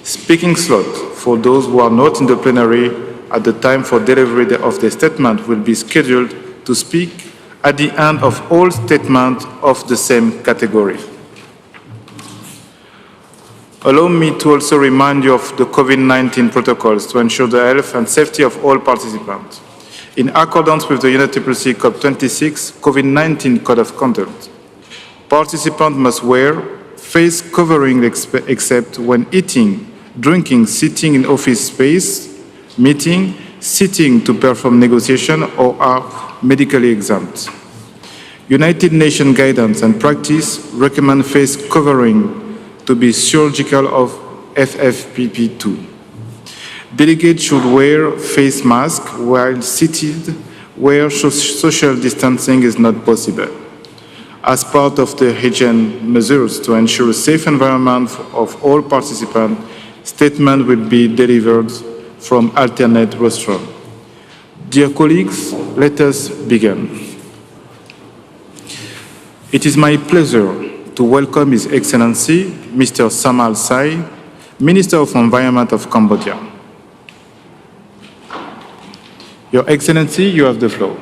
Speaking slot for those who are not in the plenary at the time for delivery of the statement will be scheduled to speak at the end of all statements of the same category. Allow me to also remind you of the COVID-19 protocols to ensure the health and safety of all participants. In accordance with the UNFCCC COP26 COVID-19 Code of Conduct, participants must wear face covering except when eating, drinking, sitting in office space, meeting, sitting to perform negotiation, or are medically exempt. United Nations guidance and practice recommend face covering to be surgical of FFP2. Delegates should wear face masks while seated where social distancing is not possible. As part of the hygiene measures to ensure a safe environment of all participants, statement will be delivered from alternate restrooms. Dear colleagues, let us begin. It is my pleasure to welcome His Excellency, Mr. Samal Sai, Minister of Environment of Cambodia. Your Excellency, you have the floor.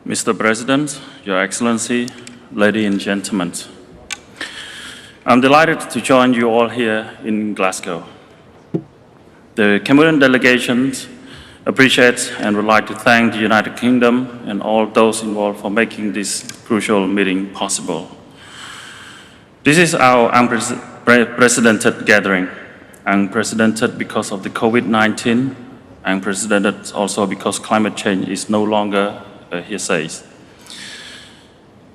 Mr. President, Your Excellency, ladies and gentlemen, I'm delighted to join you all here in Glasgow. The Cambodian delegations appreciate and would like to thank the United Kingdom and all those involved for making this crucial meeting possible. This is our unprecedented gathering, unprecedented because of the COVID-19, unprecedented also because climate change is no longer a hearsay.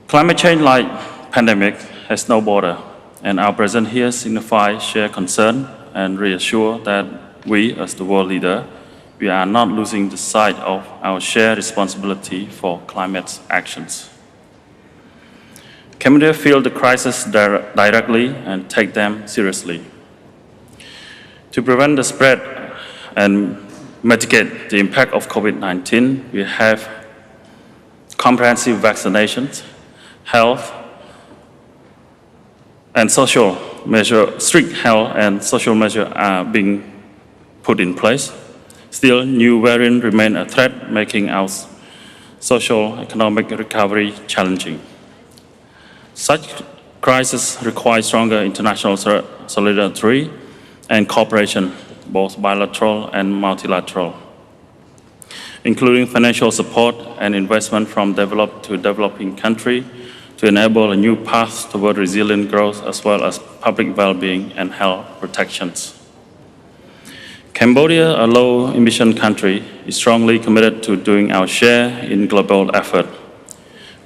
Climate change, like pandemic, has no border, and our presence here signifies shared concern and reassure that we, as the world leader, we are not losing the sight of our shared responsibility for climate actions. Cambodia feels the crisis directly and take them seriously. To prevent the spread and mitigate the impact of COVID-19, we have comprehensive vaccinations, health and social measures, strict health and social measures are being put in place. Still, new variants remain a threat, making our social economic recovery challenging. Such crises require stronger international solidarity and cooperation, both bilateral and multilateral, including financial support and investment from developed to developing countries to enable a new path toward resilient growth as well as public well-being and health protections. Cambodia, a low-emission country, is strongly committed to doing our share in global effort.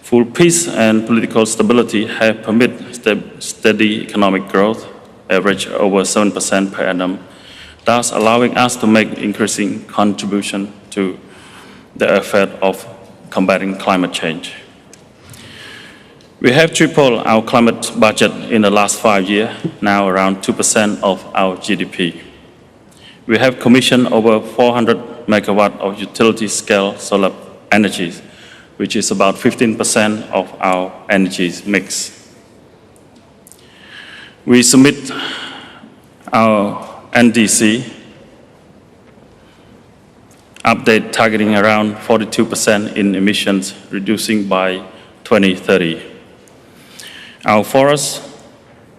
Full peace and political stability have permitted steady economic growth, average over 7% per annum, thus allowing us to make increasing contribution to the effort of combating climate change. We have tripled our climate budget in the last 5 years, now around 2% of our GDP. We have commissioned over 400 megawatts of utility-scale solar energy, which is about 15% of our energy mix. We submit our NDC update targeting around 42% in emissions, reducing by 2030. Our forests,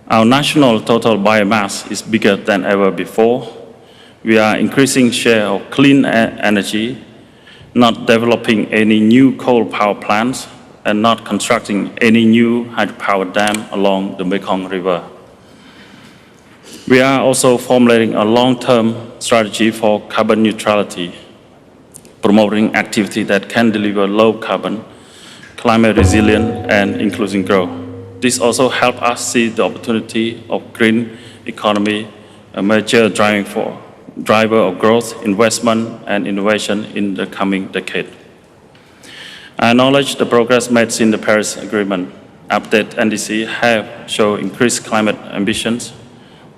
our national total biomass is bigger than ever before. We are increasing share of clean energy, not developing any new coal power plants, and not constructing any new hydropower dam along the Mekong River. We are also formulating a long-term strategy for carbon neutrality, promoting activity that can deliver low carbon, climate resilient, and inclusive growth. This also helps us see the opportunity of green economy, a major driver of growth, investment, and innovation in the coming decade. I acknowledge the progress made since the Paris Agreement. Update NDC have shown increased climate ambitions.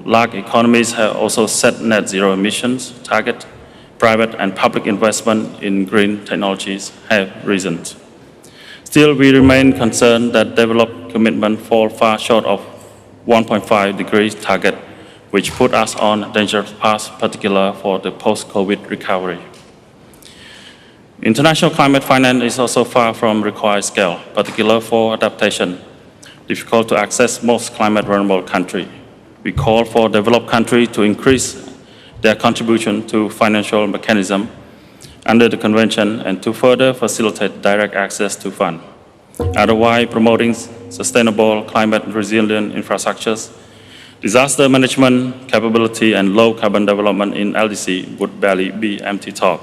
Large economies have also set net zero emissions target. private and public investment in green technologies have risen. Still, we remain concerned that developed commitments fall far short of 1.5 degrees target, which put us on a dangerous path, particularly for the post-COVID recovery. International climate finance is also far from required scale, particularly for adaptation, difficult to access most climate vulnerable countries. We call for developed countries to increase their contribution to financial mechanism under the convention and to further facilitate direct access to funds. Otherwise, promoting sustainable climate resilient infrastructures, disaster management capability, and low carbon development in LDC would barely be empty talk.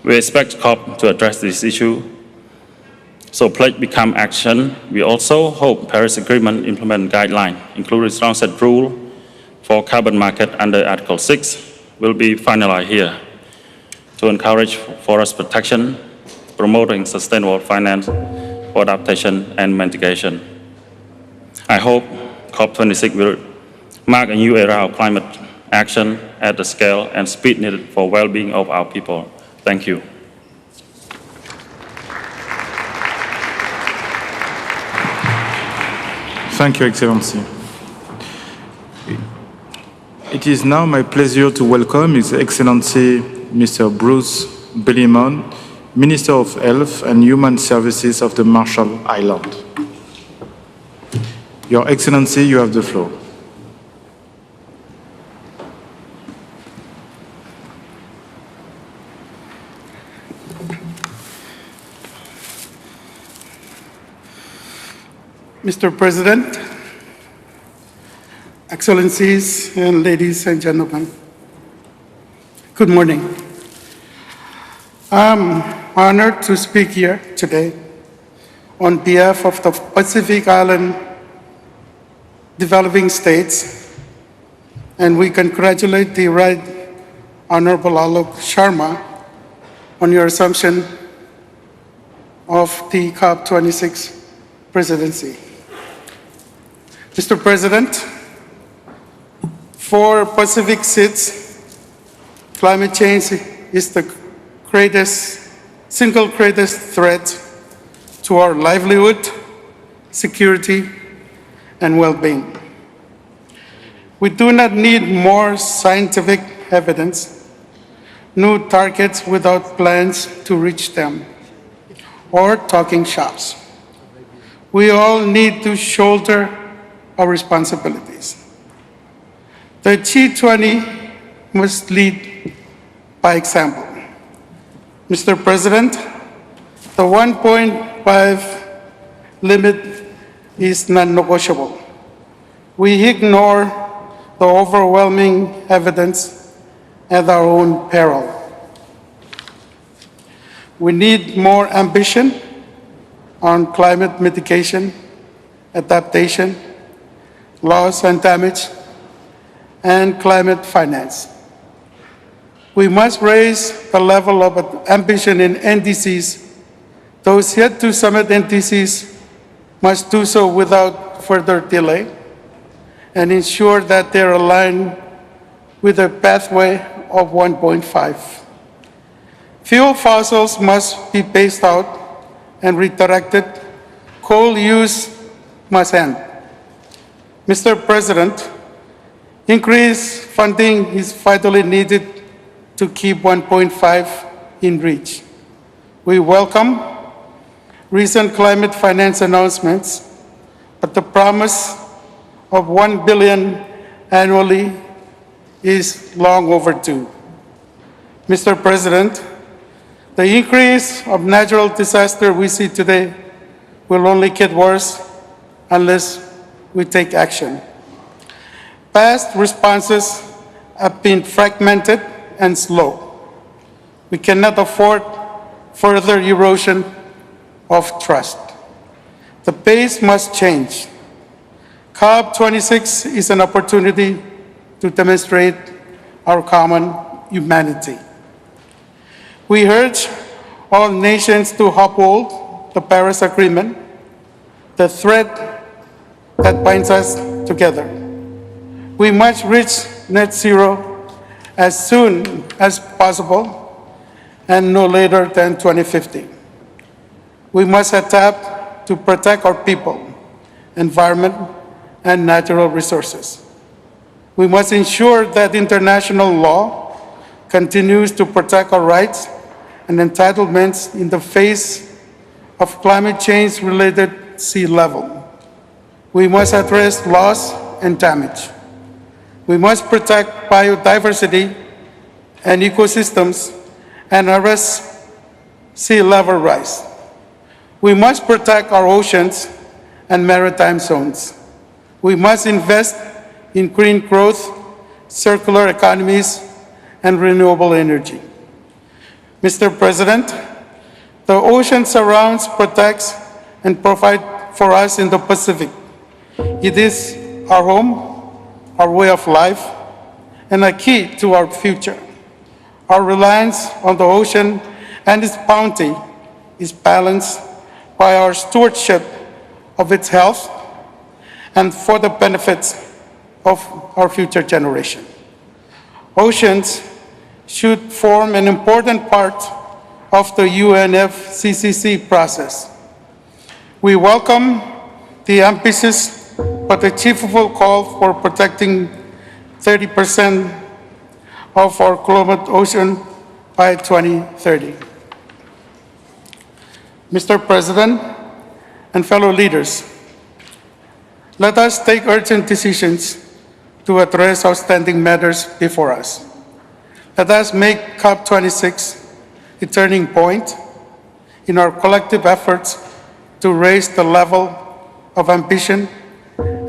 We expect COP to address this issue, so pledge become action. We also hope Paris Agreement implement guidelines, including strong set rule for carbon market under Article 6, will be finalized here to encourage forest protection, promoting sustainable finance for adaptation and mitigation. I hope COP26 will mark a new era of climate action at the scale and speed needed for well-being of our people. Thank you. Thank you, Excellency. It is now my pleasure to welcome His Excellency Mr. Bruce Billimon, Minister of Health and Human Services of the Marshall Islands. Your Excellency, you have the floor. Mr. President, Excellencies, and ladies and gentlemen, good morning. I'm honored to speak here today on behalf of the Pacific Island developing states, and we congratulate the Right Honorable Alok Sharma on your assumption of the COP26 presidency. Mr. President, for Pacific states, climate change is the single greatest threat to our livelihood, security, and well-being. We do not need more scientific evidence, new targets without plans to reach them, or talking shops. We all need to shoulder our responsibilities. The G20 must lead by example. Mr. President, the 1.5 limit is non-negotiable. We ignore the overwhelming evidence at our own peril. We need more ambition on climate mitigation, adaptation, loss and damage, and climate finance. We must raise the level of ambition in NDCs. Those yet to submit NDCs must do so without further delay and ensure that they're aligned with a pathway of 1.5. Fuel fossils must be phased out and redirected. Coal use must end. Mr. President, increased funding is vitally needed to keep 1.5 in reach. We welcome recent climate finance announcements, but the promise of $1 billion annually is long overdue. Mr. President, the increase of natural disaster we see today will only get worse unless we take action. Past responses have been fragmented and slow. We cannot afford further erosion of trust. The pace must change. COP26 is an opportunity to demonstrate our common humanity. We urge all nations to uphold the Paris Agreement, the thread that binds us together. We must reach net zero as soon as possible and no later than 2050. We must adapt to protect our people, environment, and natural resources. We must ensure that international law continues to protect our rights and entitlements in the face of climate change-related sea level. We must address loss and damage. We must protect biodiversity and ecosystems and arrest sea level rise. We must protect our oceans and maritime zones. We must invest in green growth, circular economies, and renewable energy. Mr. President, the ocean surrounds, protects, and provides for us in the Pacific. It is our home, our way of life, and a key to our future. Our reliance on the ocean and its bounty is balanced by our stewardship of its health and for the benefits of our future generation. Oceans should form an important part of the UNFCCC process. We welcome the ambitious but achievable call for protecting 30% of our global ocean by 2030. Mr. President and fellow leaders, let us take urgent decisions to address outstanding matters before us. Let us make COP26 a turning point in our collective efforts to raise the level of ambition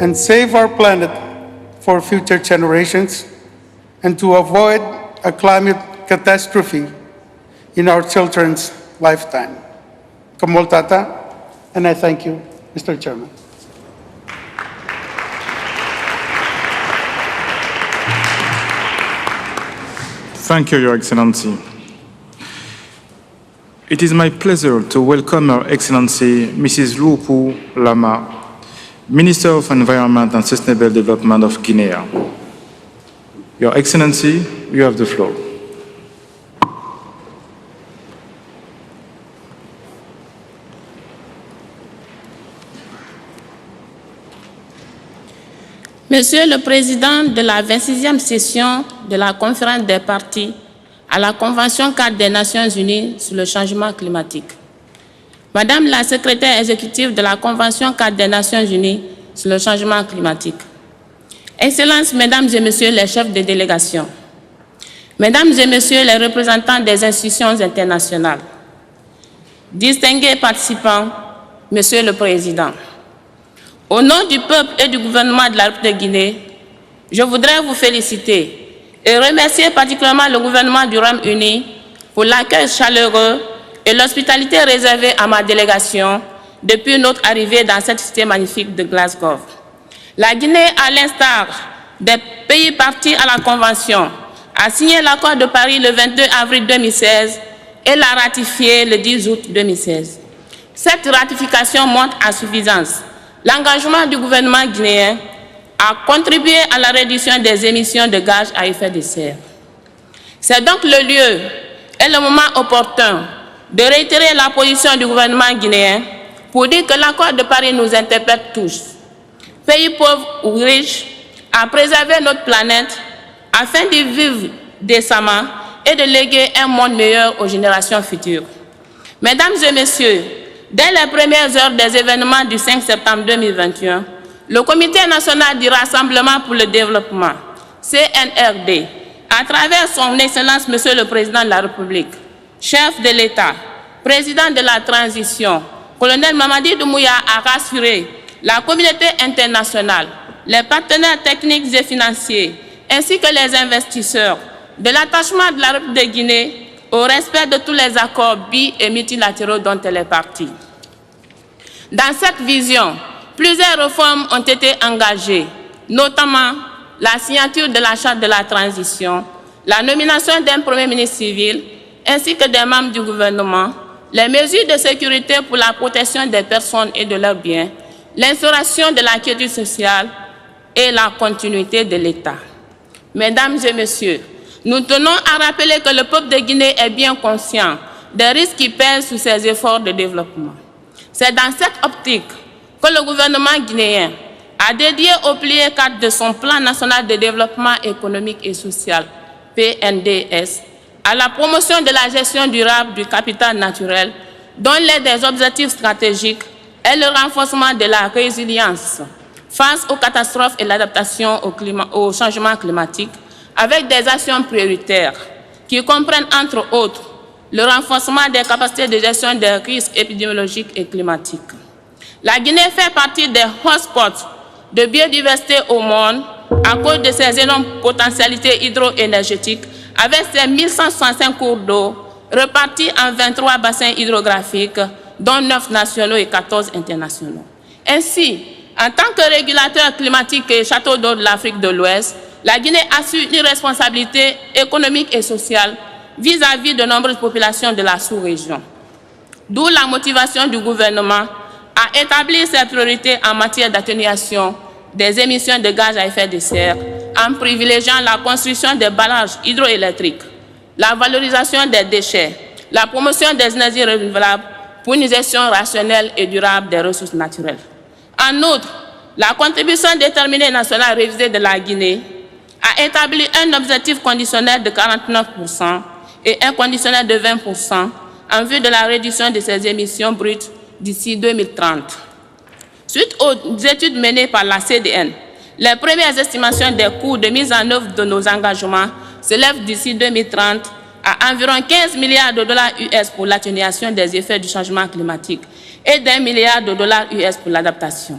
and save our planet for future generations and to avoid a climate catastrophe in our children's lifetime. Kamol Tata, and I thank you, Mr. Chairman. Thank you, Your Excellency. It is my pleasure to welcome Her Excellency Mrs. Lupu Lama, Minister of Environment and Sustainable Development of Guinea. Your Excellency, you have the floor. Monsieur le Président de la 26e session de la Conférence des parties à la Convention cadre des Nations Unies sur le changement climatique, Madame la Secrétaire exécutive de la Convention cadre des Nations Unies sur le changement climatique, Excellences, Mesdames et Messieurs les chefs de délégation, Mesdames et Messieurs les représentants des institutions internationales, distingués participants, Monsieur le Président, au nom du peuple et du gouvernement de la République de Guinée, je voudrais vous féliciter et remercier particulièrement le gouvernement du Royaume-Uni pour l'accueil chaleureux et l'hospitalité réservée à ma délégation depuis notre arrivée dans cette cité magnifique de Glasgow. La Guinée, à l'instar des pays partis à la Convention, a signé l'accord de Paris le 22 avril 2016 et l'a ratifié le 10 août 2016. Cette ratification montre à suffisance l'engagement du gouvernement guinéen à contribuer à la réduction des émissions de gaz à effet de serre. C'est donc le lieu et le moment opportun de réitérer la position du gouvernement guinéen pour dire que l'accord de Paris nous interpelle tous, pays pauvres ou riches, à préserver notre planète afin de vivre décemment et de léguer un monde meilleur aux générations futures. Mesdames et Messieurs, dès les premières heures des événements du 5 septembre 2021, le Comité national du Rassemblement pour le développement, CNRD, à travers son Excellence Monsieur le Président de la République, chef de l'État, président de la transition, colonel Mamadi Doumbouya, a rassuré la communauté internationale, les partenaires techniques et financiers, ainsi que les investisseurs, de l'attachement de la République de Guinée au respect de tous les accords bi- et multilatéraux dont elle est partie. Dans cette vision, plusieurs réformes ont été engagées, notamment la signature de la charte de la transition, la nomination d'un Premier ministre civil, ainsi que des membres du gouvernement, les mesures de sécurité pour la protection des personnes et de leurs biens, l'instauration de la quiétude sociale et la continuité de l'État. Mesdames et Messieurs, Nous tenons à rappeler que le peuple de Guinée est bien conscient des risques qui pèsent sur ses efforts de développement. C'est dans cette optique que le gouvernement guinéen a dédié au pilier 4 de son plan national de développement économique et social, PNDS, à la promotion de la gestion durable du capital naturel, dont l'un des objectifs stratégiques est le renforcement de la résilience face aux catastrophes et l'adaptation au changement climatique, avec des actions prioritaires qui comprennent entre autres le renforcement des capacités de gestion des risques épidémiologiques et climatiques. La Guinée fait partie des hotspots de biodiversité au monde à cause de ses énormes potentialités hydroénergétiques, avec ses 1165 cours d'eau répartis en 23 bassins hydrographiques, dont 9 nationaux et 14 internationaux. Ainsi, en tant que régulateur climatique et château d'eau de l'Afrique de l'Ouest, la Guinée assume une responsabilité économique et sociale vis-à-vis de nombreuses populations de la sous-région. D'où la motivation du gouvernement à établir ses priorités en matière d'atténuation des émissions de gaz à effet de serre, en privilégiant la construction des barrages hydroélectriques, la valorisation des déchets, la promotion des énergies renouvelables pour une gestion rationnelle et durable des ressources naturelles. En outre, la contribution déterminée nationale révisée de la Guinée a établi un objectif conditionnel de 49% et un conditionnel de 20% en vue de la réduction de ses émissions brutes d'ici 2030. Suite aux études menées par la CDN, les premières estimations des coûts de mise en œuvre de nos engagements s'élèvent d'ici 2030 à environ 15 milliards de dollars US pour l'atténuation des effets du changement climatique et d'1 milliard de dollars US pour l'adaptation.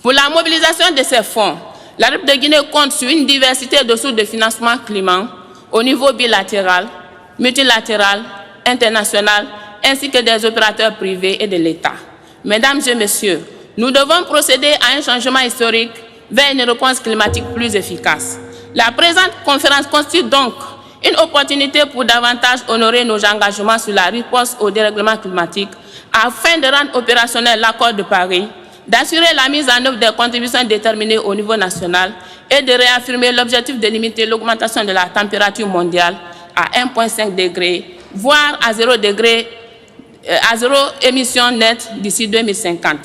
Pour la mobilisation de ces fonds, la République de Guinée compte sur une diversité de sources de financement climat au niveau bilatéral, multilatéral, international, ainsi que des opérateurs privés et de l'État. Mesdames et messieurs, nous devons procéder à un changement historique vers une réponse climatique plus efficace. La présente conférence constitue donc une opportunité pour davantage honorer nos engagements sur la réponse au dérèglement climatique afin de rendre opérationnel l'accord de Paris, d'assurer la mise en œuvre des contributions déterminées au niveau national et de réaffirmer l'objectif de limiter l'augmentation de la température mondiale à 1,5 degré, voire à 0 degré, à 0 émission nette d'ici 2050.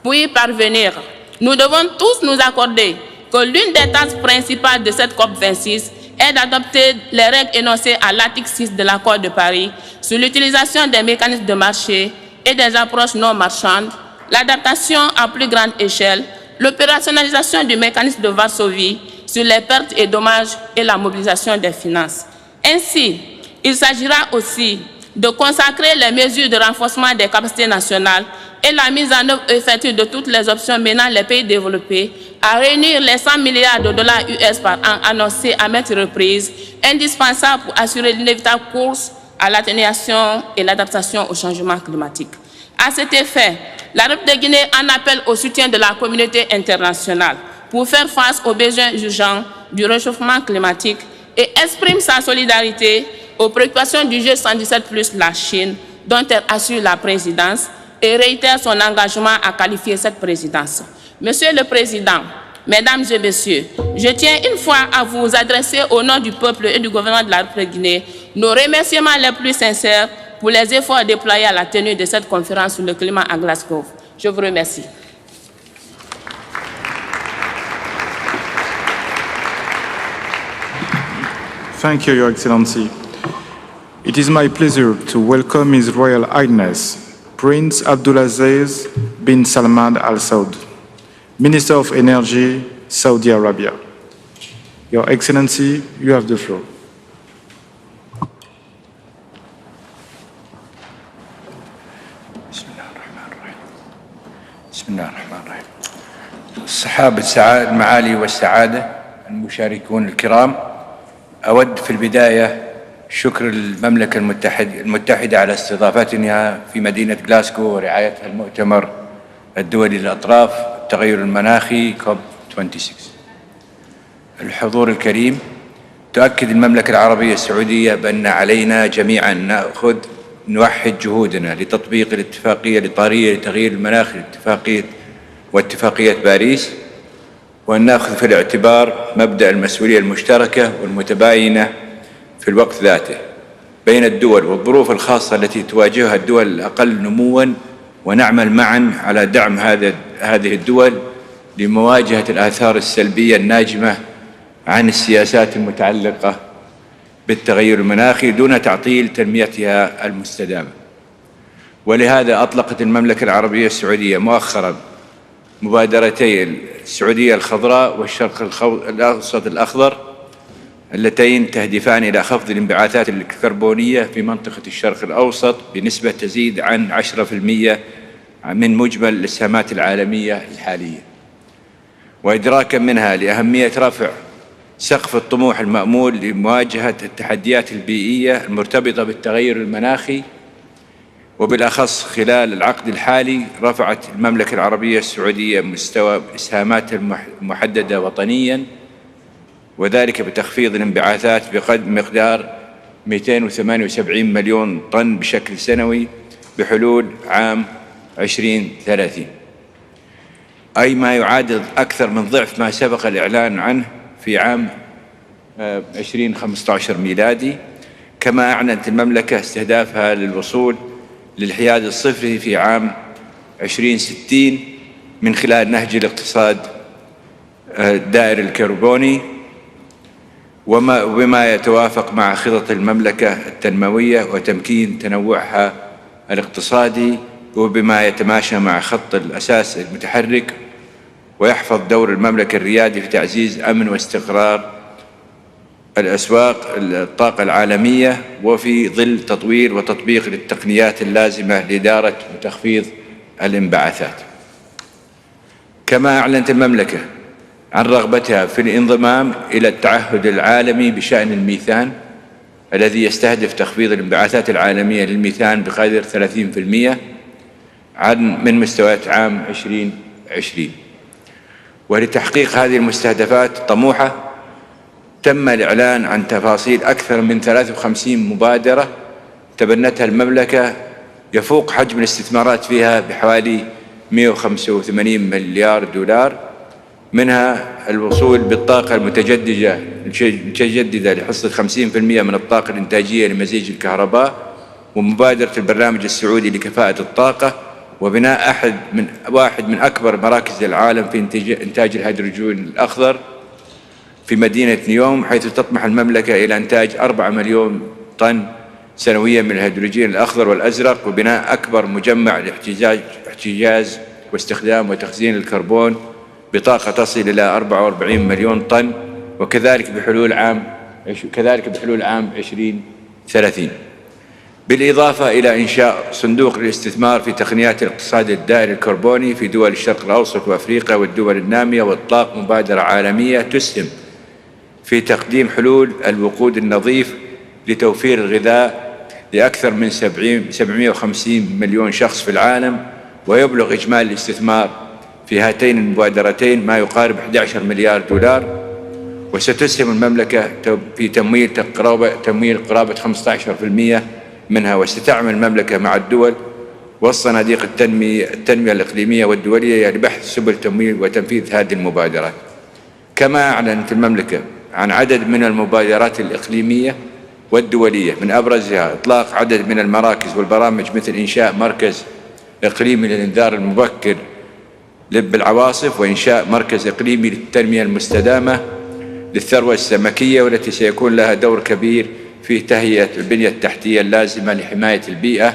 Pour y parvenir, nous devons tous nous accorder que l'une des tâches principales de cette COP26 est d'adopter les règles énoncées à l'article 6 de l'accord de Paris sur l'utilisation des mécanismes de marché et des approches non marchandes, l'adaptation à plus grande échelle, l'opérationnalisation du mécanisme de Varsovie sur les pertes et dommages et la mobilisation des finances. Ainsi, il s'agira aussi de consacrer les mesures de renforcement des capacités nationales et la mise en œuvre effective de toutes les options menant les pays développés à réunir les 100 milliards de dollars US par an annoncés à maintes reprises, indispensables pour assurer l'inévitable course à l'atténuation et l'adaptation au changement climatique. À cet effet, la République de Guinée en appelle au soutien de la communauté internationale pour faire face aux besoins urgents du réchauffement climatique et exprime sa solidarité aux préoccupations du G117+, la Chine, dont elle assure la présidence, et réitère son engagement à qualifier cette présidence. Monsieur le Président, Mesdames et Messieurs, je tiens une fois à vous adresser au nom du peuple et du gouvernement de la République de Guinée nos remerciements les plus sincères pour les efforts déployés à la tenue de cette conférence sur le climat à Glasgow. Je vous remercie. Thank you, Your Excellency. It is my pleasure to welcome His Royal Highness, Prince Abdulaziz bin Salman Al Saud, Minister of Energy, Saudi Arabia. Your Excellency, you have the floor. بسم الله الرحمن الرحيم. صحاب المعالي والسعادة المشاركون الكرام، أود في البداية شكر المملكة المتحدة على استضافتنا في مدينة غلاسكو ورعايتها المؤتمر الدولي للأطراف التغير المناخي COP26. الحضور الكريم، تؤكد المملكة العربية السعودية بأن علينا جميعا نوحد جهودنا لتطبيق الاتفاقية الإطارية لتغيير المناخ واتفاقية باريس، وأن نأخذ في الاعتبار مبدأ المسؤولية المشتركة والمتباينة في الوقت ذاته بين الدول والظروف الخاصة التي تواجهها الدول الأقل نمواً، ونعمل معاً على دعم هذه الدول لمواجهة الآثار السلبية الناجمة عن السياسات المتعلقة بالتغير المناخي دون تعطيل تنميتها المستدامة. ولهذا أطلقت المملكة العربية السعودية مؤخراً مبادرتي السعودية الخضراء والشرق الأوسط الأخضر، اللتين تهدفان إلى خفض الانبعاثات الكربونية في منطقة الشرق الأوسط بنسبة تزيد عن 10% من مجمل الإسهامات العالمية الحالية، وإدراكاً منها لأهمية رفع سقف الطموح المأمول لمواجهة التحديات البيئية المرتبطة بالتغير المناخي. وبالأخص خلال العقد الحالي رفعت المملكة العربية السعودية مستوى إسهامات المحددة وطنياً، وذلك بتخفيض الانبعاثات بمقدار 278 مليون طن بشكل سنوي بحلول عام 2030، أي ما يعادل أكثر من ضعف ما سبق الإعلان عنه في عام 2015 ميلادي. كما أعلنت المملكة استهدافها للوصول للحياد الصفري في عام 2060 من خلال نهج الاقتصاد الدائري الكربوني، وبما يتوافق مع خطط المملكة التنموية وتمكين تنوعها الاقتصادي، وبما يتماشى مع خط الأساس المتحرك ويحفظ دور المملكة الريادي في تعزيز أمن واستقرار الأسواق الطاقة العالمية، وفي ظل تطوير وتطبيق للتقنيات اللازمة لإدارة وتخفيض الانبعاثات. كما أعلنت المملكة عن رغبتها في الانضمام إلى التعهد العالمي بشأن الميثان الذي يستهدف تخفيض الانبعاثات العالمية للميثان بقدر 30% من مستويات عام 2020. ولتحقيق هذه المستهدفات الطموحة تم الإعلان عن تفاصيل أكثر من 53 مبادرة تبنتها المملكة يفوق حجم الاستثمارات فيها بحوالي 185 مليار دولار، منها الوصول بالطاقة المتجددة لحصة 50% من الطاقة الإنتاجية لمزيج الكهرباء، ومبادرة البرنامج السعودي لكفاءة الطاقة، وبناء واحد من أكبر مراكز العالم في إنتاج الهيدروجين الأخضر في مدينة نيوم، حيث تطمح المملكة إلى إنتاج 4 مليون طن سنويا من الهيدروجين الأخضر والأزرق، وبناء أكبر مجمع لاحتجاز واستخدام وتخزين الكربون بطاقة تصل إلى 44 مليون طن، وكذلك بحلول عام 2030. بالإضافة إلى إنشاء صندوق للاستثمار في تقنيات الاقتصاد الدائري الكربوني في دول الشرق الأوسط وأفريقيا والدول النامية، وإطلاق مبادرة عالمية تسهم في تقديم حلول الوقود النظيف لتوفير الغذاء لأكثر من 750 مليون شخص في العالم. ويبلغ إجمالي الاستثمار في هاتين المبادرتين ما يقارب 11 مليار دولار، وستسهم المملكة في تمويل قرابة 15% منها. وستعمل المملكة مع الدول والصناديق التنمية الإقليمية والدولية لبحث سبل تمويل وتنفيذ هذه المبادرات. كما أعلنت المملكة عن عدد من المبادرات الإقليمية والدولية، من أبرزها إطلاق عدد من المراكز والبرامج مثل إنشاء مركز إقليمي للإنذار المبكر بالعواصف، وإنشاء مركز إقليمي للتنمية المستدامة للثروة السمكية، والتي سيكون لها دور كبير في تهيئة البنية التحتية اللازمة لحماية البيئة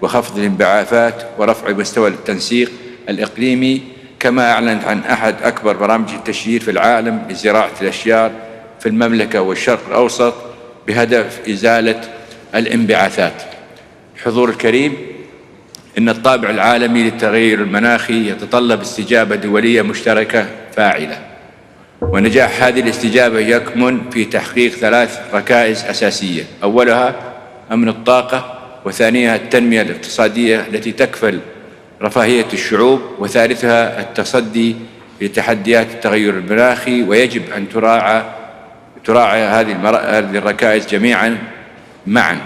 وخفض الانبعاثات ورفع مستوى التنسيق الإقليمي. كما أعلنت عن أحد أكبر برامج التشجير في العالم لزراعة الأشجار في المملكة والشرق الأوسط بهدف إزالة الانبعاثات. الحضور الكريم، إن الطابع العالمي للتغير المناخي يتطلب استجابة دولية مشتركة فاعلة، ونجاح هذه الاستجابة يكمن في تحقيق 3 ركائز أساسية: أولها أمن الطاقة، وثانيها التنمية الاقتصادية التي تكفل رفاهية الشعوب، وثالثها التصدي لتحديات التغير المناخي. ويجب أن تراعى هذه الركائز جميعا معا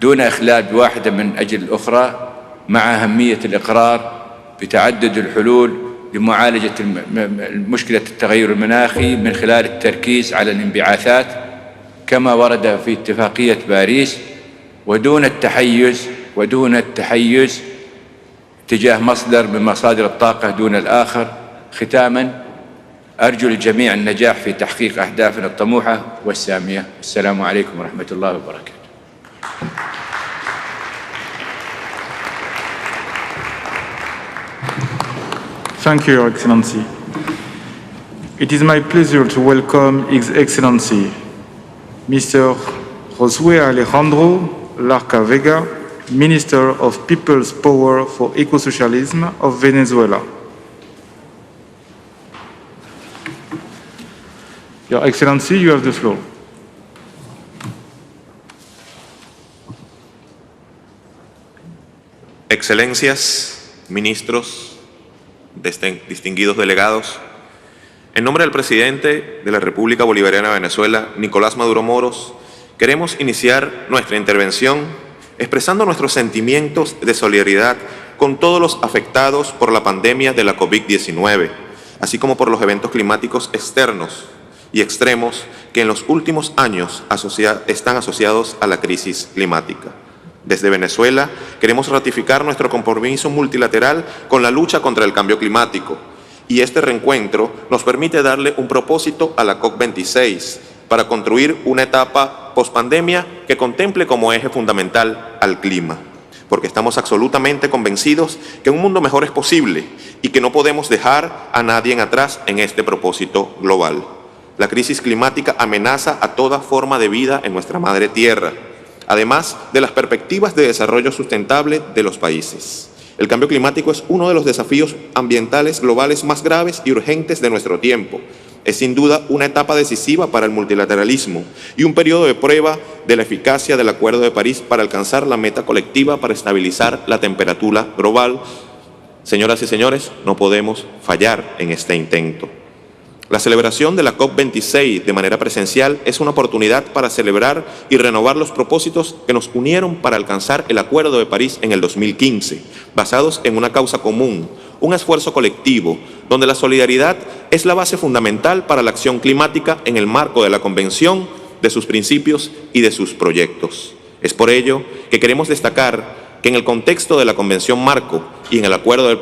دون إخلال بواحدة من أجل الأخرى، مع أهمية الإقرار بتعدد الحلول لمعالجة مشكلة التغير المناخي من خلال التركيز على الانبعاثات كما ورد في اتفاقية باريس ودون التحيز تجاه مصدر من مصادر الطاقة دون الآخر. ختاماً أرجو للجميع النجاح في تحقيق أهدافنا الطموحة والسامية. السلام عليكم ورحمة الله وبركاته. Thank you, Your Excellency. It is my pleasure to welcome His Excellency, Mr. Josué Alejandro Larca Vega, Minister of People's Power for Eco-Socialism of Venezuela. Your Excellency, you have the floor. Excelencias, ministros, distinguidos delegados, en nombre del presidente de la República Bolivariana de Venezuela, Nicolás Maduro Moros, queremos iniciar nuestra intervención expresando nuestros sentimientos de solidaridad con todos los afectados por la pandemia de la COVID-19, así como por los eventos climáticos externos y extremos que en los últimos años están asociados a la crisis climática. Desde Venezuela queremos ratificar nuestro compromiso multilateral con la lucha contra el cambio climático, y este reencuentro nos permite darle un propósito a la COP26 para construir una etapa pospandemia que contemple como eje fundamental al clima, porque estamos absolutamente convencidos que un mundo mejor es posible y que no podemos dejar a nadie atrás en este propósito global. La crisis climática amenaza a toda forma de vida en nuestra madre tierra, además de las perspectivas de desarrollo sustentable de los países. El cambio climático es uno de los desafíos ambientales globales más graves y urgentes de nuestro tiempo. Es sin duda una etapa decisiva para el multilateralismo y un periodo de prueba de la eficacia del Acuerdo de París para alcanzar la meta colectiva para estabilizar la temperatura global. Señoras y señores, no podemos fallar en este intento. La celebración de la COP26 de manera presencial es una oportunidad para celebrar y renovar los propósitos que nos unieron para alcanzar el Acuerdo de París en el 2015, basados en una causa común, un esfuerzo colectivo, donde la solidaridad es la base fundamental para la acción climática en el marco de la Convención, de sus principios y de sus proyectos. Es por ello que queremos destacar que en el contexto de la Convención Marco y en el Acuerdo de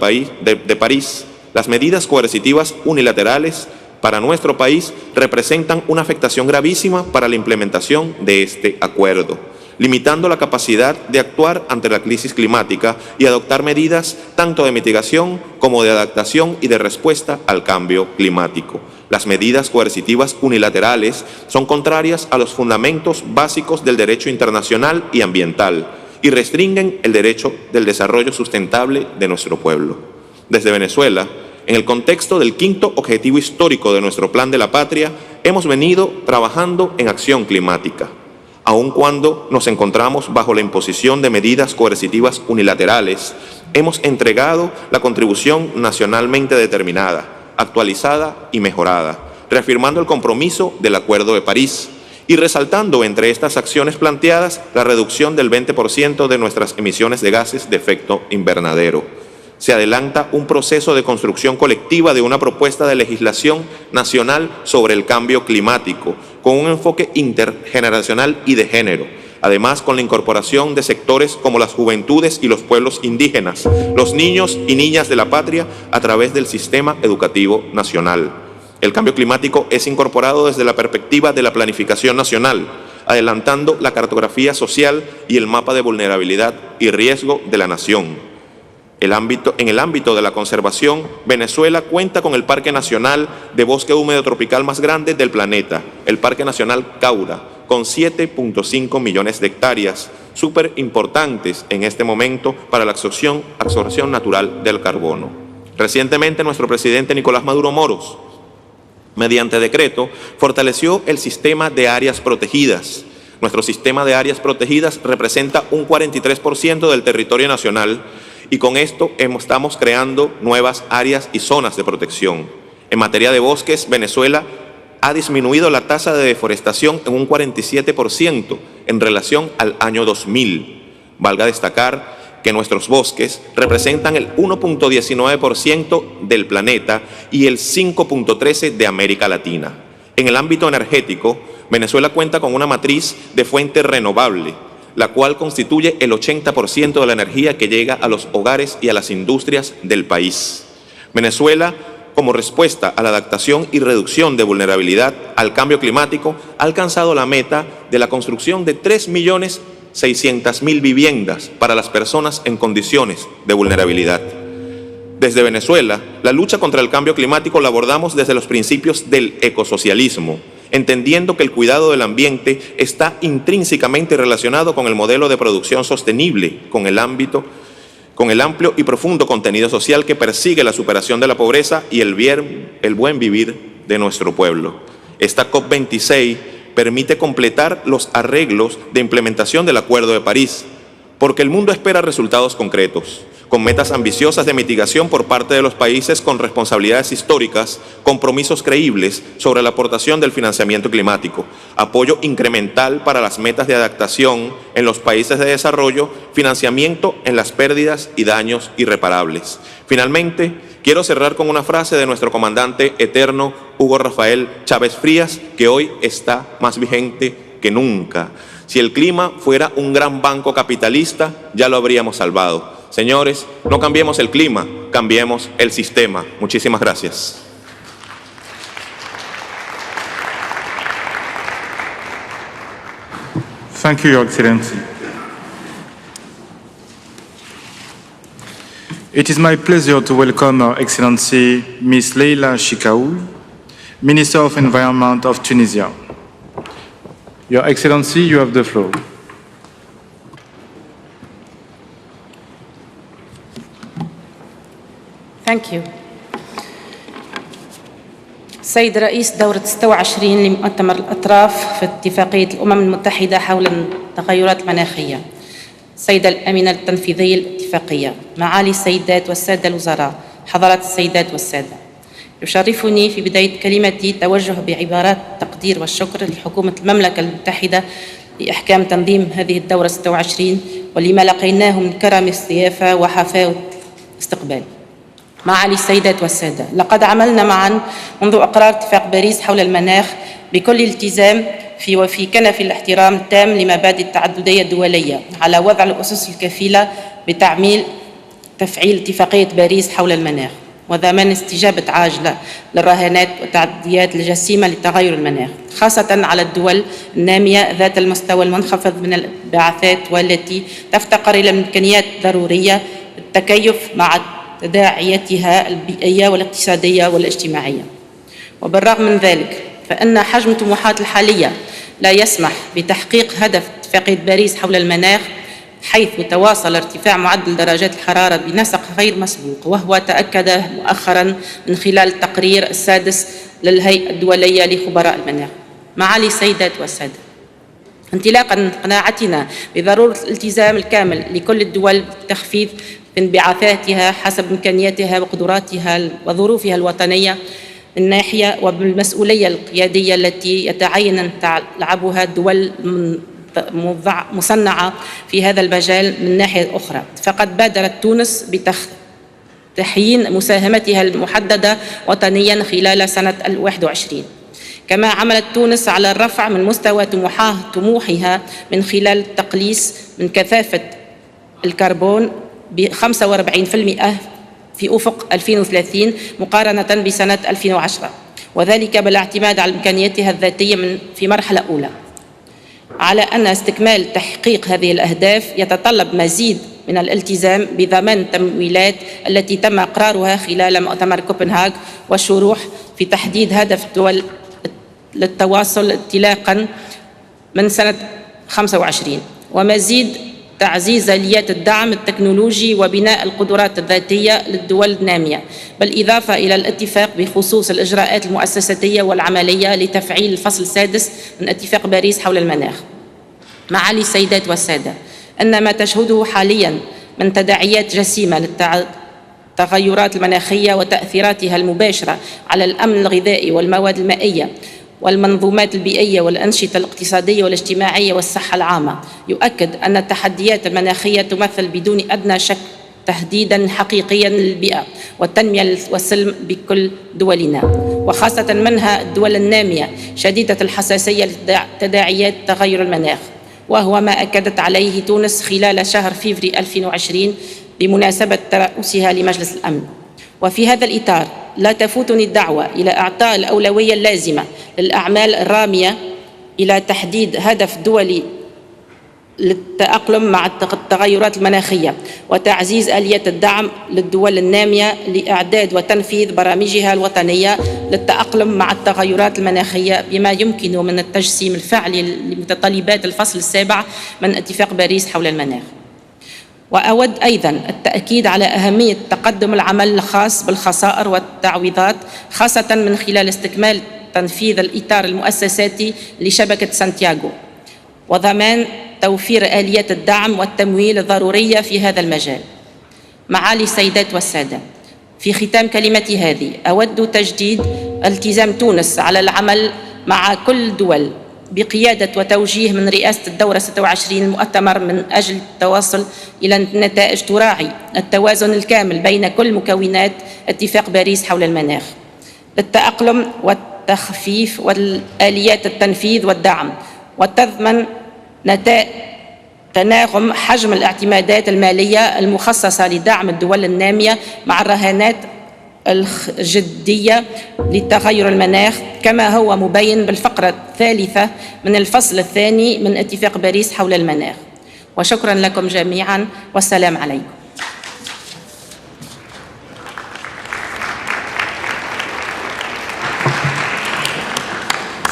París, las medidas coercitivas unilaterales para nuestro país representan una afectación gravísima para la implementación de este acuerdo, limitando la capacidad de actuar ante la crisis climática y adoptar medidas tanto de mitigación como de adaptación y de respuesta al cambio climático. Las medidas coercitivas unilaterales son contrarias a los fundamentos básicos del derecho internacional y ambiental y restringen el derecho del desarrollo sustentable de nuestro pueblo. Desde Venezuela, en el contexto del quinto objetivo histórico de nuestro Plan de la Patria, hemos venido trabajando en acción climática. Aun cuando nos encontramos bajo la imposición de medidas coercitivas unilaterales, hemos entregado la contribución nacionalmente determinada, actualizada y mejorada, reafirmando el compromiso del Acuerdo de París y resaltando entre estas acciones planteadas la reducción del 20% de nuestras emisiones de gases de efecto invernadero. Se adelanta un proceso de construcción colectiva de una propuesta de legislación nacional sobre el cambio climático, con un enfoque intergeneracional y de género, además con la incorporación de sectores como las juventudes y los pueblos indígenas, los niños y niñas de la patria a través del sistema educativo nacional. El cambio climático es incorporado desde la perspectiva de la planificación nacional, adelantando la cartografía social y el mapa de vulnerabilidad y riesgo de la nación. En el ámbito de la conservación, Venezuela cuenta con el Parque Nacional de Bosque Húmedo Tropical más grande del planeta, el Parque Nacional Caura, con 7.5 millones de hectáreas, súper importantes en este momento para la absorción natural del carbono. Recientemente, nuestro presidente Nicolás Maduro Moros, mediante decreto, fortaleció el sistema de áreas protegidas. Nuestro sistema de áreas protegidas representa un 43% del territorio nacional, y con esto estamos creando nuevas áreas y zonas de protección. En materia de bosques, Venezuela ha disminuido la tasa de deforestación en un 47% en relación al año 2000. Valga destacar que nuestros bosques representan el 1.19% del planeta y el 5.13% de América Latina. En el ámbito energético, Venezuela cuenta con una matriz de fuente renovable, la cual constituye el 80% de la energía que llega a los hogares y a las industrias del país. Venezuela, como respuesta a la adaptación y reducción de vulnerabilidad al cambio climático, ha alcanzado la meta de la construcción de 3.600.000 viviendas para las personas en condiciones de vulnerabilidad. Desde Venezuela, la lucha contra el cambio climático la abordamos desde los principios del ecosocialismo, entendiendo que el cuidado del ambiente está intrínsecamente relacionado con el modelo de producción sostenible, con el amplio y profundo contenido social que persigue la superación de la pobreza y el buen vivir de nuestro pueblo. Esta COP26 permite completar los arreglos de implementación del Acuerdo de París, porque el mundo espera resultados concretos, con metas ambiciosas de mitigación por parte de los países con responsabilidades históricas, compromisos creíbles sobre la aportación del financiamiento climático, apoyo incremental para las metas de adaptación en los países de desarrollo, financiamiento en las pérdidas y daños irreparables. Finalmente, quiero cerrar con una frase de nuestro comandante eterno Hugo Rafael Chávez Frías, que hoy está más vigente que nunca. Si el clima fuera un gran banco capitalista, ya lo habríamos salvado. Señores, no cambiemos el clima, cambiemos el sistema. Muchísimas gracias. Thank you, Your Excellency. It is my pleasure to welcome Her Excellency Ms. Leila Chikaoul, Minister of Environment of Tunisia. Your Excellency, you have the floor. Thank you. سيد رئيس دورة 26 لمؤتمر الأطراف في اتفاقية الأمم المتحدة حول التغيرات المناخية، السيدة الأمينة التنفيذية للاتفاقية، معالي السيدات والسادة الوزراء، حضرات السيدات والسادة، يشرفني في بداية كلمتي توجه بعبارات التقدير والشكر لحكومة المملكة المتحدة لإحكام تنظيم هذه الدورة 26 ولما لقيناه من كرم الضيافة وحفاوة الاستقبال. معالي السيدات والسادة، لقد عملنا معا منذ إقرار اتفاق باريس حول المناخ بكل التزام وفي كنف الاحترام التام لمبادئ التعددية الدولية على وضع الأسس الكفيلة تفعيل اتفاقية باريس حول المناخ وضمان استجابة عاجلة للرهانات والتعديات الجسيمة لتغير المناخ، خاصة على الدول النامية ذات المستوى المنخفض من الانبعاثات والتي تفتقر إلى الإمكانيات الضرورية للتكيف مع تداعياتها البيئية والاقتصادية والاجتماعية. وبالرغم من ذلك فإن حجم الطموحات الحالية لا يسمح بتحقيق هدف اتفاقية باريس حول المناخ، حيث تواصل ارتفاع معدل درجات الحرارة بنسق غير مسبوق، وهو تأكد مؤخرا من خلال التقرير السادس للهيئة الدولية لخبراء المناخ. معالي السيدات والسادة، انطلاقا من قناعتنا بضرورة الالتزام الكامل لكل الدول بالتخفيض في انبعاثاتها حسب إمكانياتها وقدراتها وظروفها الوطنية من ناحية، وبالمسؤولية القيادية التي يتعين أن تلعبها الدول مصنعة في هذا المجال من ناحية أخرى، فقد بادرت تونس بتحيين مساهمتها المحددة وطنيا خلال سنة 2021. كما عملت تونس على الرفع من مستوى طموحها من خلال التقليص من كثافة الكربون ب 45% في أفق 2030 مقارنة بسنة 2010، وذلك بالاعتماد على إمكانياتها الذاتية في مرحلة أولى. على أن استكمال تحقيق هذه الأهداف يتطلب مزيد من الالتزام بضمان التمويلات التي تم إقرارها خلال مؤتمر كوبنهاغ والشروح في تحديد هدف الدول للتواصل انطلاقا من سنة 25، ومزيد تعزيز آليات الدعم التكنولوجي وبناء القدرات الذاتية للدول النامية، بالإضافة إلى الاتفاق بخصوص الإجراءات المؤسساتية والعملية لتفعيل الفصل السادس من اتفاق باريس حول المناخ. معالي السيدات والسادة، أن ما تشهده حاليا من تداعيات جسيمة للتغيرات المناخية وتأثيراتها المباشرة على الأمن الغذائي والمواد المائية والمنظومات البيئية والأنشطة الاقتصادية والاجتماعية والصحة العامة يؤكد أن التحديات المناخية تمثل بدون أدنى شك تهديداً حقيقياً للبيئة والتنمية والسلم بكل دولنا، وخاصة منها الدول النامية شديدة الحساسية لتداعيات تغير المناخ، وهو ما أكدت عليه تونس خلال شهر فبراير 2020 بمناسبة ترأسها لمجلس الأمن. وفي هذا الإطار لا تفوتني الدعوة إلى إعطاء الأولوية اللازمة للأعمال الرامية إلى تحديد هدف دولي للتأقلم مع التغيرات المناخية وتعزيز آليات الدعم للدول النامية لإعداد وتنفيذ برامجها الوطنية للتأقلم مع التغيرات المناخية بما يمكن من التجسيم الفعلي لمتطلبات الفصل السابع من اتفاق باريس حول المناخ. وأود أيضاً التأكيد على أهمية تقدم العمل الخاص بالخسائر والتعويضات، خاصة من خلال استكمال تنفيذ الإطار المؤسساتي لشبكة سانتياغو وضمان توفير آليات الدعم والتمويل الضرورية في هذا المجال. معالي السيدات والسادة، في ختام كلمتي هذه أود تجديد التزام تونس على العمل مع كل الدول بقيادة وتوجيه من رئاسة الدورة 26 المؤتمر من أجل التوصل إلى نتائج تراعي التوازن الكامل بين كل مكونات اتفاق باريس حول المناخ للتأقلم والتخفيف والآليات التنفيذ والدعم، وتضمن تناغم حجم الاعتمادات المالية المخصصة لدعم الدول النامية مع الرهانات الجدية لتغير المناخ كما هو مبين بالفقرة الثالثة من الفصل الثاني من اتفاق باريس حول المناخ. وشكرا لكم جميعا والسلام عليكم.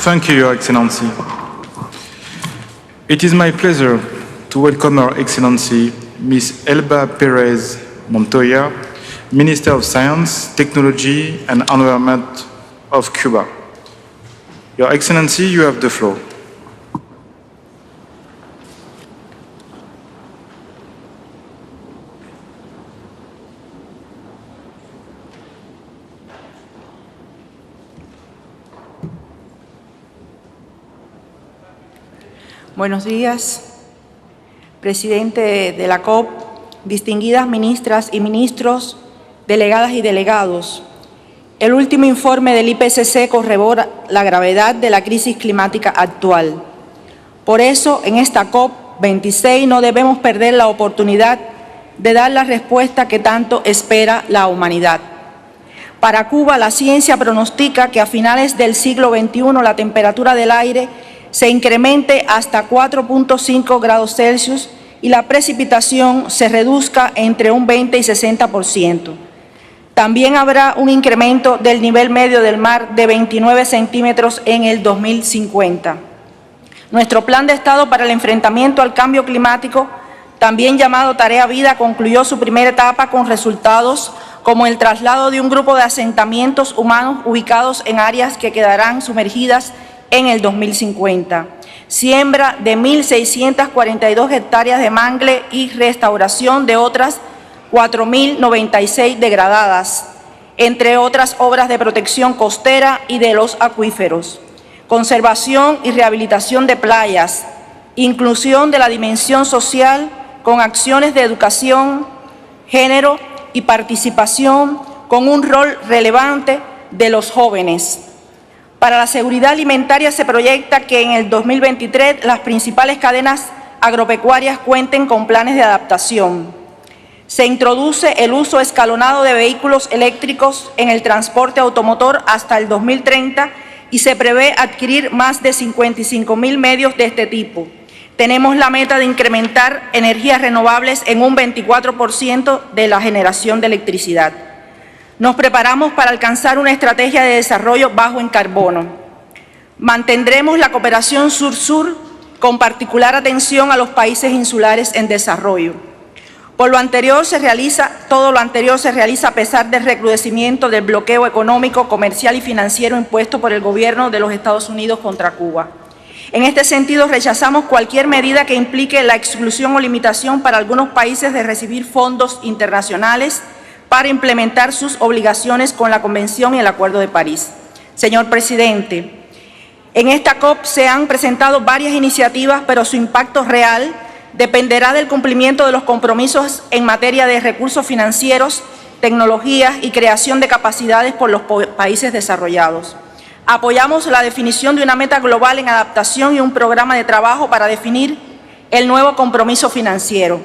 Thank you, Your Excellency. It is my pleasure to welcome Her Excellency Ms. Elba Perez Montoya, Minister of Science, Technology and Environment of Cuba. Your Excellency, you have the floor. Buenos días, presidente de la COP, distinguidas ministras y ministros, delegadas y delegados. El último informe del IPCC corrobora la gravedad de la crisis climática actual. Por eso, en esta COP26 no debemos perder la oportunidad de dar la respuesta que tanto espera la humanidad. Para Cuba, la ciencia pronostica que a finales del siglo XXI la temperatura del aire se incremente hasta 4.5 grados Celsius y la precipitación se reduzca entre un 20 y 60%. También habrá un incremento del nivel medio del mar de 29 centímetros en el 2050. Nuestro plan de Estado para el enfrentamiento al cambio climático, también llamado Tarea Vida, concluyó su primera etapa con resultados como el traslado de un grupo de asentamientos humanos ubicados en áreas que quedarán sumergidas en el 2050, siembra de 1.642 hectáreas de mangle y restauración de otras 4.096 degradadas, entre otras obras de protección costera y de los acuíferos, conservación y rehabilitación de playas, inclusión de la dimensión social con acciones de educación, género y participación con un rol relevante de los jóvenes. Para la seguridad alimentaria se proyecta que en el 2023 las principales cadenas agropecuarias cuenten con planes de adaptación. Se introduce el uso escalonado de vehículos eléctricos en el transporte automotor hasta el 2030 y se prevé adquirir más de 55.000 medios de este tipo. Tenemos la meta de incrementar energías renovables en un 24% de la generación de electricidad. Nos preparamos para alcanzar una estrategia de desarrollo bajo en carbono. Mantendremos la cooperación sur-sur con particular atención a los países insulares en desarrollo. Todo lo anterior se realiza a pesar del recrudecimiento del bloqueo económico, comercial y financiero impuesto por el gobierno de los Estados Unidos contra Cuba. En este sentido, rechazamos cualquier medida que implique la exclusión o limitación para algunos países de recibir fondos internacionales para implementar sus obligaciones con la Convención y el Acuerdo de París. Señor presidente, en esta COP se han presentado varias iniciativas, pero su impacto real dependerá del cumplimiento de los compromisos en materia de recursos financieros, tecnologías y creación de capacidades por los países desarrollados. Apoyamos la definición de una meta global en adaptación y un programa de trabajo para definir el nuevo compromiso financiero.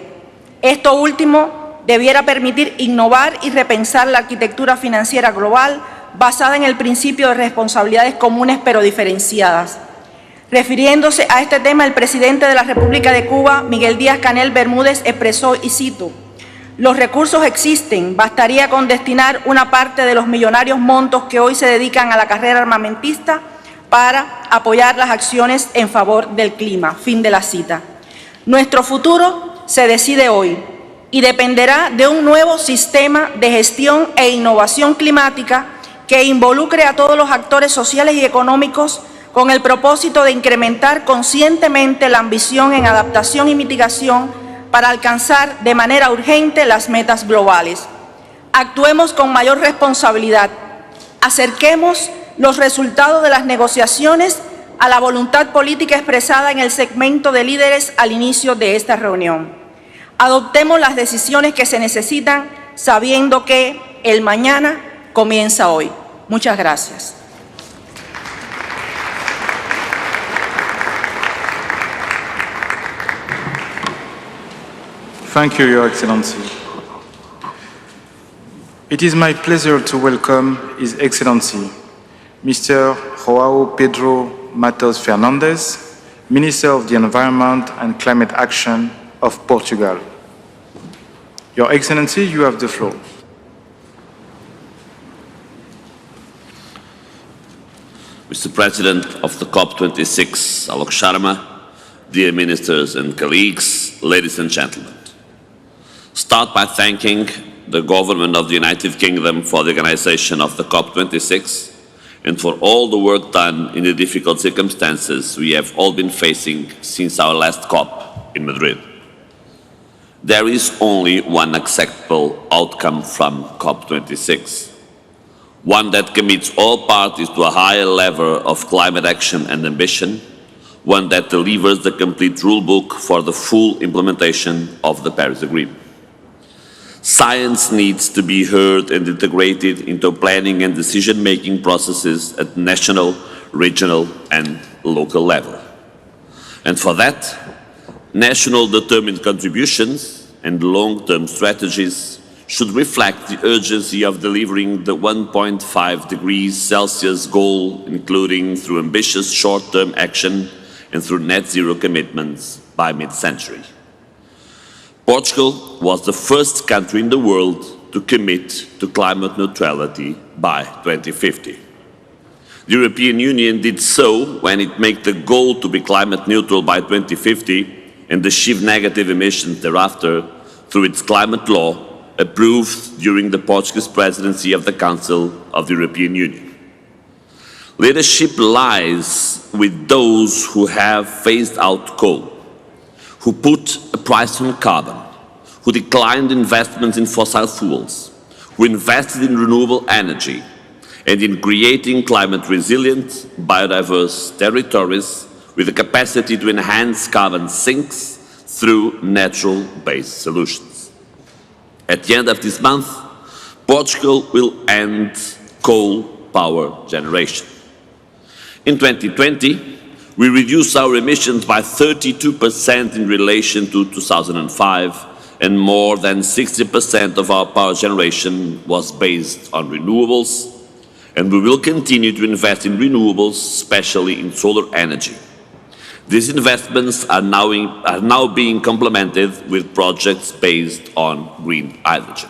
Esto último debiera permitir innovar y repensar la arquitectura financiera global basada en el principio de responsabilidades comunes pero diferenciadas. Refiriéndose a este tema, el presidente de la República de Cuba, Miguel Díaz-Canel Bermúdez, expresó, y cito, «Los recursos existen, bastaría con destinar una parte de los millonarios montos que hoy se dedican a la carrera armamentista para apoyar las acciones en favor del clima». Fin de la cita. Nuestro futuro se decide hoy y dependerá de un nuevo sistema de gestión e innovación climática que involucre a todos los actores sociales y económicos con el propósito de incrementar conscientemente la ambición en adaptación y mitigación para alcanzar de manera urgente las metas globales. Actuemos con mayor responsabilidad, acerquemos los resultados de las negociaciones a la voluntad política expresada en el segmento de líderes al inicio de esta reunión. Adoptemos las decisiones que se necesitan sabiendo que el mañana comienza hoy. Muchas gracias. Thank you, Your Excellency. It is my pleasure to welcome His Excellency, Mr. João Pedro Matos Fernandes, Minister of the Environment and Climate Action of Portugal. Your Excellency, you have the floor. Mr. President of the COP26, Alok Sharma, dear ministers and colleagues, ladies and gentlemen. Start by thanking the government of the United Kingdom for the organization of the COP26 and for all the work done in the difficult circumstances we have all been facing since our last COP in Madrid. There is only one acceptable outcome from COP26, one that commits all parties to a higher level of climate action and ambition, one that delivers the complete rulebook for the full implementation of the Paris Agreement. Science needs to be heard and integrated into planning and decision-making processes at national, regional, and local level. And for that, national determined contributions and long-term strategies should reflect the urgency of delivering the 1.5 degrees Celsius goal, including through ambitious short-term action and through net zero commitments by mid-century. Portugal was the first country in the world to commit to climate neutrality by 2050. The European Union did so when it made the goal to be climate neutral by 2050 and achieve negative emissions thereafter through its climate law approved during the Portuguese presidency of the Council of the European Union. Leadership lies with those who have phased out coal, who put a price on carbon, who declined investments in fossil fuels, who invested in renewable energy, and in creating climate-resilient, biodiverse territories with the capacity to enhance carbon sinks through natural-based solutions. At the end of this month, Portugal will end coal power generation. In 2020, we reduced our emissions by 32% in relation to 2005, and more than 60% of our power generation was based on renewables, and we will continue to invest in renewables, especially in solar energy. These investments are now being complemented with projects based on green hydrogen.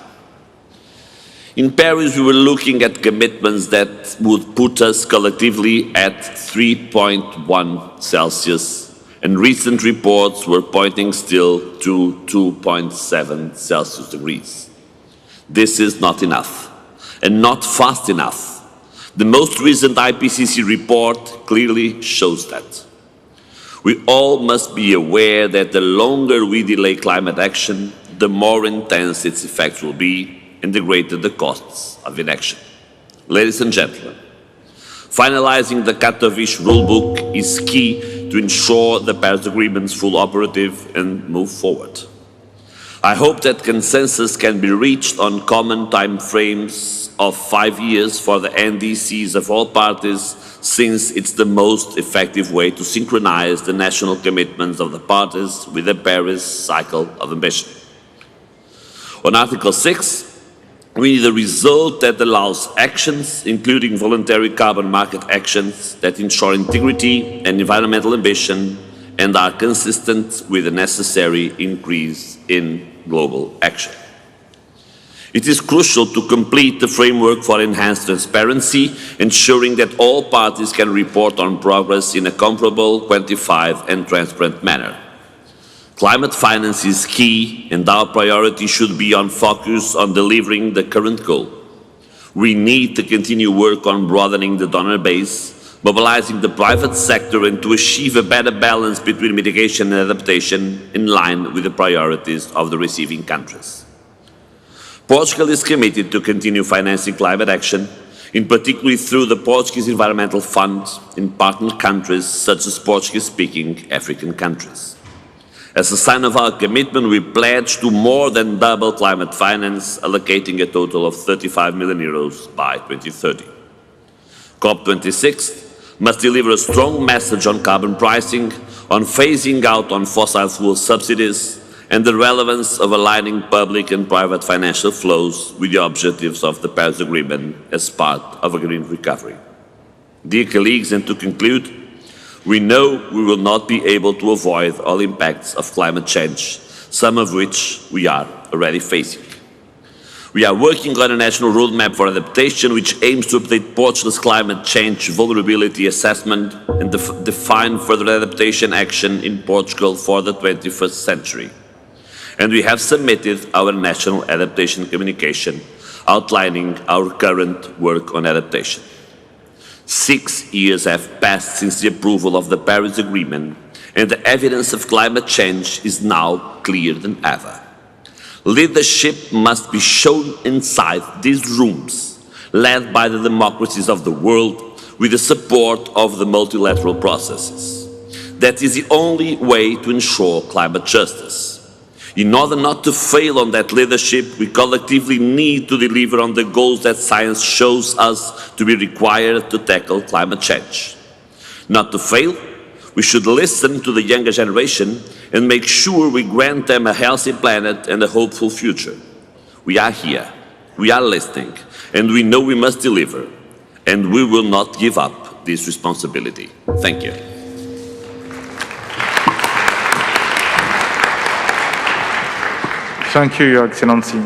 In Paris, we were looking at commitments that would put us collectively at 3.1 Celsius, and recent reports were pointing still to 2.7 Celsius degrees. This is not enough, and not fast enough. The most recent IPCC report clearly shows that. We all must be aware that the longer we delay climate action, the more intense its effects will be, and the greater the costs of inaction. Ladies and gentlemen, finalizing the Katowice rulebook is key to ensure the Paris Agreement's full operative and move forward. I hope that consensus can be reached on common time frames of 5 years for the NDCs of all parties, since it's the most effective way to synchronize the national commitments of the parties with the Paris cycle of ambition. On Article 6, we need a result that allows actions, including voluntary carbon market actions, that ensure integrity and environmental ambition and are consistent with the necessary increase in global action. It is crucial to complete the framework for enhanced transparency, ensuring that all parties can report on progress in a comparable, quantified, and transparent manner. Climate finance is key, and our priority should be on focus on delivering the current goal. We need to continue work on broadening the donor base, mobilizing the private sector, and to achieve a better balance between mitigation and adaptation in line with the priorities of the receiving countries. Portugal is committed to continue financing climate action, in particular through the Portuguese Environmental Fund in partner countries such as Portuguese-speaking African countries. As a sign of our commitment, we pledge to more than double climate finance, allocating a total of 35 million euros by 2030. COP26 must deliver a strong message on carbon pricing, on phasing out on fossil fuel subsidies, and the relevance of aligning public and private financial flows with the objectives of the Paris Agreement as part of a green recovery. Dear colleagues, and to conclude, we know we will not be able to avoid all impacts of climate change, some of which we are already facing. We are working on a national roadmap for adaptation which aims to update Portugal's climate change vulnerability assessment and define further adaptation action in Portugal for the 21st century. And we have submitted our national adaptation communication outlining our current work on adaptation. 6 years have passed since the approval of the Paris Agreement, and the evidence of climate change is now clearer than ever. Leadership must be shown inside these rooms, led by the democracies of the world with the support of the multilateral processes. That is the only way to ensure climate justice. In order not to fail on that leadership, we collectively need to deliver on the goals that science shows us to be required to tackle climate change. Not to fail, we should listen to the younger generation and make sure we grant them a healthy planet and a hopeful future. We are here, we are listening, and we know we must deliver, and we will not give up this responsibility. Thank you. Thank you, Your Excellency.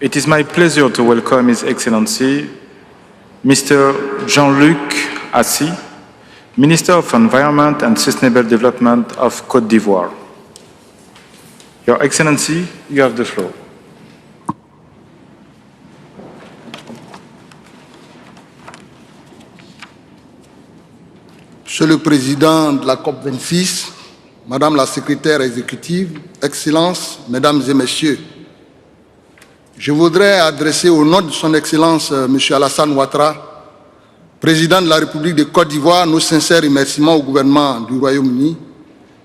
It is my pleasure to welcome His Excellency, Mr. Jean-Luc Assy, Minister of Environment and Sustainable Development of Côte d'Ivoire. Your Excellency, you have the floor. Monsieur le Président de la COP26, Madame la Secrétaire exécutive, Excellences, Mesdames et Messieurs, je voudrais adresser au nom de Son Excellence M. Alassane Ouattara, Président de la République de Côte d'Ivoire, nos sincères remerciements au gouvernement du Royaume-Uni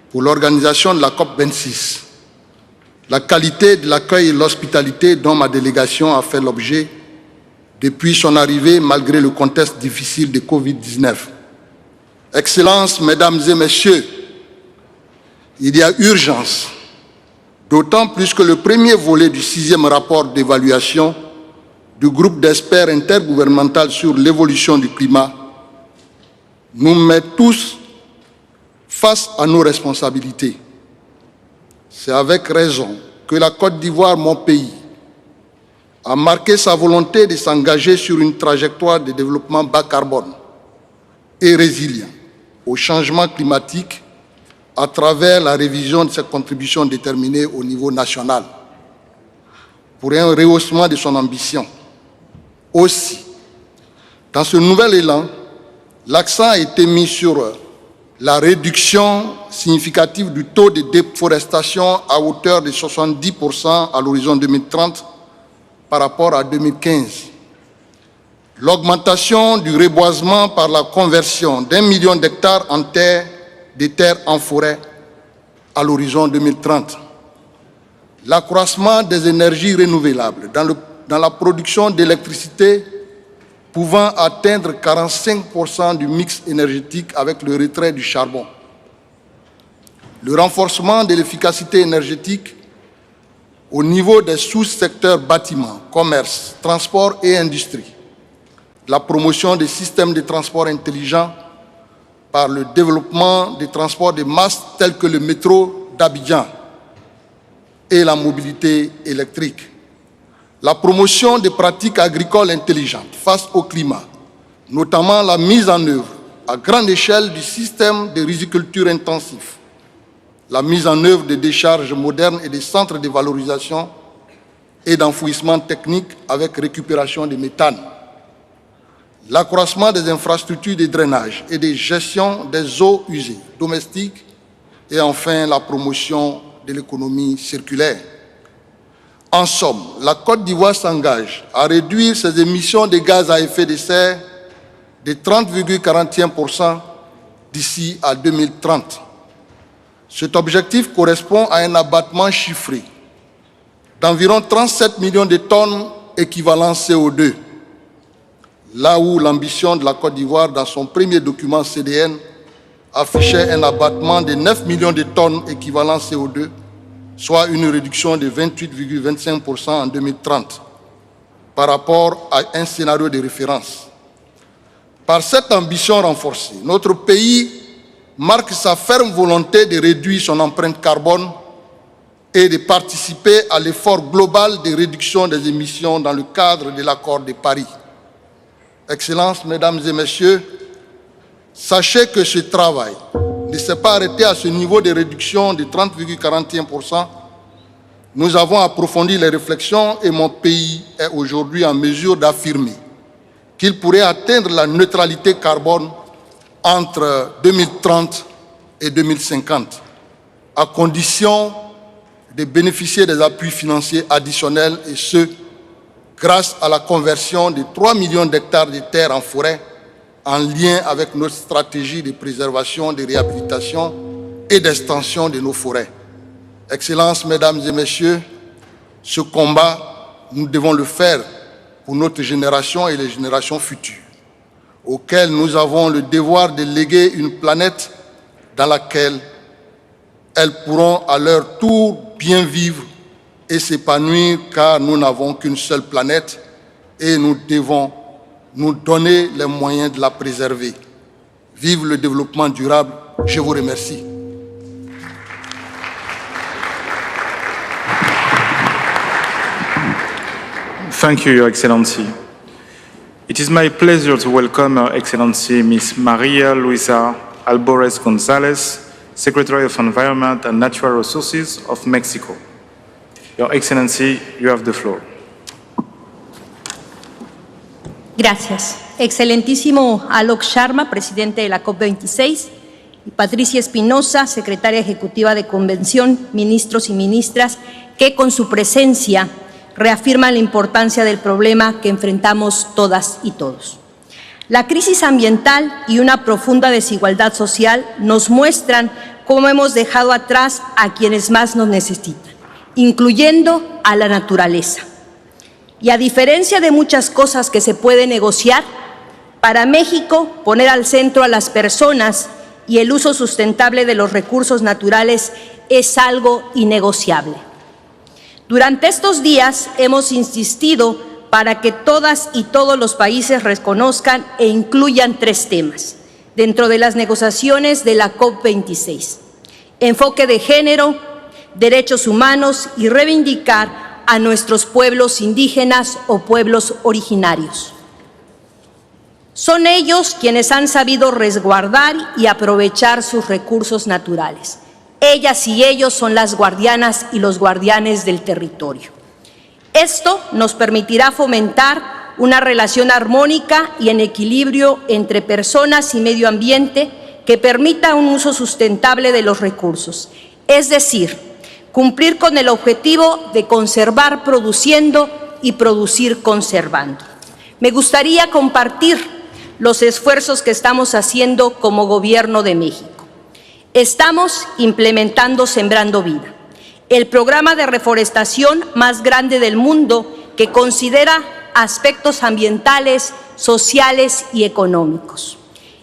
pour l'organisation de la COP26. La qualité de l'accueil et l'hospitalité dont ma délégation a fait l'objet depuis son arrivée malgré le contexte difficile de Covid-19. Excellences, Mesdames et Messieurs, il y a urgence, d'autant plus que le premier volet du 6e rapport d'évaluation du groupe d'experts intergouvernemental sur l'évolution du climat nous met tous face à nos responsabilités. C'est avec raison que la Côte d'Ivoire, mon pays, a marqué sa volonté de s'engager sur une trajectoire de développement bas carbone et résilient au changement climatique à travers la révision de ses contributions déterminées au niveau national pour un rehaussement de son ambition. Aussi, dans ce nouvel élan, l'accent a été mis sur la réduction significative du taux de déforestation à hauteur de 70% à l'horizon 2030 par rapport à 2015, l'augmentation du reboisement par la conversion d'1 million d'hectares de terres en forêt à l'horizon 2030, l'accroissement des énergies renouvelables dans la production d'électricité pouvant atteindre 45% du mix énergétique avec le retrait du charbon, le renforcement de l'efficacité énergétique au niveau des sous-secteurs bâtiments, commerce, transport et industrie, la promotion des systèmes de transport intelligents par le développement des transports de masse tels que le métro d'Abidjan et la mobilité électrique, la promotion des pratiques agricoles intelligentes face au climat, notamment la mise en œuvre à grande échelle du système de riziculture intensif, la mise en œuvre de décharges modernes et des centres de valorisation et d'enfouissement technique avec récupération de méthane, l'accroissement des infrastructures de drainage et de gestion des eaux usées domestiques et enfin la promotion de l'économie circulaire. En somme, la Côte d'Ivoire s'engage à réduire ses émissions de gaz à effet de serre de 30,41% d'ici à 2030. Cet objectif correspond à un abattement chiffré d'environ 37 millions de tonnes équivalent CO2, là où l'ambition de la Côte d'Ivoire, dans son premier document CDN, affichait un abattement de 9 millions de tonnes équivalent CO2, soit une réduction de 28,25% en 2030, par rapport à un scénario de référence. Par cette ambition renforcée, notre pays marque sa ferme volonté de réduire son empreinte carbone et de participer à l'effort global de réduction des émissions dans le cadre de l'accord de Paris. Excellences, Mesdames et Messieurs, sachez que ce travail ne s'est pas arrêté à ce niveau de réduction de 30,41%. Nous avons approfondi les réflexions et mon pays est aujourd'hui en mesure d'affirmer qu'il pourrait atteindre la neutralité carbone entre 2030 et 2050, à condition de bénéficier des appuis financiers additionnels et ce, grâce à la conversion de 3 millions d'hectares de terres en forêt en lien avec notre stratégie de préservation, de réhabilitation et d'extension de nos forêts. Excellences, Mesdames et Messieurs, ce combat, nous devons le faire pour notre génération et les générations futures, auxquelles nous avons le devoir de léguer une planète dans laquelle elles pourront à leur tour bien vivre et s'épanouir, car nous n'avons qu'une seule planète et nous devons nous donner les moyens de la préserver. Vive le développement durable. Je vous remercie. Thank you, Your Excellency. It is my pleasure to welcome Her Excellency Ms. Maria Luisa Alvarez González, Secretary of Environment and Natural Resources of Mexico. Your Excellency, you have the floor. Gracias. Excelentísimo Alok Sharma, presidente de la COP26, y Patricia Espinosa, secretaria ejecutiva de Convención, ministros y ministras, que con su presencia reafirman la importancia del problema que enfrentamos todas y todos. La crisis ambiental y una profunda desigualdad social nos muestran cómo hemos dejado atrás a quienes más nos necesitan, incluyendo a la naturaleza. Y a diferencia de muchas cosas que se puede negociar, para México poner al centro a las personas y el uso sustentable de los recursos naturales es algo innegociable. Durante estos días hemos insistido para que todas y todos los países reconozcan e incluyan 3 temas dentro de las negociaciones de la COP26: enfoque de género, derechos humanos y reivindicar a nuestros pueblos indígenas o pueblos originarios. Son ellos quienes han sabido resguardar y aprovechar sus recursos naturales. Ellas y ellos son las guardianas y los guardianes del territorio. Esto nos permitirá fomentar una relación armónica y en equilibrio entre personas y medio ambiente que permita un uso sustentable de los recursos, es decir, cumplir con el objetivo de conservar produciendo y producir conservando. Me gustaría compartir los esfuerzos que estamos haciendo como Gobierno de México. Estamos implementando Sembrando Vida, el programa de reforestación más grande del mundo que considera aspectos ambientales, sociales y económicos.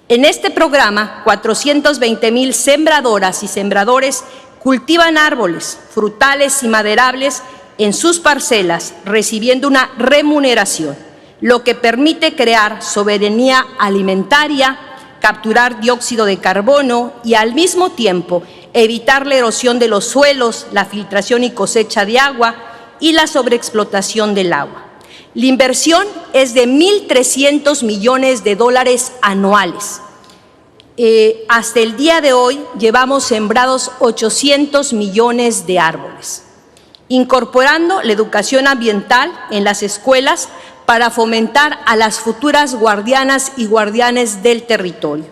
En este programa, 420,000 sembradoras y sembradores cultivan árboles, frutales y maderables en sus parcelas, recibiendo una remuneración, lo que permite crear soberanía alimentaria, capturar dióxido de carbono y al mismo tiempo evitar la erosión de los suelos, la filtración y cosecha de agua y la sobreexplotación del agua. La inversión es de $1,300 millones anuales. Hasta el día de hoy llevamos sembrados 800 millones de árboles, incorporando la educación ambiental en las escuelas para fomentar a las futuras guardianas y guardianes del territorio.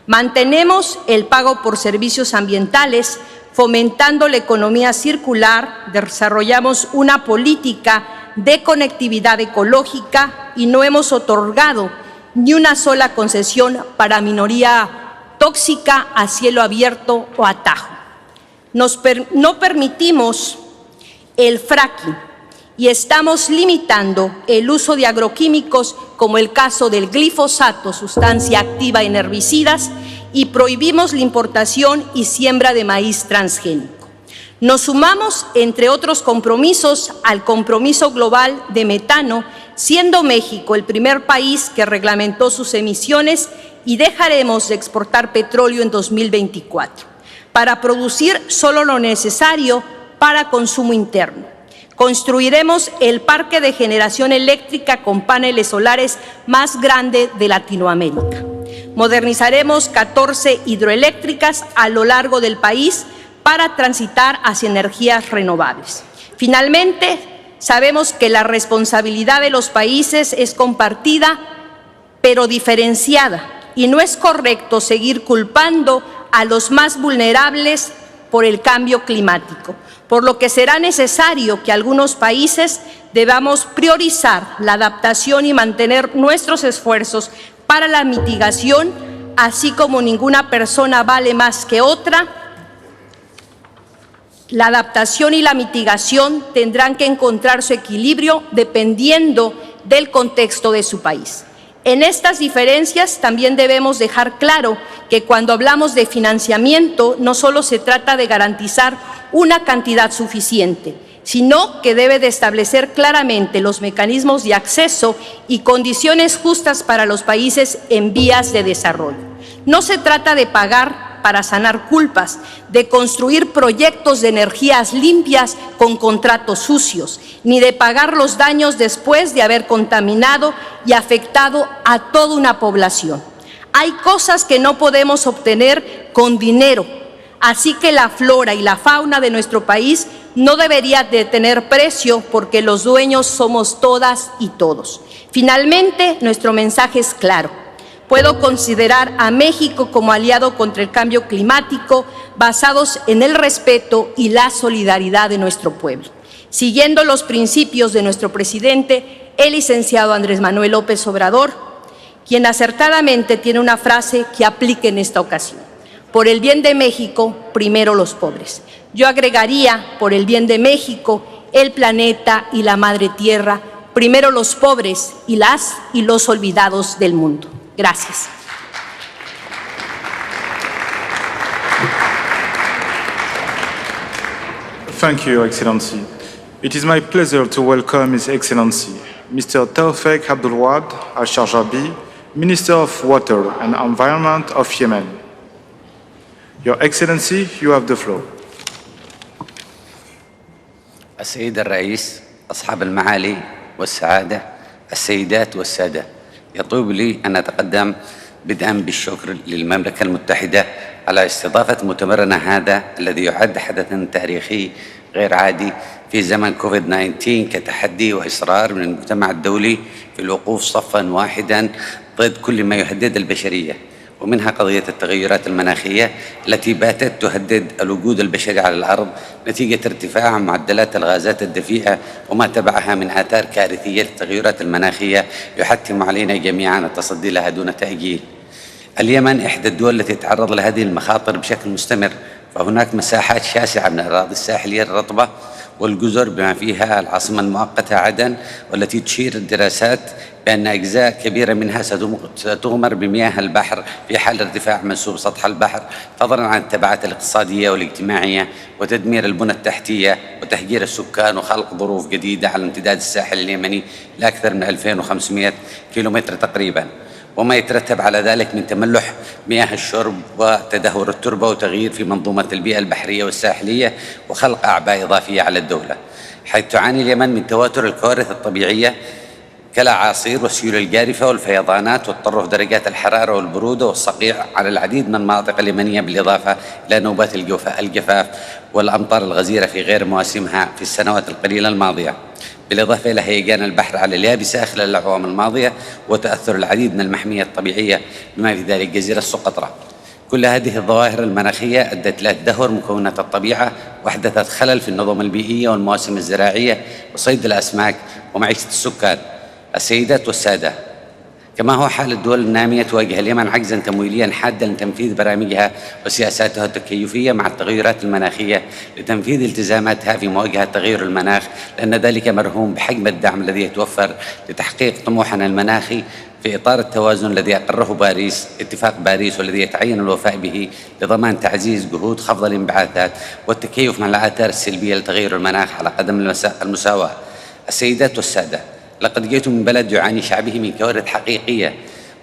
Mantenemos el pago por servicios ambientales, fomentando la economía circular, desarrollamos una política de conectividad ecológica y no hemos otorgado ni una sola concesión para minería tóxica a cielo abierto o atajo. No permitimos el fracking y estamos limitando el uso de agroquímicos como el caso del glifosato, sustancia activa en herbicidas, y prohibimos la importación y siembra de maíz transgénico. Nos sumamos, entre otros compromisos, al compromiso global de metano, siendo México el primer país que reglamentó sus emisiones, y dejaremos de exportar petróleo en 2024 para producir solo lo necesario para consumo interno. Construiremos el parque de generación eléctrica con paneles solares más grande de Latinoamérica. Modernizaremos 14 hidroeléctricas a lo largo del país para transitar hacia energías renovables. Finalmente, sabemos que la responsabilidad de los países es compartida, pero diferenciada, y no es correcto seguir culpando a los más vulnerables por el cambio climático, por lo que será necesario que algunos países debamos priorizar la adaptación y mantener nuestros esfuerzos para la mitigación, así como ninguna persona vale más que otra. La adaptación y la mitigación tendrán que encontrar su equilibrio dependiendo del contexto de su país. En estas diferencias también debemos dejar claro que cuando hablamos de financiamiento no solo se trata de garantizar una cantidad suficiente, sino que debe de establecer claramente los mecanismos de acceso y condiciones justas para los países en vías de desarrollo. No se trata de pagar para sanar culpas, de construir proyectos de energías limpias con contratos sucios, ni de pagar los daños después de haber contaminado y afectado a toda una población. Hay cosas que no podemos obtener con dinero, así que la flora y la fauna de nuestro país no debería de tener precio porque los dueños somos todas y todos. Finalmente, nuestro mensaje es claro. Puedo considerar a México como aliado contra el cambio climático basados en el respeto y la solidaridad de nuestro pueblo. Siguiendo los principios de nuestro presidente, el licenciado Andrés Manuel López Obrador, quien acertadamente tiene una frase que aplica en esta ocasión: por el bien de México, primero los pobres. Yo agregaría, por el bien de México, el planeta y la madre tierra, primero los pobres y las y los olvidados del mundo. Gracias. Thank you, Your Excellency. It is my pleasure to welcome His Excellency, Mr. Taoufik Abdulwad Al-Sharjabi, Minister of Water and Environment of Yemen. Your Excellency, you have the floor. السيد الرئيس، أصحاب المعالي والسعادة، السيدات والسادة، يطيب لي أن أتقدم بدءا بالشكر للمملكة المتحدة على استضافة مؤتمرنا هذا الذي يعد حدثا تاريخي غير عادي في زمن كوفيد-19 كتحدي وإصرار من المجتمع الدولي في الوقوف صفا واحدا ضد كل ما يهدد البشرية ومنها قضية التغيرات المناخية التي باتت تهدد الوجود البشري على الأرض نتيجة ارتفاع معدلات الغازات الدفيئة وما تبعها من آثار كارثية للتغيرات المناخية يحتم علينا جميعا التصدي لها دون تأجيل. اليمن إحدى الدول التي تتعرض لهذه المخاطر بشكل مستمر، فهناك مساحات شاسعة من الأراضي الساحلية الرطبة والجزر بما فيها العاصمة المؤقتة عدن، والتي تشير الدراسات بأن أجزاء كبيرة منها ستغمر بمياه البحر في حال ارتفاع منسوب سطح البحر، فضلا عن التبعات الاقتصادية والاجتماعية وتدمير البنى التحتية وتهجير السكان وخلق ظروف جديدة على امتداد الساحل اليمني لأكثر من 2500 كيلومتر تقريبا، وما يترتب على ذلك من تملح مياه الشرب وتدهور التربة وتغيير في منظومة البيئة البحرية والساحلية وخلق أعباء إضافية على الدولة، حيث تعاني اليمن من تواتر الكوارث الطبيعية كالأعاصير والسيول الجارفة والفيضانات وتطرف درجات الحرارة والبرودة والصقيع على العديد من المناطق اليمنية، بالإضافة إلى نوبات الجفاف والأمطار الغزيرة في غير مواسمها في السنوات القليلة الماضية، بالإضافة إلى هيجان البحر على اليابسة خلال الأعوام الماضية وتأثر العديد من المحمية الطبيعية بما في ذلك جزيرة سقطرى. كل هذه الظواهر المناخية أدت إلى تدهور مكونات الطبيعة وأحدثت خلل في النظم البيئية والمواسم الزراعية وصيد الأسماك ومعيشة السكان. السيدات والسادة، كما هو حال الدول النامية، تواجه اليمن عجزا تمويليا حادا لتنفيذ برامجها وسياساتها التكيفية مع التغيرات المناخية لتنفيذ التزاماتها في مواجهة تغير المناخ، لأن ذلك مرهون بحجم الدعم الذي يتوفر لتحقيق طموحنا المناخي في إطار التوازن الذي أقره اتفاق باريس، والذي يتعين الوفاء به لضمان تعزيز جهود خفض الانبعاثات والتكيف مع الآثار السلبية لتغير المناخ على قدم المساواة. السيدات والسادة، لقد جئت من بلد يعاني شعبه من كوارث حقيقية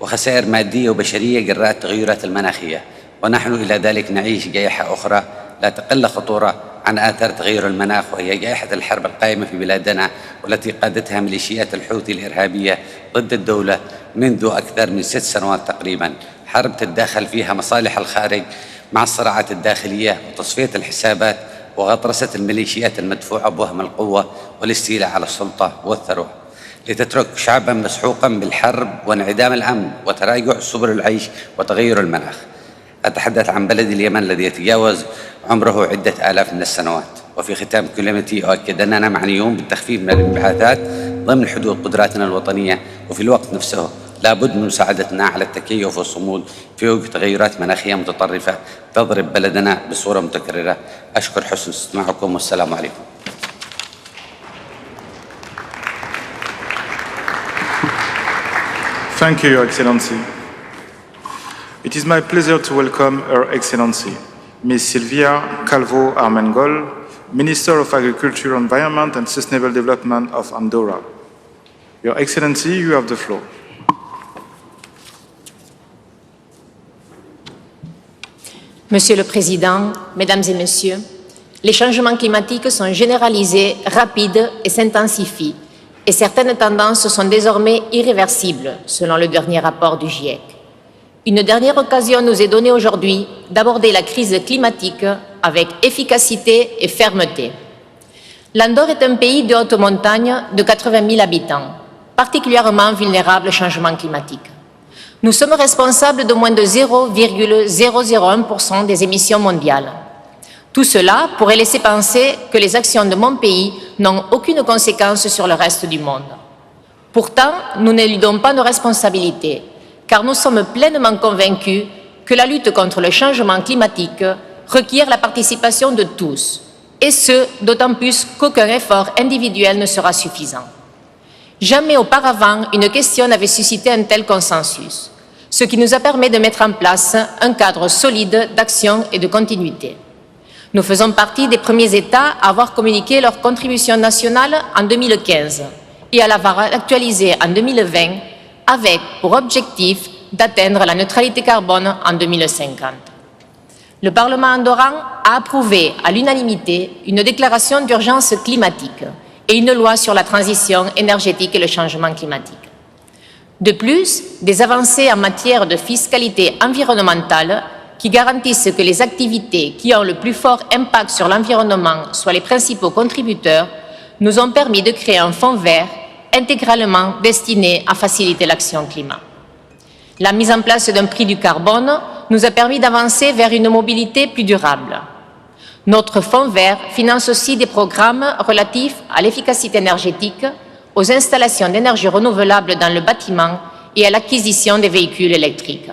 وخسائر مادية وبشرية جراء التغيرات المناخية، ونحن إلى ذلك نعيش جائحة أخرى لا تقل خطورة عن آثار تغير المناخ، وهي جائحة الحرب القائمة في بلادنا، والتي قادتها ميليشيات الحوثي الإرهابية ضد الدولة منذ أكثر من 6 سنوات تقريبا، حرب تتداخل فيها مصالح الخارج مع الصراعات الداخلية وتصفية الحسابات وغطرسة الميليشيات المدفوعة بوهم القوة والاستيلاء على السلطة والثروة، لتترك شعبا مسحوقا بالحرب وانعدام الأمن وتراجع سبل العيش وتغير المناخ. أتحدث عن بلد اليمن الذي يتجاوز عمره عدة آلاف من السنوات. وفي ختام كلمتي أؤكد أننا معنيون بالتخفيف من الانبعاثات ضمن حدود قدراتنا الوطنية، وفي الوقت نفسه لابد من مساعدتنا على التكيف والصمود في وجه تغيرات مناخية متطرفة تضرب بلدنا بصورة متكررة. أشكر حسن استماعكم والسلام عليكم. Thank you, Your Excellency. It is my pleasure to welcome Her Excellency, Ms. Silvia Calvo Armengol, Minister of Agriculture, Environment and Sustainable Development of Andorra. Your Excellency, you have the floor. Monsieur le Président, Mesdames et Messieurs, les changements climatiques sont généralisés, rapides et s'intensifient. Et certaines tendances sont désormais irréversibles, selon le dernier rapport du GIEC. Une dernière occasion nous est donnée aujourd'hui d'aborder la crise climatique avec efficacité et fermeté. L'Andorre est un pays de haute montagne de 80 000 habitants, particulièrement vulnérable au changement climatique. Nous sommes responsables de moins de 0,001% des émissions mondiales. Tout cela pourrait laisser penser que les actions de mon pays n'ont aucune conséquence sur le reste du monde. Pourtant, nous n'éludons pas nos responsabilités, car nous sommes pleinement convaincus que la lutte contre le changement climatique requiert la participation de tous, et ce, d'autant plus qu'aucun effort individuel ne sera suffisant. Jamais auparavant, une question n'avait suscité un tel consensus, ce qui nous a permis de mettre en place un cadre solide d'action et de continuité. Nous faisons partie des premiers États à avoir communiqué leur contribution nationale en 2015 et à l'avoir actualisée en 2020 avec pour objectif d'atteindre la neutralité carbone en 2050. Le Parlement andorran a approuvé à l'unanimité une déclaration d'urgence climatique et une loi sur la transition énergétique et le changement climatique. De plus, des avancées en matière de fiscalité environnementale qui garantissent que les activités qui ont le plus fort impact sur l'environnement soient les principaux contributeurs, nous ont permis de créer un fonds vert intégralement destiné à faciliter l'action climat. La mise en place d'un prix du carbone nous a permis d'avancer vers une mobilité plus durable. Notre fonds vert finance aussi des programmes relatifs à l'efficacité énergétique, aux installations d'énergie renouvelable dans le bâtiment et à l'acquisition des véhicules électriques.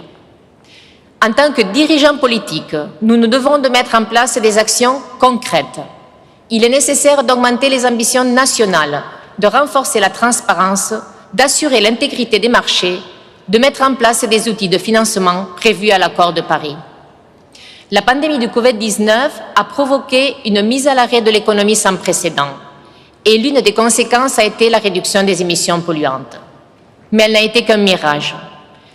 En tant que dirigeants politiques, nous nous devons de mettre en place des actions concrètes. Il est nécessaire d'augmenter les ambitions nationales, de renforcer la transparence, d'assurer l'intégrité des marchés, de mettre en place des outils de financement prévus à l'accord de Paris. La pandémie du Covid-19 a provoqué une mise à l'arrêt de l'économie sans précédent et l'une des conséquences a été la réduction des émissions polluantes. Mais elle n'a été qu'un mirage.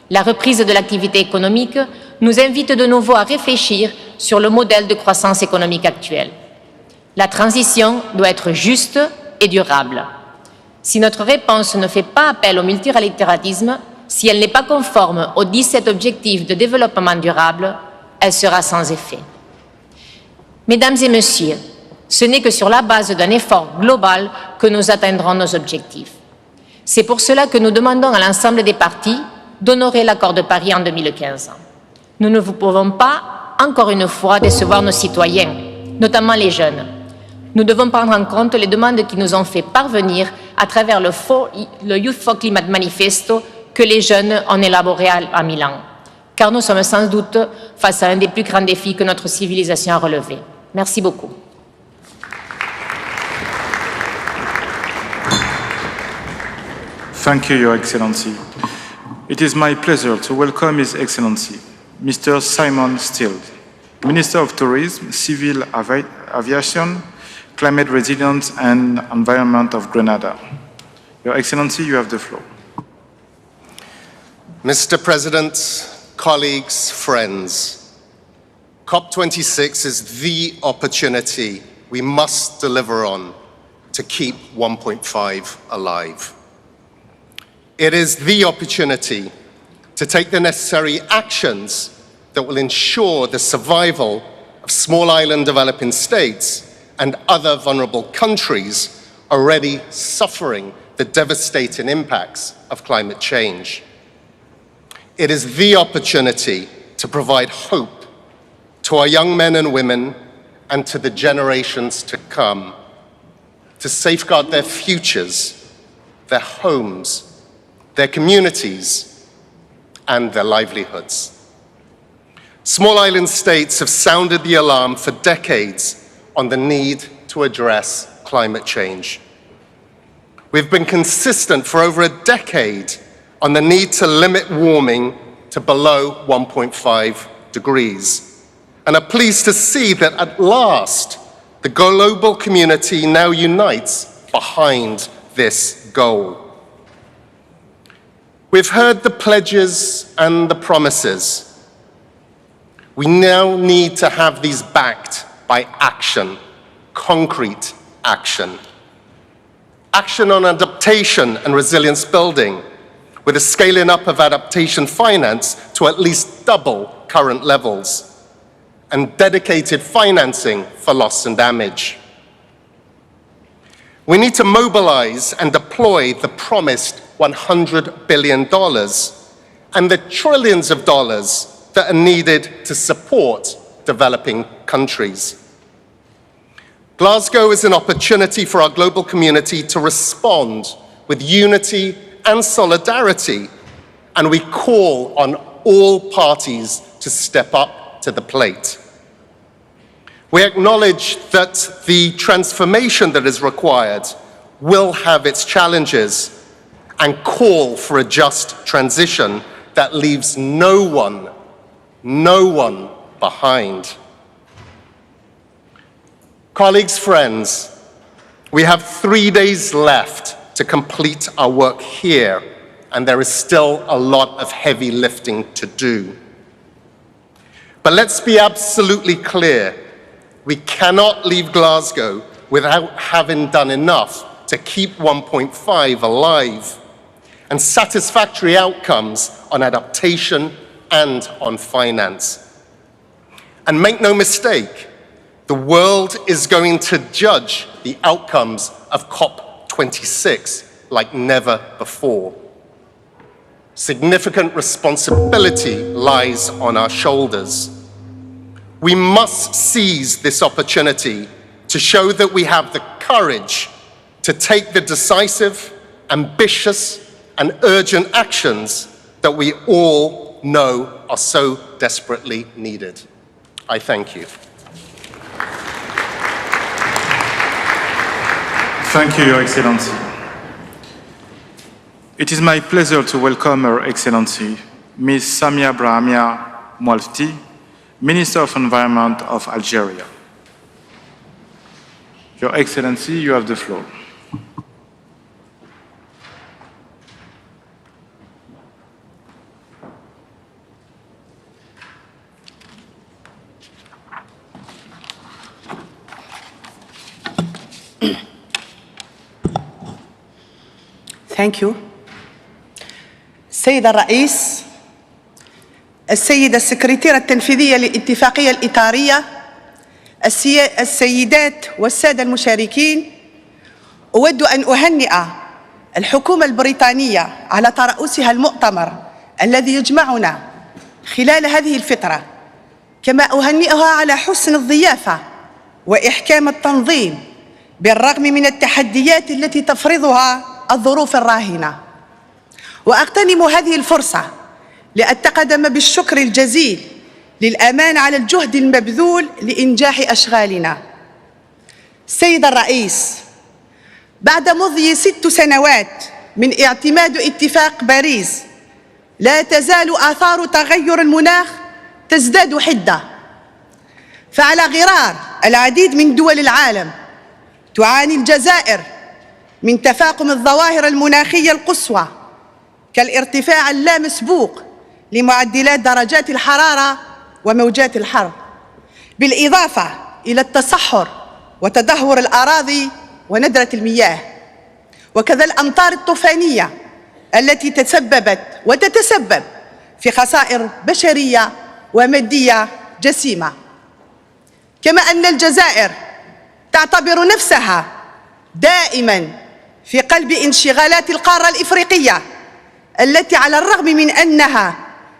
La reprise de l'activité économique nous invite de nouveau à réfléchir sur le modèle de croissance économique actuel. La transition doit être juste et durable. Si notre réponse ne fait pas appel au multilatéralisme, si elle n'est pas conforme aux 17 objectifs de développement durable, elle sera sans effet. Mesdames et messieurs, ce n'est que sur la base d'un effort global que nous atteindrons nos objectifs. C'est pour cela que nous demandons à l'ensemble des partis d'honorer l'accord de Paris en 2015. Nous ne pouvons pas, encore une fois, décevoir nos citoyens, notamment les jeunes. Nous devons prendre en compte les demandes qui nous ont fait parvenir à travers le Youth for Climate Manifesto que les jeunes ont élaboré à Milan, car nous sommes sans doute face à un des plus grands défis que notre civilisation a relevé. Merci beaucoup. Thank you, Your Excellency. It is my pleasure to welcome His Excellency, Mr. Simon Still, Minister of Tourism, Civil Aviation, Climate Resilience and Environment of Grenada. Your Excellency, you have the floor. Mr. President, colleagues, friends, COP26 is the opportunity we must deliver on to keep 1.5 alive. It is the opportunity to take the necessary actions that will ensure the survival of small island developing states and other vulnerable countries already suffering the devastating impacts of climate change. It is the opportunity to provide hope to our young men and women and to the generations to come, to safeguard their futures, their homes, their communities, and their livelihoods. Small island states have sounded the alarm for decades on the need to address climate change. We've been consistent for over a decade on the need to limit warming to below 1.5 degrees, and are pleased to see that at last the global community now unites behind this goal. We've heard the pledges and the promises. We now need to have these backed by action, concrete action. Action on adaptation and resilience building, with a scaling up of adaptation finance to at least double current levels, and dedicated financing for loss and damage. We need to mobilize and deploy the promised $100 billion and the trillions of dollars that are needed to support developing countries. Glasgow is an opportunity for our global community to respond with unity and solidarity, and we call on all parties to step up to the plate. We acknowledge that the transformation that is required will have its challenges and call for a just transition that leaves no one behind. Colleagues, friends, we have 3 days left to complete our work here, and there is still a lot of heavy lifting to do. But let's be absolutely clear, we cannot leave Glasgow without having done enough to keep 1.5 alive and satisfactory outcomes on adaptation and on finance. And make no mistake, the world is going to judge the outcomes of COP26 like never before. Significant responsibility lies on our shoulders. We must seize this opportunity to show that we have the courage to take the decisive, ambitious, and urgent actions that we all know are so desperately needed. I thank you. Thank you, Your Excellency. It is my pleasure to welcome Her Excellency, Ms. Samia Brahimia Mwalfti, Minister of Environment of Algeria. Your Excellency, you have the floor. Thank you. السيد الرئيس، السيدة السكرتيرة التنفيذية للاتفاقية الإطارية، السيدات والسادة المشاركين، أود أن أهنئ الحكومة البريطانية على ترأسها المؤتمر الذي يجمعنا خلال هذه الفترة، كما أهنئها على حسن الضيافة وإحكام التنظيم بالرغم من التحديات التي تفرضها الظروف الراهنة. وأغتنم هذه الفرصة لأتقدم بالشكر الجزيل للأمان على الجهد المبذول لإنجاح أشغالنا. سيد الرئيس، بعد مضي 6 سنوات من اعتماد اتفاق باريس، لا تزال آثار تغير المناخ تزداد حدة، فعلى غرار العديد من دول العالم تعاني الجزائر من تفاقم الظواهر المناخية القصوى كالارتفاع اللامسبوق لمعدلات درجات الحرارة وموجات الحر، بالإضافة إلى التصحر وتدهور الأراضي وندرة المياه، وكذا الأمطار الطوفانية التي تسببت وتتسبب في خسائر بشرية ومادية جسيمة. كما أن الجزائر تعتبر نفسها دائماً في قلب انشغالات القارة الإفريقية، التي على الرغم من أنها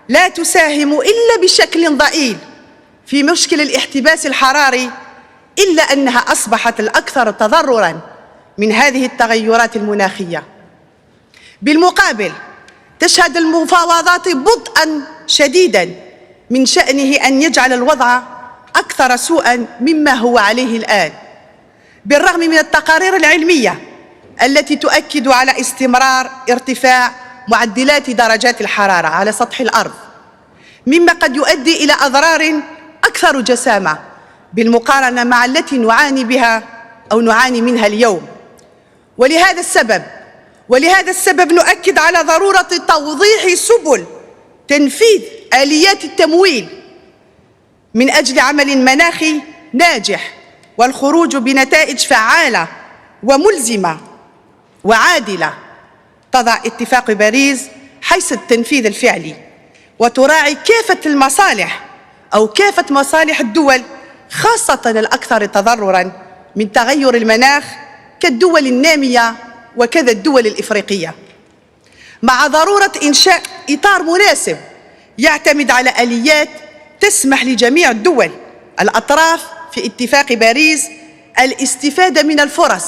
لا تساهم إلا بشكل ضئيل في مشكل الاحتباس الحراري، إلا أنها أصبحت الأكثر تضرراً من هذه التغيرات المناخية. بالمقابل، تشهد المفاوضات بطئاً شديداً من شأنه أن يجعل الوضع أكثر سوءاً مما هو عليه الآن، بالرغم من التقارير العلمية التي تؤكد على استمرار ارتفاع معدلات درجات الحرارة على سطح الأرض، مما قد يؤدي إلى أضرار أكثر جسامة بالمقارنة مع التي نعاني منها اليوم. ولهذا السبب نؤكد على ضرورة توضيح سبل تنفيذ آليات التمويل من أجل عمل مناخي ناجح والخروج بنتائج فعالة وملزمة وعادلة تضع اتفاق باريس حيز التنفيذ الفعلي، وتراعي كافة مصالح الدول، خاصة الأكثر تضرراً من تغير المناخ كالدول النامية وكذا الدول الإفريقية، مع ضرورة إنشاء إطار مناسب يعتمد على آليات تسمح لجميع الدول الأطراف في اتفاق باريس الاستفادة من الفرص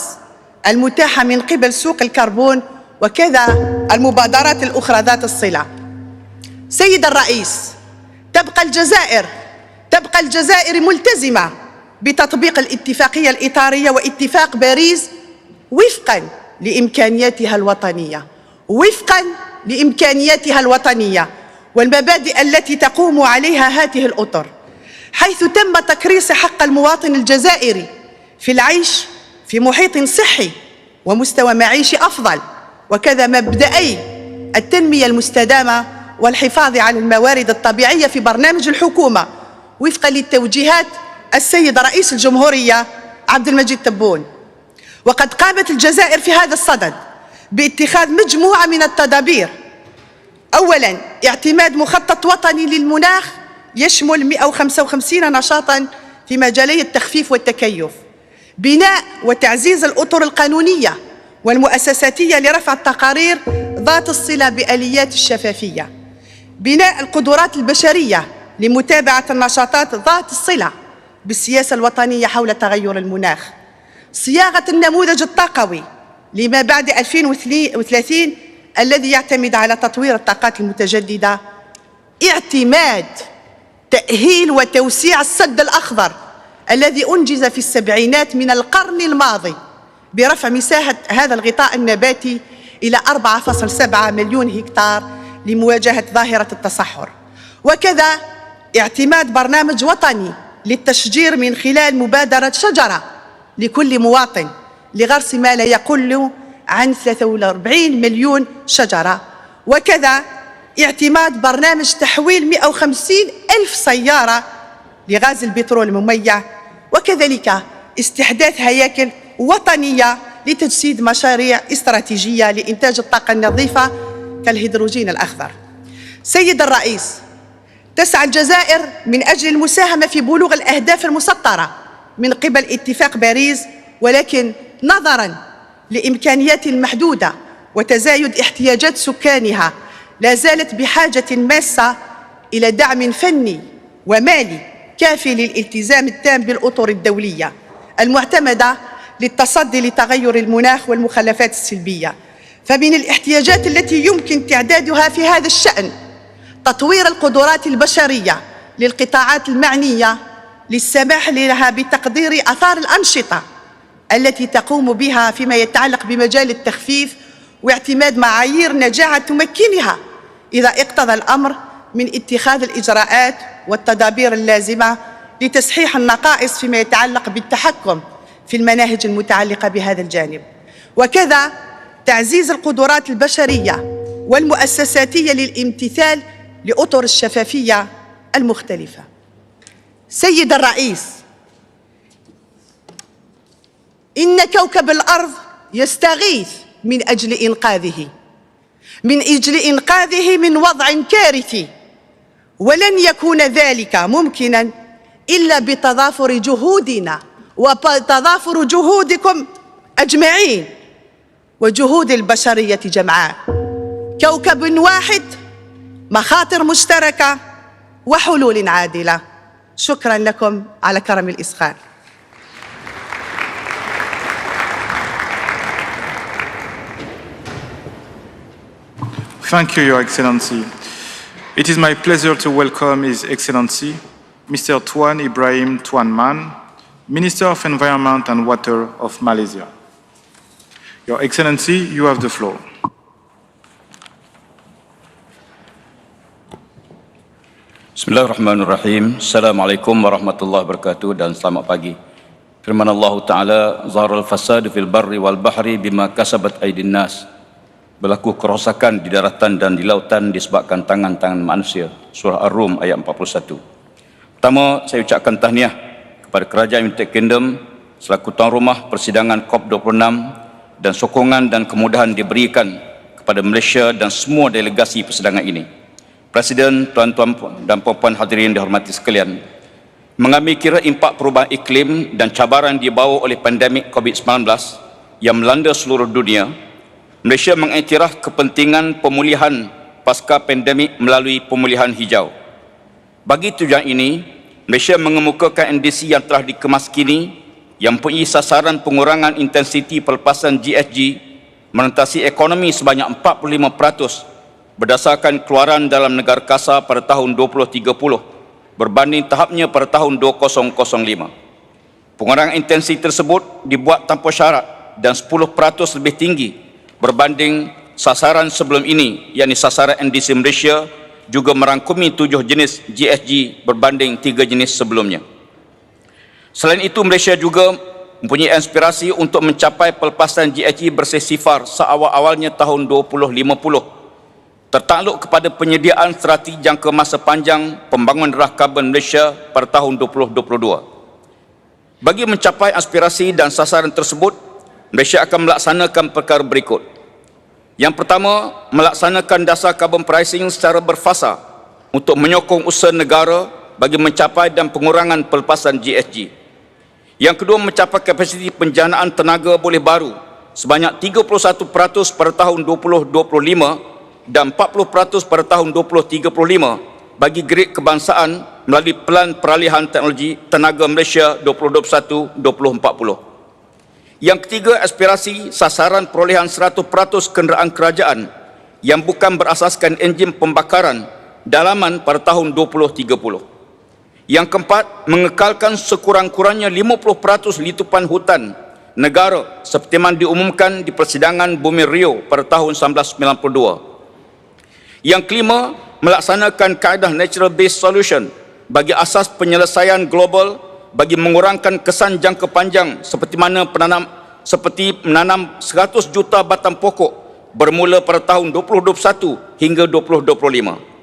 المتاحة من قبل سوق الكربون وكذا المبادرات الأخرى ذات الصلة. سيد الرئيس، تبقى الجزائر ملتزمة بتطبيق الاتفاقية الإطارية واتفاق باريس وفقاً لإمكانياتها الوطنية والمبادئ التي تقوم عليها هذه الأطر، حيث تم تكريس حق المواطن الجزائري في العيش في محيط صحي ومستوى معيشي أفضل، وكذا مبدأي التنمية المستدامة والحفاظ على الموارد الطبيعية في برنامج الحكومة وفقاً للتوجيهات السيد رئيس الجمهورية عبد المجيد تبون. وقد قامت الجزائر في هذا الصدد باتخاذ مجموعة من التدابير. أولاً، اعتماد مخطط وطني للمناخ يشمل 155 نشاطاً في مجالي التخفيف والتكيف، بناء وتعزيز الأطر القانونية والمؤسساتية لرفع التقارير ذات الصلة بآليات الشفافية، بناء القدرات البشرية لمتابعة النشاطات ذات الصلة بالسياسة الوطنية حول تغير المناخ، صياغة النموذج الطاقوي لما بعد 2030 الذي يعتمد على تطوير الطاقات المتجددة، اعتماد تأهيل وتوسيع السد الأخضر الذي أنجز في السبعينات من القرن الماضي برفع مساحة هذا الغطاء النباتي إلى 4.7 مليون هكتار لمواجهة ظاهرة التصحر، وكذا اعتماد برنامج وطني للتشجير من خلال مبادرة شجرة لكل مواطن لغرس ما لا يقل عن 43 مليون شجرة، وكذا اعتماد برنامج تحويل 150 ألف سيارة لغاز البترول المميع، وكذلك استحداث هياكل وطنية لتجسيد مشاريع استراتيجية لإنتاج الطاقة النظيفة كالهيدروجين الأخضر. سيد الرئيس، تسعى الجزائر من أجل المساهمة في بلوغ الأهداف المسطرة من قبل اتفاق باريس، ولكن نظراً لإمكانيات المحدودة وتزايد احتياجات سكانها لا زالت بحاجة ماسة إلى دعم فني ومالي كافي للالتزام التام بالأطر الدولية المعتمدة للتصدي لتغير المناخ والمخلفات السلبية. فمن الاحتياجات التي يمكن تعدادها في هذا الشأن تطوير القدرات البشرية للقطاعات المعنية للسماح لها بتقدير آثار الأنشطة التي تقوم بها فيما يتعلق بمجال التخفيف، واعتماد معايير نجاح تمكنها إذا اقتضى الأمر من اتخاذ الإجراءات والتدابير اللازمة لتصحيح النقائص فيما يتعلق بالتحكم في المناهج المتعلقة بهذا الجانب، وكذا تعزيز القدرات البشرية والمؤسساتية للامتثال لأطر الشفافية المختلفة. سيد الرئيس، إن كوكب الأرض يستغيث من أجل إنقاذه من وضع كارثي، ولن يكون ذلك ممكناً إلا بتضافر جهودنا وتضافر جهودكم أجمعين وجهود البشرية جمعاء. كوكب واحد، مخاطر مشتركة، وحلول عادلة. شكراً لكم على كرم الإسخاء. Thank you, Your Excellency. It is my pleasure to welcome His Excellency, Mr. Tuan Ibrahim Tuan Man, Minister of Environment and Water of Malaysia. Your Excellency, you have the floor. Bismillahirrahmanirrahim. Assalamualaikum warahmatullahi wabarakatuh dan selamat pagi. Firman Allah Ta'ala, Zaharal fasad fil barri wal bahri bima kasabat aydin nas. Berlaku kerosakan di daratan dan di lautan disebabkan tangan-tangan manusia. Surah Ar-Rum ayat 41. Pertama, saya ucapkan tahniah kepada Kerajaan United Kingdom selaku tuan rumah persidangan COP26 dan sokongan dan kemudahan diberikan kepada Malaysia dan semua delegasi persidangan ini. Presiden, tuan-tuan dan puan-puan hadirin dihormati sekalian, mengambil kira impak perubahan iklim dan cabaran dibawa oleh pandemik COVID-19 yang melanda seluruh dunia, Malaysia mengiktiraf kepentingan pemulihan pasca pandemik melalui pemulihan hijau. Bagi tujuan ini, Malaysia mengemukakan NDC yang telah dikemas kini yang mempunyai sasaran pengurangan intensiti pelepasan GHG merentasi ekonomi sebanyak 45% berdasarkan keluaran dalam negara kasa pada tahun 2030 berbanding tahapnya pada tahun 2005. Pengurangan intensiti tersebut dibuat tanpa syarat dan 10% lebih tinggi berbanding sasaran sebelum ini, yakni sasaran NDC Malaysia juga merangkumi 7 jenis GHG berbanding 3 jenis sebelumnya. Selain itu, Malaysia juga mempunyai aspirasi untuk mencapai pelepasan GHG bersih sifar seawal-awalnya tahun 2050, tertakluk kepada penyediaan strategi jangka masa panjang pembangunan darah karbon Malaysia pada tahun 2022. Bagi mencapai aspirasi dan sasaran tersebut, Malaysia akan melaksanakan perkara berikut. Yang pertama, melaksanakan dasar carbon pricing secara berfasa untuk menyokong usaha negara bagi mencapai dan pengurangan pelepasan GHG. Yang kedua, mencapai kapasiti penjanaan tenaga boleh baru sebanyak 31% pada tahun 2025 dan 40% pada tahun 2035 bagi grade kebangsaan melalui Pelan Peralihan Teknologi Tenaga Malaysia 2021-2040. Yang ketiga, aspirasi sasaran perolehan 100% kenderaan kerajaan yang bukan berasaskan enjin pembakaran dalaman pada tahun 2030. Yang keempat, mengekalkan sekurang-kurangnya 50% litupan hutan negara seperti mana diumumkan di persidangan Bumi Rio pada tahun 1992. Yang kelima, melaksanakan kaedah natural based solution bagi asas penyelesaian global bagi mengurangkan kesan jangka panjang seperti menanam 100 juta batang pokok bermula pada tahun 2021 hingga 2025.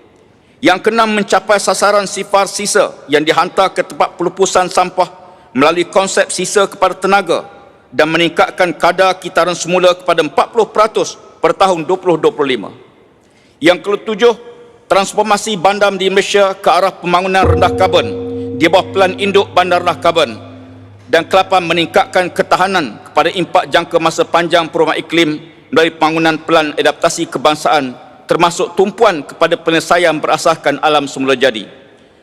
Yang keenam, mencapai sasaran sifar sisa yang dihantar ke tempat pelupusan sampah melalui konsep sisa kepada tenaga dan meningkatkan kadar kitaran semula kepada 40% pada tahun 2025. Yang ketujuh, transformasi bandar di Malaysia ke arah pembangunan rendah karbon di bawah Pelan Induk Bandar Rendah Karbon, dan ke-8 meningkatkan ketahanan kepada impak jangka masa panjang perubahan iklim melalui pembangunan pelan adaptasi kebangsaan termasuk tumpuan kepada penyelesaian berasaskan alam semula jadi.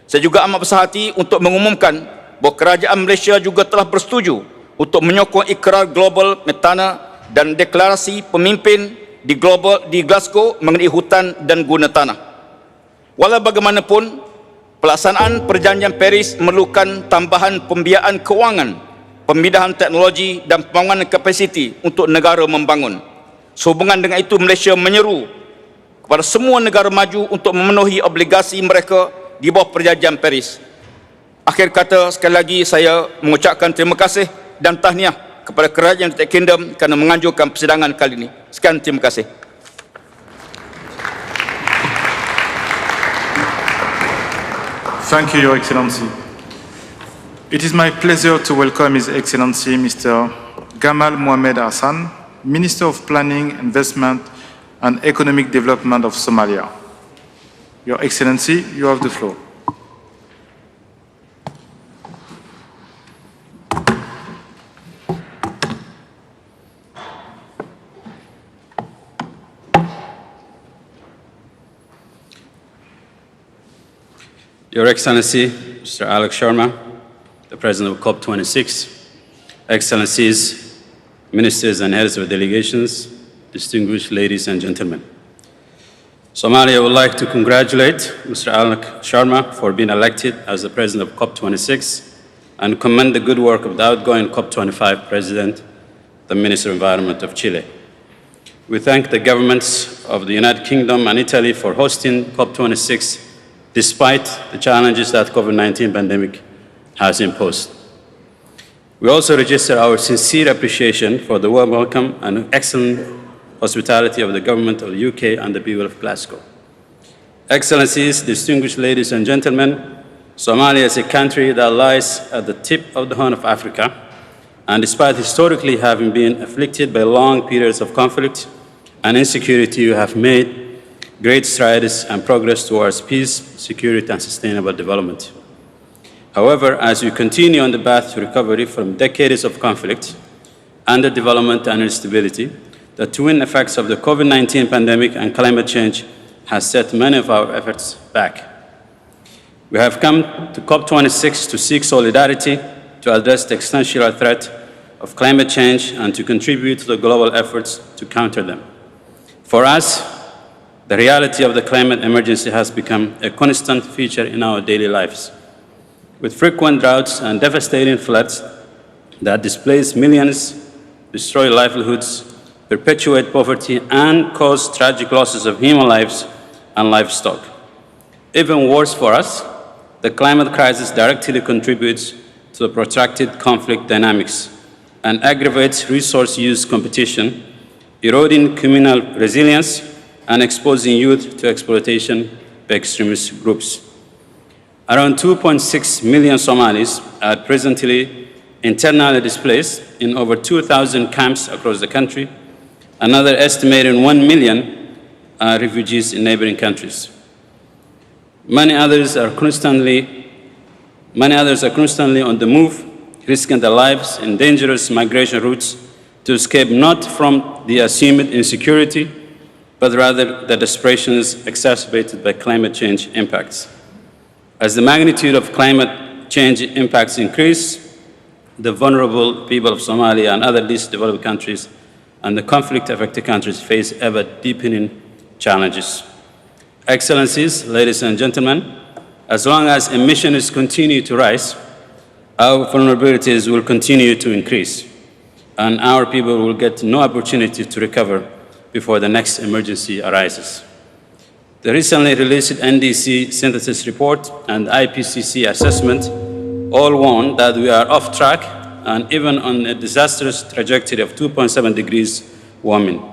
Saya juga amat berhati hati untuk mengumumkan bahawa kerajaan Malaysia juga telah bersetuju untuk menyokong ikrar global metana dan deklarasi pemimpin di Glasgow mengenai hutan dan guna tanah. Walau bagaimanapun, pelaksanaan perjanjian Paris memerlukan tambahan pembiayaan kewangan, pemindahan teknologi dan pembangunan kapasiti untuk negara membangun. Sehubungan dengan itu, Malaysia menyeru kepada semua negara maju untuk memenuhi obligasi mereka di bawah perjanjian Paris. Akhir kata, sekali lagi saya mengucapkan terima kasih dan tahniah kepada kerajaan United Kingdom kerana menganjurkan persidangan kali ini. Sekian, terima kasih. Thank you, Your Excellency. It is my pleasure to welcome His Excellency Mr. Gamal Mohamed Hassan, Minister of Planning, Investment and Economic Development of Somalia. Your Excellency, you have the floor. Your Excellency, Mr. Alex Sharma, the President of COP26, Excellencies, Ministers and Heads of Delegations, distinguished ladies and gentlemen. Somalia would like to congratulate Mr. Alex Sharma for being elected as the President of COP26 and commend the good work of the outgoing COP25 President, the Minister of Environment of Chile. We thank the governments of the United Kingdom and Italy for hosting COP26 despite the challenges that COVID-19 pandemic has imposed. We also register our sincere appreciation for the warm welcome and excellent hospitality of the government of the UK and the people of Glasgow. Excellencies, distinguished ladies and gentlemen, Somalia is a country that lies at the tip of the Horn of Africa, and despite historically having been afflicted by long periods of conflict and insecurity, we have made great strides and progress towards peace, security, and sustainable development. However, as we continue on the path to recovery from decades of conflict, underdevelopment, and instability, the twin effects of the COVID-19 pandemic and climate change has set many of our efforts back. We have come to COP26 to seek solidarity to address the existential threat of climate change and to contribute to the global efforts to counter them. For us, the reality of the climate emergency has become a constant feature in our daily lives, with frequent droughts and devastating floods that displace millions, destroy livelihoods, perpetuate poverty, and cause tragic losses of human lives and livestock. Even worse for us, the climate crisis directly contributes to the protracted conflict dynamics and aggravates resource use competition, eroding communal resilience and exposing youth to exploitation by extremist groups. Around 2.6 million Somalis are presently internally displaced in over 2,000 camps across the country. Another estimated 1 million are refugees in neighboring countries. Many others are constantly on the move, risking their lives in dangerous migration routes to escape not from the assumed insecurity, but rather the desperations exacerbated by climate change impacts. As the magnitude of climate change impacts increase, the vulnerable people of Somalia and other least developed countries and the conflict-affected countries face ever deepening challenges. Excellencies, ladies and gentlemen, as long as emissions continue to rise, our vulnerabilities will continue to increase, and our people will get no opportunity to recover before the next emergency arises. The recently released NDC synthesis report and IPCC assessment all warn that we are off track and even on a disastrous trajectory of 2.7 degrees warming.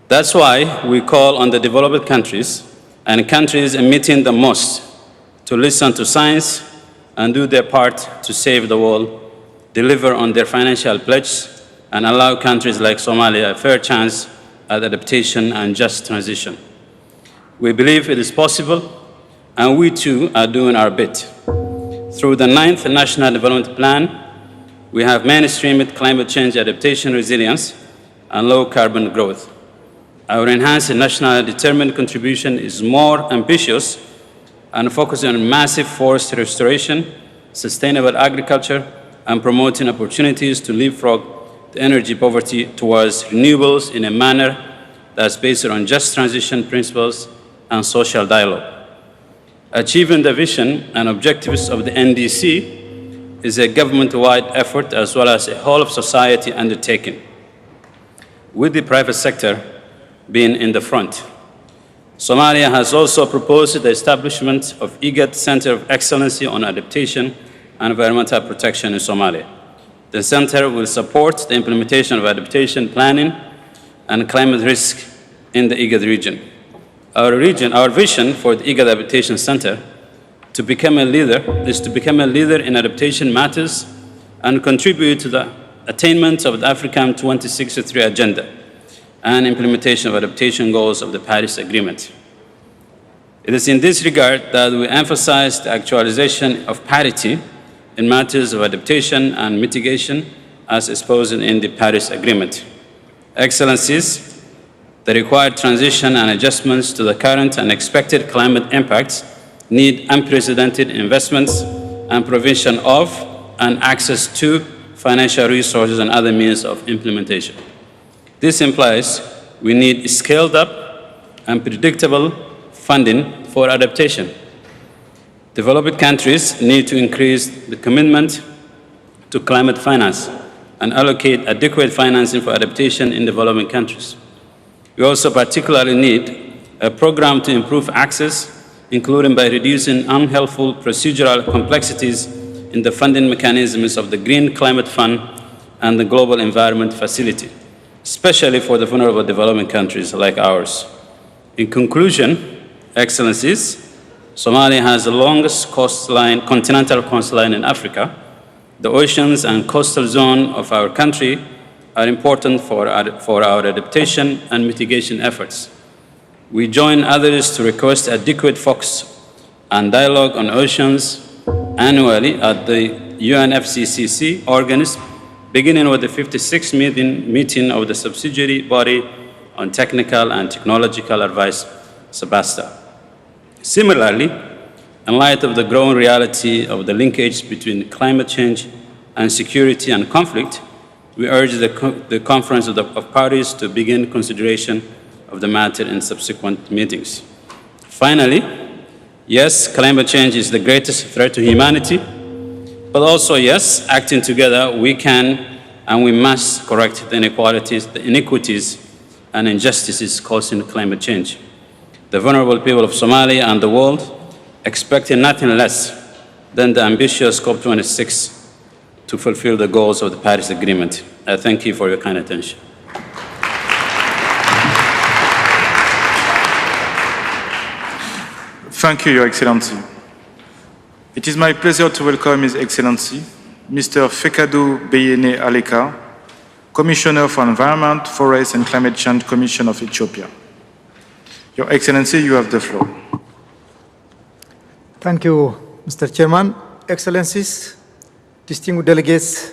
That's why we call on the developed countries and countries emitting the most to listen to science and do their part to save the world, deliver on their financial pledge, and allow countries like Somalia a fair chance at adaptation and just transition. We believe it is possible, and we too are doing our bit. Through the 9th National Development Plan, we have mainstreamed climate change adaptation, resilience, and low carbon growth. Our enhanced national determined contribution is more ambitious and focusing on massive forest restoration, sustainable agriculture, and promoting opportunities to leapfrog the energy poverty towards renewables in a manner that's based on just transition principles and social dialogue. Achieving the vision and objectives of the NDC is a government-wide effort as well as a whole of society undertaking, with the private sector being in the front. Somalia has also proposed the establishment of IGAD Center of Excellency on Adaptation and Environmental Protection in Somalia. The center will support the implementation of adaptation planning and climate risk in the IGAD region. Our vision for the IGAD Adaptation Center is to become a leader in adaptation matters and contribute to the attainment of the African 2063 agenda and implementation of adaptation goals of the Paris Agreement. It is in this regard that we emphasize the actualization of parity in matters of adaptation and mitigation as exposed in the Paris Agreement. Excellencies, the required transition and adjustments to the current and expected climate impacts need unprecedented investments and provision of and access to financial resources and other means of implementation. This implies we need scaled up and predictable funding for adaptation. Developed countries need to increase the commitment to climate finance and allocate adequate financing for adaptation in developing countries. We also particularly need a program to improve access, including by reducing unhelpful procedural complexities in the funding mechanisms of the Green Climate Fund and the Global Environment Facility, especially for the vulnerable developing countries like ours. In conclusion, Excellencies, Somalia has the longest continental coastline in Africa. The oceans and coastal zone of our country are important for our adaptation and mitigation efforts. We join others to request adequate focus and dialogue on oceans annually at the UNFCCC organism, beginning with the 56th meeting of the subsidiary body on technical and technological advice, SEBASTA. Similarly, in light of the growing reality of the linkage between climate change and security and conflict, we urge the Conference of Parties to begin consideration of the matter in subsequent meetings. Finally, yes, climate change is the greatest threat to humanity, but also, yes, acting together, we can and we must correct the inequalities, the iniquities, and injustices causing climate change. The vulnerable people of Somalia and the world expecting nothing less than the ambitious COP26 to fulfill the goals of the Paris Agreement. I thank you for your kind attention. Thank you, Your Excellency. It is my pleasure to welcome His Excellency, Mr. Fekadu Beyene Aleka, Commissioner for Environment, Forest and Climate Change Commission of Ethiopia. Your Excellency, you have the floor. Thank you, Mr. Chairman, Excellencies, distinguished delegates,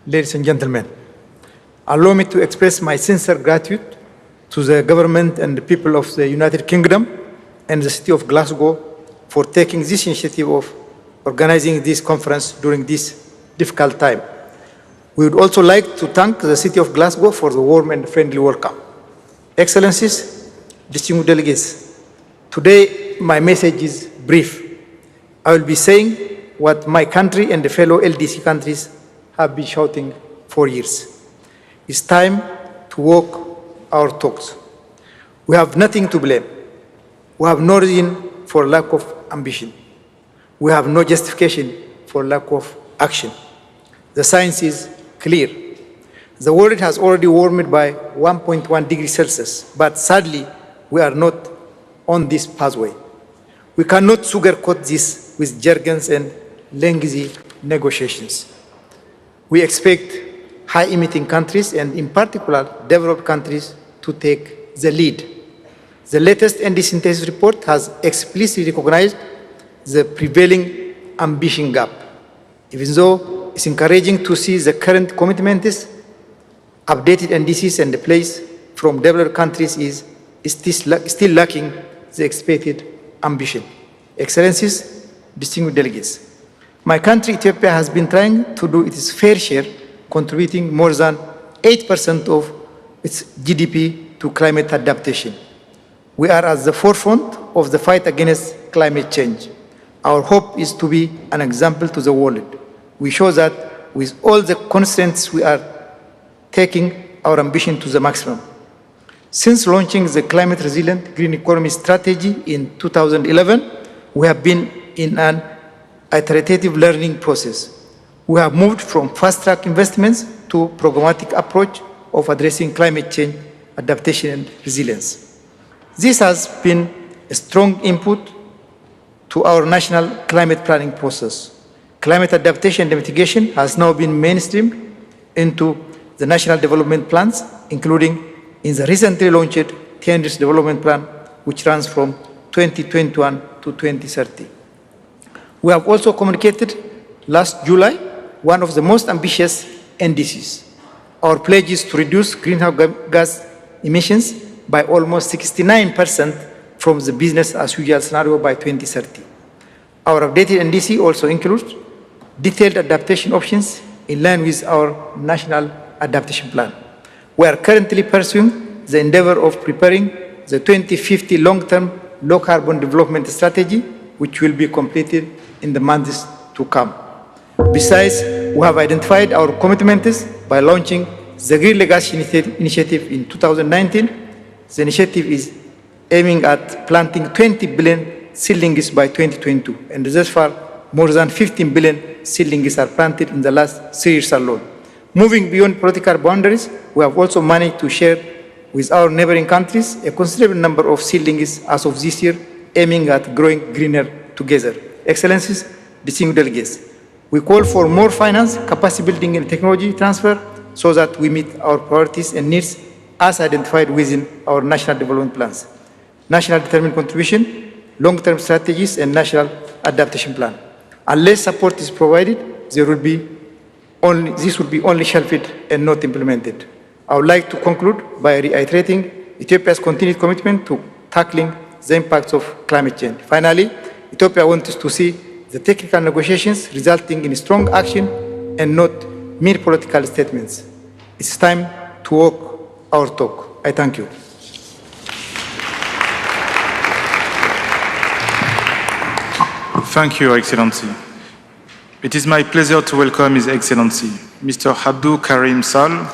ladies and gentlemen. Allow me to express my sincere gratitude to the government and the people of the United Kingdom and the city of Glasgow for taking this initiative of organizing this conference during this difficult time. We would also like to thank the city of Glasgow for the warm and friendly welcome. Excellencies, distinguished delegates, today my message is brief. I will be saying what my country and the fellow LDC countries have been shouting for years. It's time to walk our talks. We have nothing to blame. We have no reason for lack of ambition. We have no justification for lack of action. The science is clear. The world has already warmed by 1.1 degrees Celsius, but sadly, we are not on this pathway. We cannot sugarcoat this with jargons and lengthy negotiations. We expect high-emitting countries, and in particular, developed countries, to take the lead. The latest ND synthesis report has explicitly recognized the prevailing ambition gap. Even though it's encouraging to see the current commitments, updated NDCs and the place from developed countries is still lacking the expected ambition. Excellencies, distinguished delegates, my country, Ethiopia, has been trying to do its fair share, contributing more than 8% of its GDP to climate adaptation. We are at the forefront of the fight against climate change. Our hope is to be an example to the world. We show that with all the constraints, we are taking our ambition to the maximum. Since launching the Climate Resilient Green Economy Strategy in 2011, we have been in an iterative learning process. We have moved from fast-track investments to programmatic approach of addressing climate change, adaptation, and resilience. This has been a strong input to our national climate planning process. Climate adaptation and mitigation has now been mainstreamed into the national development plans, including in the recently launched 10-year development plan, which runs from 2021 to 2030. We have also communicated last July one of the most ambitious NDCs. Our pledge is to reduce greenhouse gas emissions by almost 69% from the business as usual scenario by 2030. Our updated NDC also includes detailed adaptation options in line with our national adaptation plan. We are currently pursuing the endeavor of preparing the 2050 long-term low-carbon development strategy, which will be completed in the months to come. Besides, we have identified our commitments by launching the Green Legacy Initiative in 2019. The initiative is aiming at planting 20 billion seedlings by 2022, and thus far, more than 15 billion seedlings are planted in the last 3 years alone. Moving beyond political boundaries, we have also managed to share with our neighboring countries a considerable number of seedlings as of this year, aiming at growing greener together. Excellencies, distinguished delegates, we call for more finance, capacity building, and technology transfer so that we meet our priorities and needs as identified within our national development plans, national determined contribution, long-term strategies, and national adaptation plan. Unless support is provided, this will be only shelved and not implemented. I would like to conclude by reiterating Ethiopia's continued commitment to tackling the impacts of climate change. Finally, Ethiopia wants to see the technical negotiations resulting in strong action and not mere political statements. It's time to walk our talk. I thank you. Thank you, Your Excellency. It is my pleasure to welcome His Excellency, Mr. Abdou Karim Sall,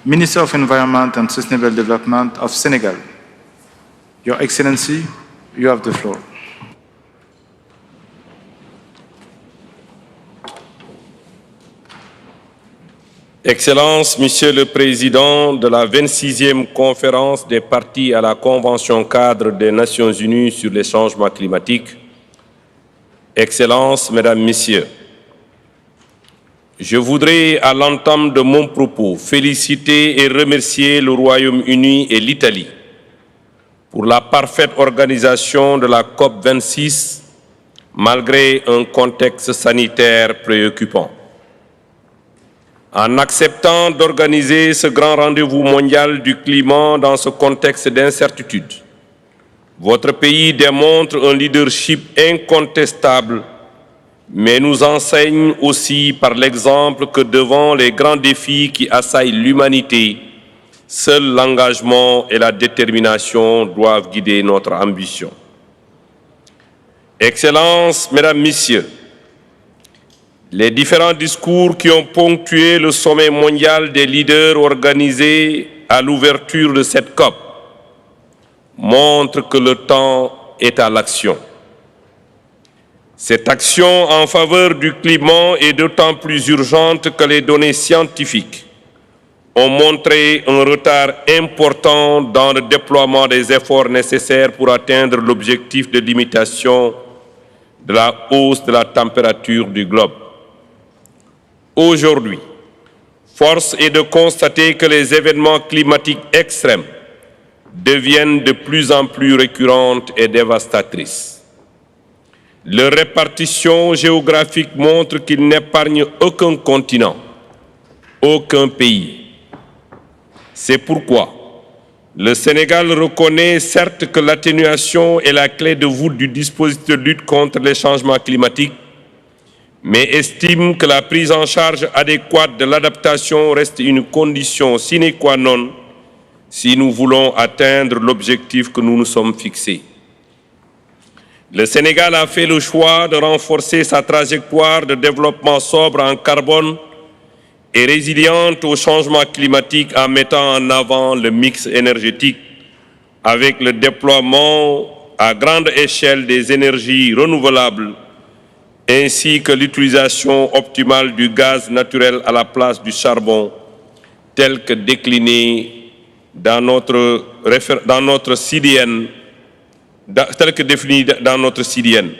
Minister of Environment and Sustainable Development of Senegal. Your Excellency, you have the floor. Excellences, Monsieur le Président de la 26e conférence des parties à la Convention cadre des Nations Unies sur les changements climatiques, Excellences, Mesdames, Messieurs, je voudrais, à l'entame de mon propos, féliciter et remercier le Royaume-Uni et l'Italie pour la parfaite organisation de la COP26 malgré un contexte sanitaire préoccupant. En acceptant d'organiser ce grand rendez-vous mondial du climat dans ce contexte d'incertitude, votre pays démontre un leadership incontestable, mais nous enseigne aussi par l'exemple que devant les grands défis qui assaillent l'humanité, seul l'engagement et la détermination doivent guider notre ambition. Excellences, Mesdames, Messieurs, les différents discours qui ont ponctué le sommet mondial des leaders organisé à l'ouverture de cette COP montrent que le temps est à l'action. Cette action en faveur du climat est d'autant plus urgente que les données scientifiques ont montré un retard important dans le déploiement des efforts nécessaires pour atteindre l'objectif de limitation de la hausse de la température du globe. Aujourd'hui, force est de constater que les événements climatiques extrêmes deviennent de plus en plus récurrentes et dévastatrices. Leur répartition géographique montre qu'ils n'épargnent aucun continent, aucun pays. C'est pourquoi le Sénégal reconnaît certes que l'atténuation est la clé de voûte du dispositif de lutte contre les changements climatiques, mais estime que la prise en charge adéquate de l'adaptation reste une condition sine qua non si nous voulons atteindre l'objectif que nous nous sommes fixés. Le Sénégal a fait le choix de renforcer sa trajectoire de développement sobre en carbone et résiliente au changement climatique en mettant en avant le mix énergétique avec le déploiement à grande échelle des énergies renouvelables ainsi que l'utilisation optimale du gaz naturel à la place du charbon tel que décliné dans notre CDN, tel que défini dans notre CDN.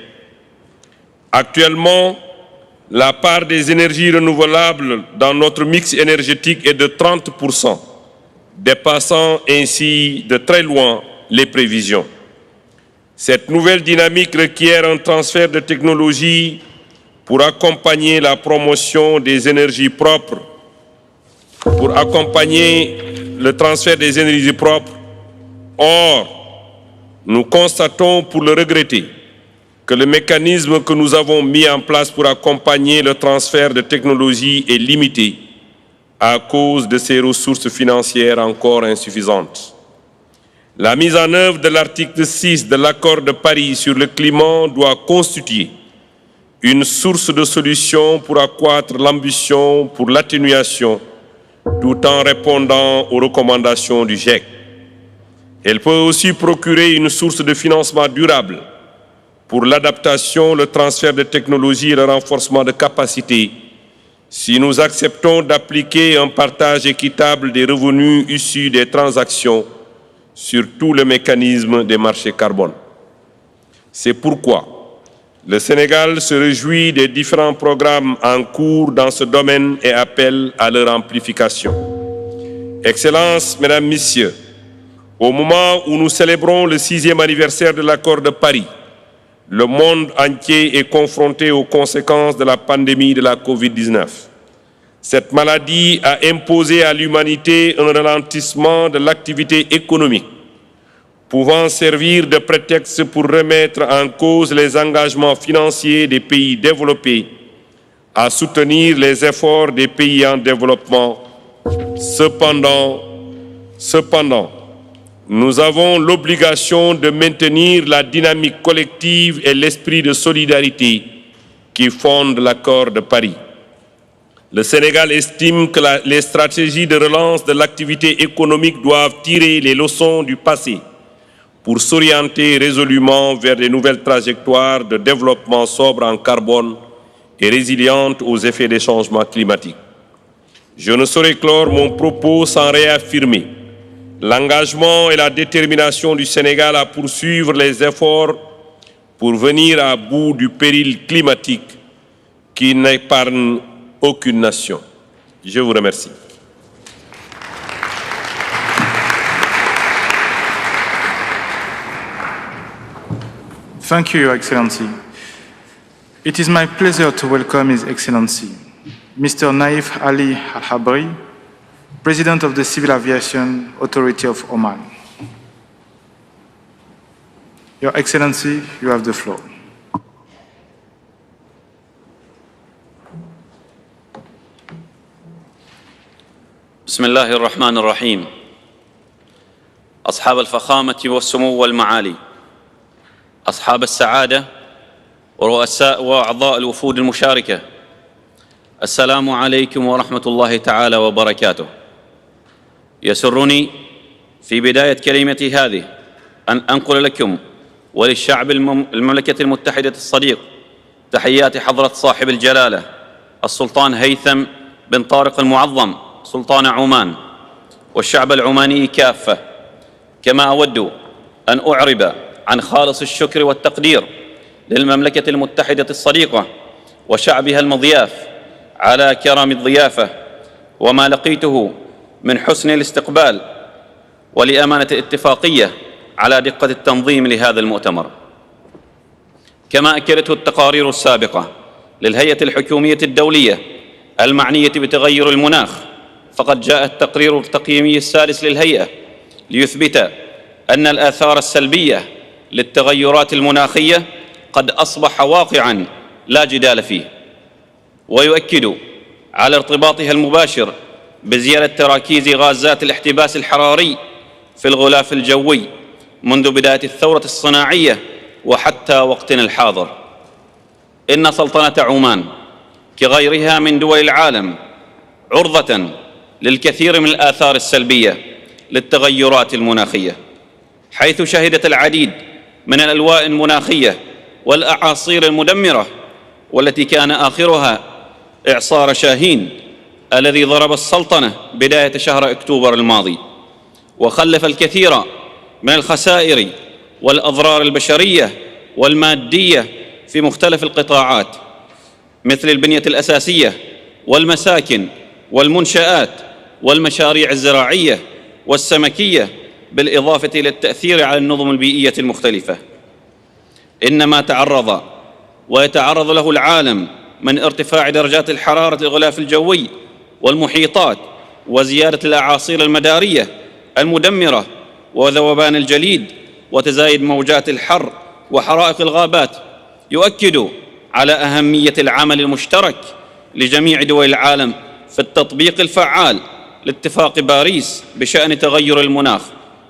Actuellement, la part des énergies renouvelables dans notre mix énergétique est de 30%, dépassant ainsi de très loin les prévisions. Cette nouvelle dynamique requiert un transfert de technologie pour accompagner la promotion des énergies propres, pour accompagner le transfert des énergies propres. Or, nous constatons, pour le regretter, que le mécanisme que nous avons mis en place pour accompagner le transfert de technologies est limité à cause de ses ressources financières encore insuffisantes. La mise en œuvre de l'article 6 de l'accord de Paris sur le climat doit constituer une source de solutions pour accroître l'ambition pour l'atténuation tout en répondant aux recommandations du GIEC. Elle peut aussi procurer une source de financement durable pour l'adaptation, le transfert de technologies et le renforcement de capacités si nous acceptons d'appliquer un partage équitable des revenus issus des transactions sur tout le mécanisme des marchés carbone. C'est pourquoi le Sénégal se réjouit des différents programmes en cours dans ce domaine et appelle à leur amplification. Excellences, Mesdames, Messieurs, au moment où nous célébrons le 6e anniversaire de l'accord de Paris, le monde entier est confronté aux conséquences de la pandémie de la Covid-19. Cette maladie a imposé à l'humanité un ralentissement de l'activité économique, pouvant servir de prétexte pour remettre en cause les engagements financiers des pays développés à soutenir les efforts des pays en développement. Cependant, nous avons l'obligation de maintenir la dynamique collective et l'esprit de solidarité qui fondent l'accord de Paris. Le Sénégal estime que les stratégies de relance de l'activité économique doivent tirer les leçons du passé pour s'orienter résolument vers de nouvelles trajectoires de développement sobre en carbone et résilientes aux effets des changements climatiques. Je ne saurais clore mon propos sans réaffirmer l'engagement et la détermination du Sénégal à poursuivre les efforts pour venir à bout du péril climatique qui n'épargne aucune nation. Je vous remercie. Thank you, Your Excellency. It is my pleasure to welcome His Excellency, Mr. Naif Ali Al-Habri, President of the Civil Aviation Authority of Oman. Your Excellency, you have the floor. بسم الله الرحمن الرحيم. أصحاب الفخامة والسمو والمعالي، أصحاب السعادة ورؤساء وأعضاء الوفود المشاركة، السلام عليكم ورحمة الله تعالى وبركاته. يسرني في بداية كلمتي هذه أن أنقل لكم وللشعب المملكة المتحدة الصديق تحيات حضرة صاحب الجلالة السلطان هيثم بن طارق المعظم سلطان عمان والشعب العماني كافة. كما أود أن أعرب عن خالص الشكر والتقدير للمملكة المتحدة الصديقة وشعبها المضياف على كرم الضيافة وما لقيته من حسن الاستقبال ولأمانة الاتفاقية على دقة التنظيم لهذا المؤتمر. كما أكدته التقارير السابقة للهيئة الحكومية الدولية المعنية بتغير المناخ، فقد جاء التقرير التقييمي السادس للهيئة ليثبت أن الآثار السلبية للتغيرات المناخية قد أصبح واقعاً لا جدال فيه، ويؤكد على ارتباطها المباشر بزيادة تراكيز غازات الاحتباس الحراري في الغلاف الجوي منذ بداية الثورة الصناعية وحتى وقتنا الحاضر. إن سلطنة عمان كغيرها من دول العالم عرضة للكثير من الآثار السلبية للتغيرات المناخية، حيث شهدت العديد من الألواء المناخية والأعاصير المدمرة، والتي كان آخرها إعصار شاهين الذي ضرب السلطنة بداية شهر أكتوبر الماضي، وخلف الكثير من الخسائر والأضرار البشرية والمادية في مختلف القطاعات مثل البنية الأساسية والمساكن والمنشآت والمشاريع الزراعية والسمكية، بالإضافة إلى التأثير على النظم البيئية المختلفة. إن ما تعرض ويتعرض له العالم من ارتفاع درجات الحرارة الغلاف الجوي والمحيطات وزيادة الأعاصير المدارية المدمرة وذوبان الجليد وتزايد موجات الحر وحرائق الغابات يؤكد على أهمية العمل المشترك لجميع دول العالم في التطبيق الفعال لاتفاق باريس بشأن تغير المناخ،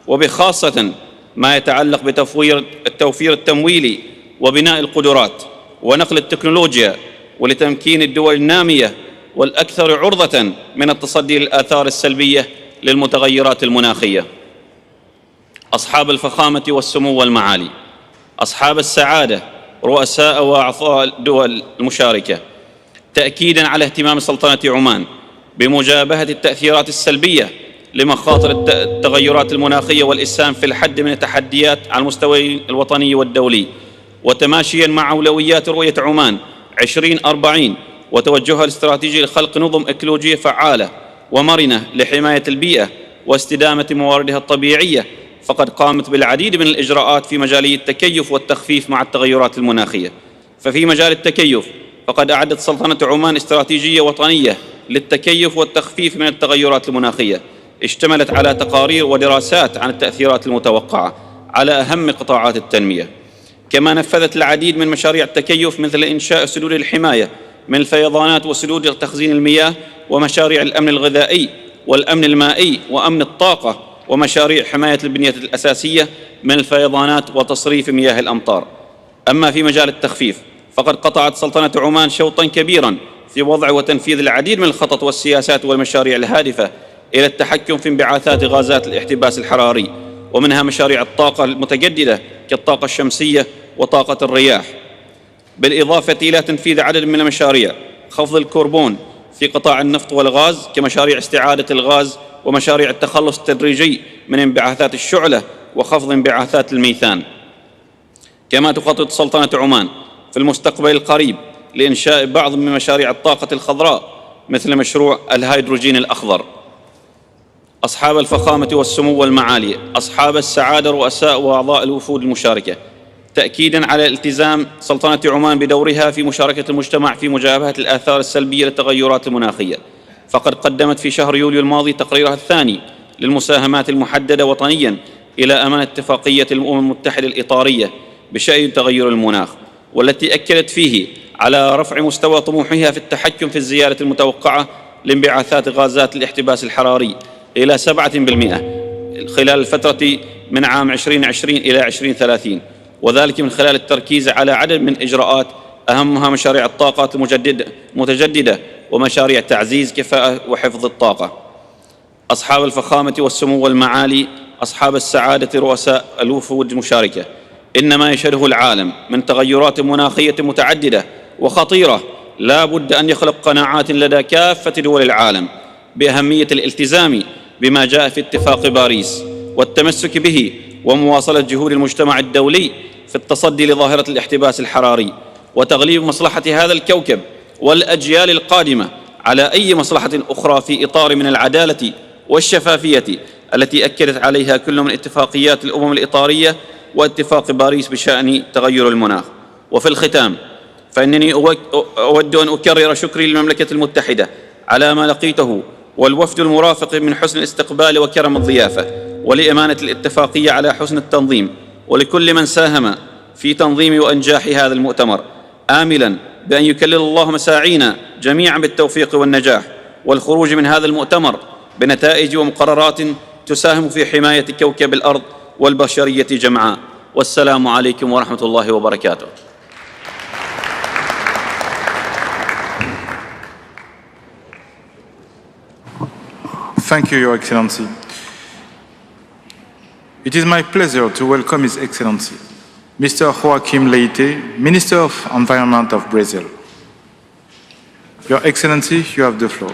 وبخاصة ما يتعلق بالتوفير التمويلي وبناء القدرات ونقل التكنولوجيا ولتمكين الدول النامية والأكثر عرضة من التصدي للآثار السلبية للمتغيرات المناخية. أصحاب الفخامة والسمو والمعالي، أصحاب السعادة، رؤساء وأعضاء الدول المشاركة، تأكيداً على اهتمام سلطنة عمان بمجابهة التأثيرات السلبية لمخاطر التغيرات المناخية والإسهام في الحد من التحديات على المستوى الوطني والدولي، وتماشياً مع أولويات رؤية عمان 2040 وتوجهها الاستراتيجي لخلق نظم إيكولوجية فعالة ومرنة لحماية البيئة واستدامة مواردها الطبيعية، فقد قامت بالعديد من الإجراءات في مجال التكيف والتخفيف مع التغيرات المناخية. ففي مجال التكيف فقد أعدت سلطنة عمان استراتيجية وطنية للتكيف والتخفيف من التغيرات المناخية، اشتملت على تقارير ودراسات عن التأثيرات المتوقعة على أهم قطاعات التنمية. كما نفذت العديد من مشاريع التكيف مثل إنشاء سدود الحماية من الفيضانات وسدود تخزين المياه، ومشاريع الأمن الغذائي والأمن المائي وأمن الطاقة، ومشاريع حماية البنية الأساسية من الفيضانات وتصريف مياه الأمطار. أما في مجال التخفيف فقد قطعت سلطنة عمان شوطاً كبيراً في وضع وتنفيذ العديد من الخطط والسياسات والمشاريع الهادفة إلى التحكم في انبعاثات غازات الاحتباس الحراري، ومنها مشاريع الطاقة المتجددة كالطاقة الشمسية وطاقة الرياح، بالإضافة إلى تنفيذ عدد من المشاريع خفض الكربون في قطاع النفط والغاز كمشاريع استعادة الغاز ومشاريع التخلص التدريجي من انبعاثات الشعلة وخفض انبعاثات الميثان. كما تخطط سلطنة عمان في المستقبل القريب لإنشاء بعض من مشاريع الطاقة الخضراء مثل مشروع الهيدروجين الأخضر. أصحاب الفخامة والسمو والمعالي، أصحاب السعادة، رؤساء وأعضاء الوفود المشاركة، تأكيداً على التزام سلطنة عمان بدورها في مشاركة المجتمع في مجابهة الآثار السلبية للتغيرات المناخية، فقد قدمت في شهر يوليو الماضي تقريرها الثاني للمساهمات المحددة وطنياً إلى أمانة اتفاقية الأمم المتحدة الإطارية بشأن تغير المناخ، والتي أكدت فيه على رفع مستوى طموحها في التحكم في الزيادة المتوقعة لانبعاثات غازات الاحتباس الحراري إلى 7% خلال الفترة من عام 2020 إلى 2030، وذلك من خلال التركيز على عدد من إجراءات أهمها مشاريع الطاقات المتجددة ومشاريع تعزيز كفاءة وحفظ الطاقة. أصحاب الفخامة والسمو والمعالي، أصحاب السعادة، رؤساء الوفود المشاركة، إن ما يشهده العالم من تغيرات مناخية متعددة وخطيرة لا بد أن يخلق قناعات لدى كافة دول العالم بأهمية الالتزام بما جاء في اتفاق باريس والتمسك به، ومواصلة جهود المجتمع الدولي في التصدي لظاهرة الاحتباس الحراري وتغليب مصلحة هذا الكوكب والأجيال القادمة على أي مصلحة أخرى في إطار من العدالة والشفافية التي أكدت عليها كل من اتفاقيات الأمم الإطارية واتفاق باريس بشأن تغير المناخ. وفي الختام فإنني أود أن أكرر شكري للمملكة المتحدة على ما لقيته والوفد المرافق من حسن الاستقبال وكرم الضيافة، ولأمانة الاتفاقية على حسن التنظيم، ولكل من ساهم في تنظيم وإنجاح هذا المؤتمر، آملاً بأن يكلل الله مساعينا جميعاً بالتوفيق والنجاح والخروج من هذا المؤتمر بنتائج ومقررات تساهم في حماية كوكب الأرض والبشرية جمعاء. والسلام عليكم ورحمة الله وبركاته. Thank you, Your Excellency. It is my pleasure to welcome His Excellency, Mr. Joaquim Leite, Minister of Environment of Brazil. Your Excellency, you have the floor.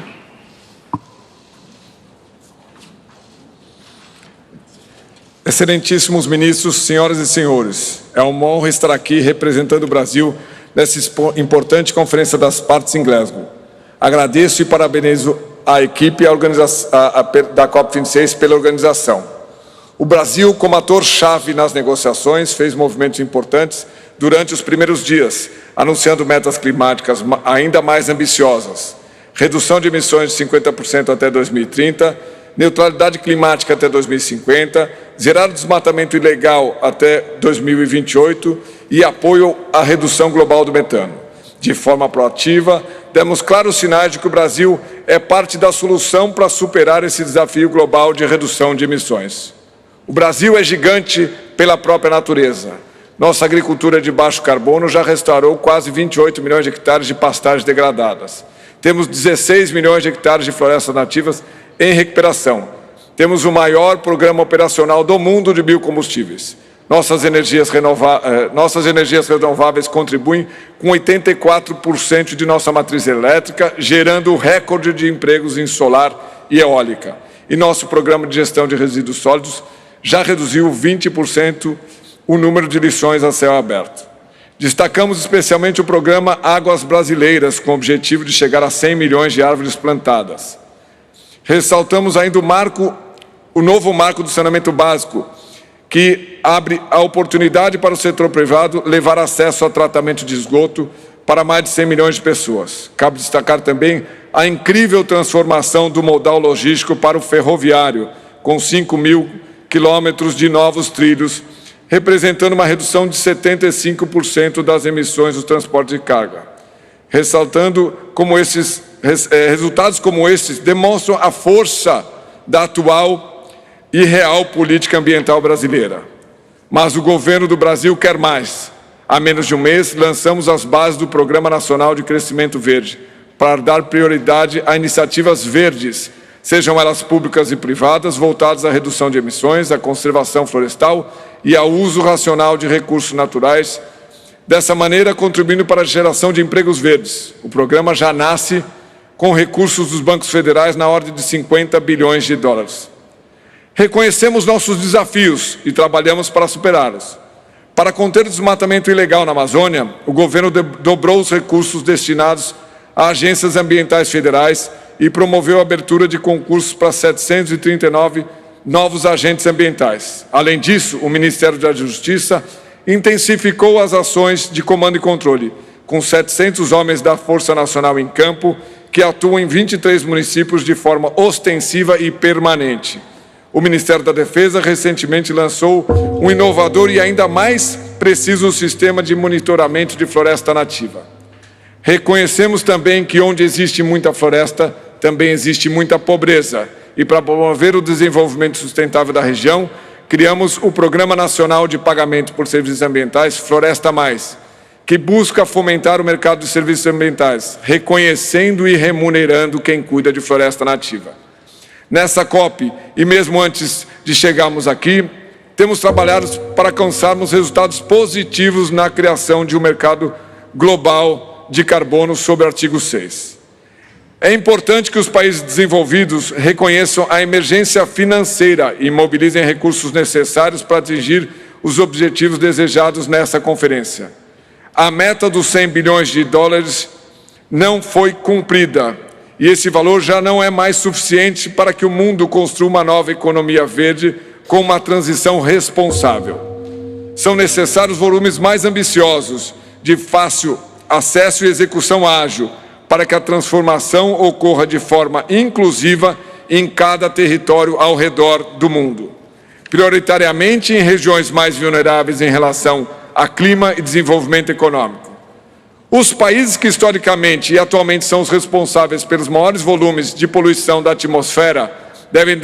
Excelentíssimos ministros, senhoras e senhores, é uma honra estar aqui representando o Brasil nessa importante Conferência das Partes em Glasgow. Agradeço e parabenizo a equipe da COP26 pela organização. O Brasil, como ator-chave nas negociações, fez movimentos importantes durante os primeiros dias, anunciando metas climáticas ainda mais ambiciosas: redução de emissões de 50% até 2030, neutralidade climática até 2050, zerar o desmatamento ilegal até 2028 e apoio à redução global do metano. De forma proativa, demos claros sinais de que o Brasil é parte da solução para superar esse desafio global de redução de emissões. O Brasil é gigante pela própria natureza. Nossa agricultura de baixo carbono já restaurou quase 28 milhões de hectares de pastagens degradadas. Temos 16 milhões de hectares de florestas nativas em recuperação. Temos o maior programa operacional do mundo de biocombustíveis. Nossas energias renováveis contribuem com 84% de nossa matriz elétrica, gerando recorde de empregos em solar e eólica. E nosso programa de gestão de resíduos sólidos já reduziu 20% o número de lixões a céu aberto. Destacamos especialmente o programa Águas Brasileiras, com o objetivo de chegar a 100 milhões de árvores plantadas. Ressaltamos ainda o novo marco do saneamento básico, que abre a oportunidade para o setor privado levar acesso a tratamento de esgoto para mais de 100 milhões de pessoas. Cabe destacar também a incrível transformação do modal logístico para o ferroviário, com 5 mil quilômetros de novos trilhos, representando uma redução de 75% das emissões do transporte de carga. Ressaltando como resultados como esses demonstram a força da atual e real política ambiental brasileira. Mas o governo do Brasil quer mais. Há menos de um mês, lançamos as bases do Programa Nacional de Crescimento Verde, para dar prioridade a iniciativas verdes, sejam elas públicas e privadas, voltadas à redução de emissões, à conservação florestal e ao uso racional de recursos naturais, dessa maneira contribuindo para a geração de empregos verdes. O programa já nasce com recursos dos bancos federais na ordem de 50 bilhões de dólares. Reconhecemos nossos desafios e trabalhamos para superá-los. Para conter o desmatamento ilegal na Amazônia, o governo dobrou os recursos destinados a agências ambientais federais e promoveu a abertura de concursos para 739 novos agentes ambientais. Além disso, o Ministério da Justiça intensificou as ações de comando e controle, com 700 homens da Força Nacional em campo, que atuam em 23 municípios de forma ostensiva e permanente. O Ministério da Defesa recentemente lançou um inovador e ainda mais preciso sistema de monitoramento de floresta nativa. Reconhecemos também que onde existe muita floresta, também existe muita pobreza. E para promover o desenvolvimento sustentável da região, criamos o Programa Nacional de Pagamento por Serviços Ambientais Floresta Mais, que busca fomentar o mercado de serviços ambientais, reconhecendo e remunerando quem cuida de floresta nativa. Nessa COP, e mesmo antes de chegarmos aqui, temos trabalhado para alcançarmos resultados positivos na criação de um mercado global de carbono sob o artigo 6. É importante que os países desenvolvidos reconheçam a emergência financeira e mobilizem recursos necessários para atingir os objetivos desejados nessa conferência. A meta dos 100 bilhões de dólares não foi cumprida e esse valor já não é mais suficiente para que o mundo construa uma nova economia verde com uma transição responsável. São necessários volumes mais ambiciosos, de fácil acesso e execução ágil, para que a transformação ocorra de forma inclusiva em cada território ao redor do mundo, prioritariamente em regiões mais vulneráveis em relação a clima e desenvolvimento econômico. Os países que historicamente e atualmente são os responsáveis pelos maiores volumes de poluição da atmosfera devem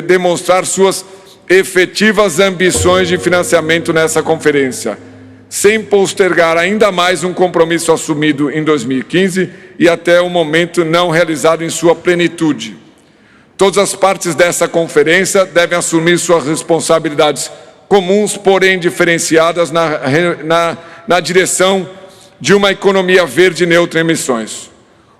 demonstrar suas efetivas ambições de financiamento nessa conferência, sem postergar ainda mais um compromisso assumido em 2015 e até o momento não realizado em sua plenitude. Todas as partes dessa conferência devem assumir suas responsabilidades comuns, porém diferenciadas na direção de uma economia verde neutra em emissões.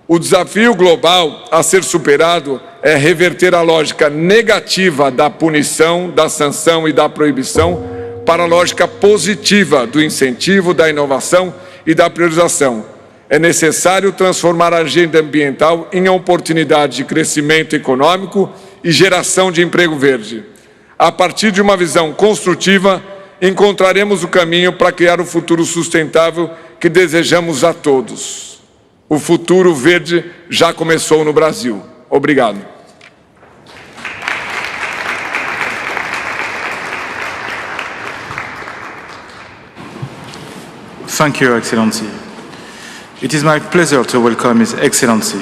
O desafio global a ser superado é reverter a lógica negativa da punição, da sanção e da proibição para a lógica positiva do incentivo, da inovação e da priorização. É necessário transformar a agenda ambiental em oportunidade de crescimento econômico e geração de emprego verde. A partir de uma visão construtiva, encontraremos o caminho para criar o futuro sustentável que desejamos a todos. O futuro verde já começou no Brasil. Obrigado. Thank you, Your Excellency. It is my pleasure to welcome His Excellency,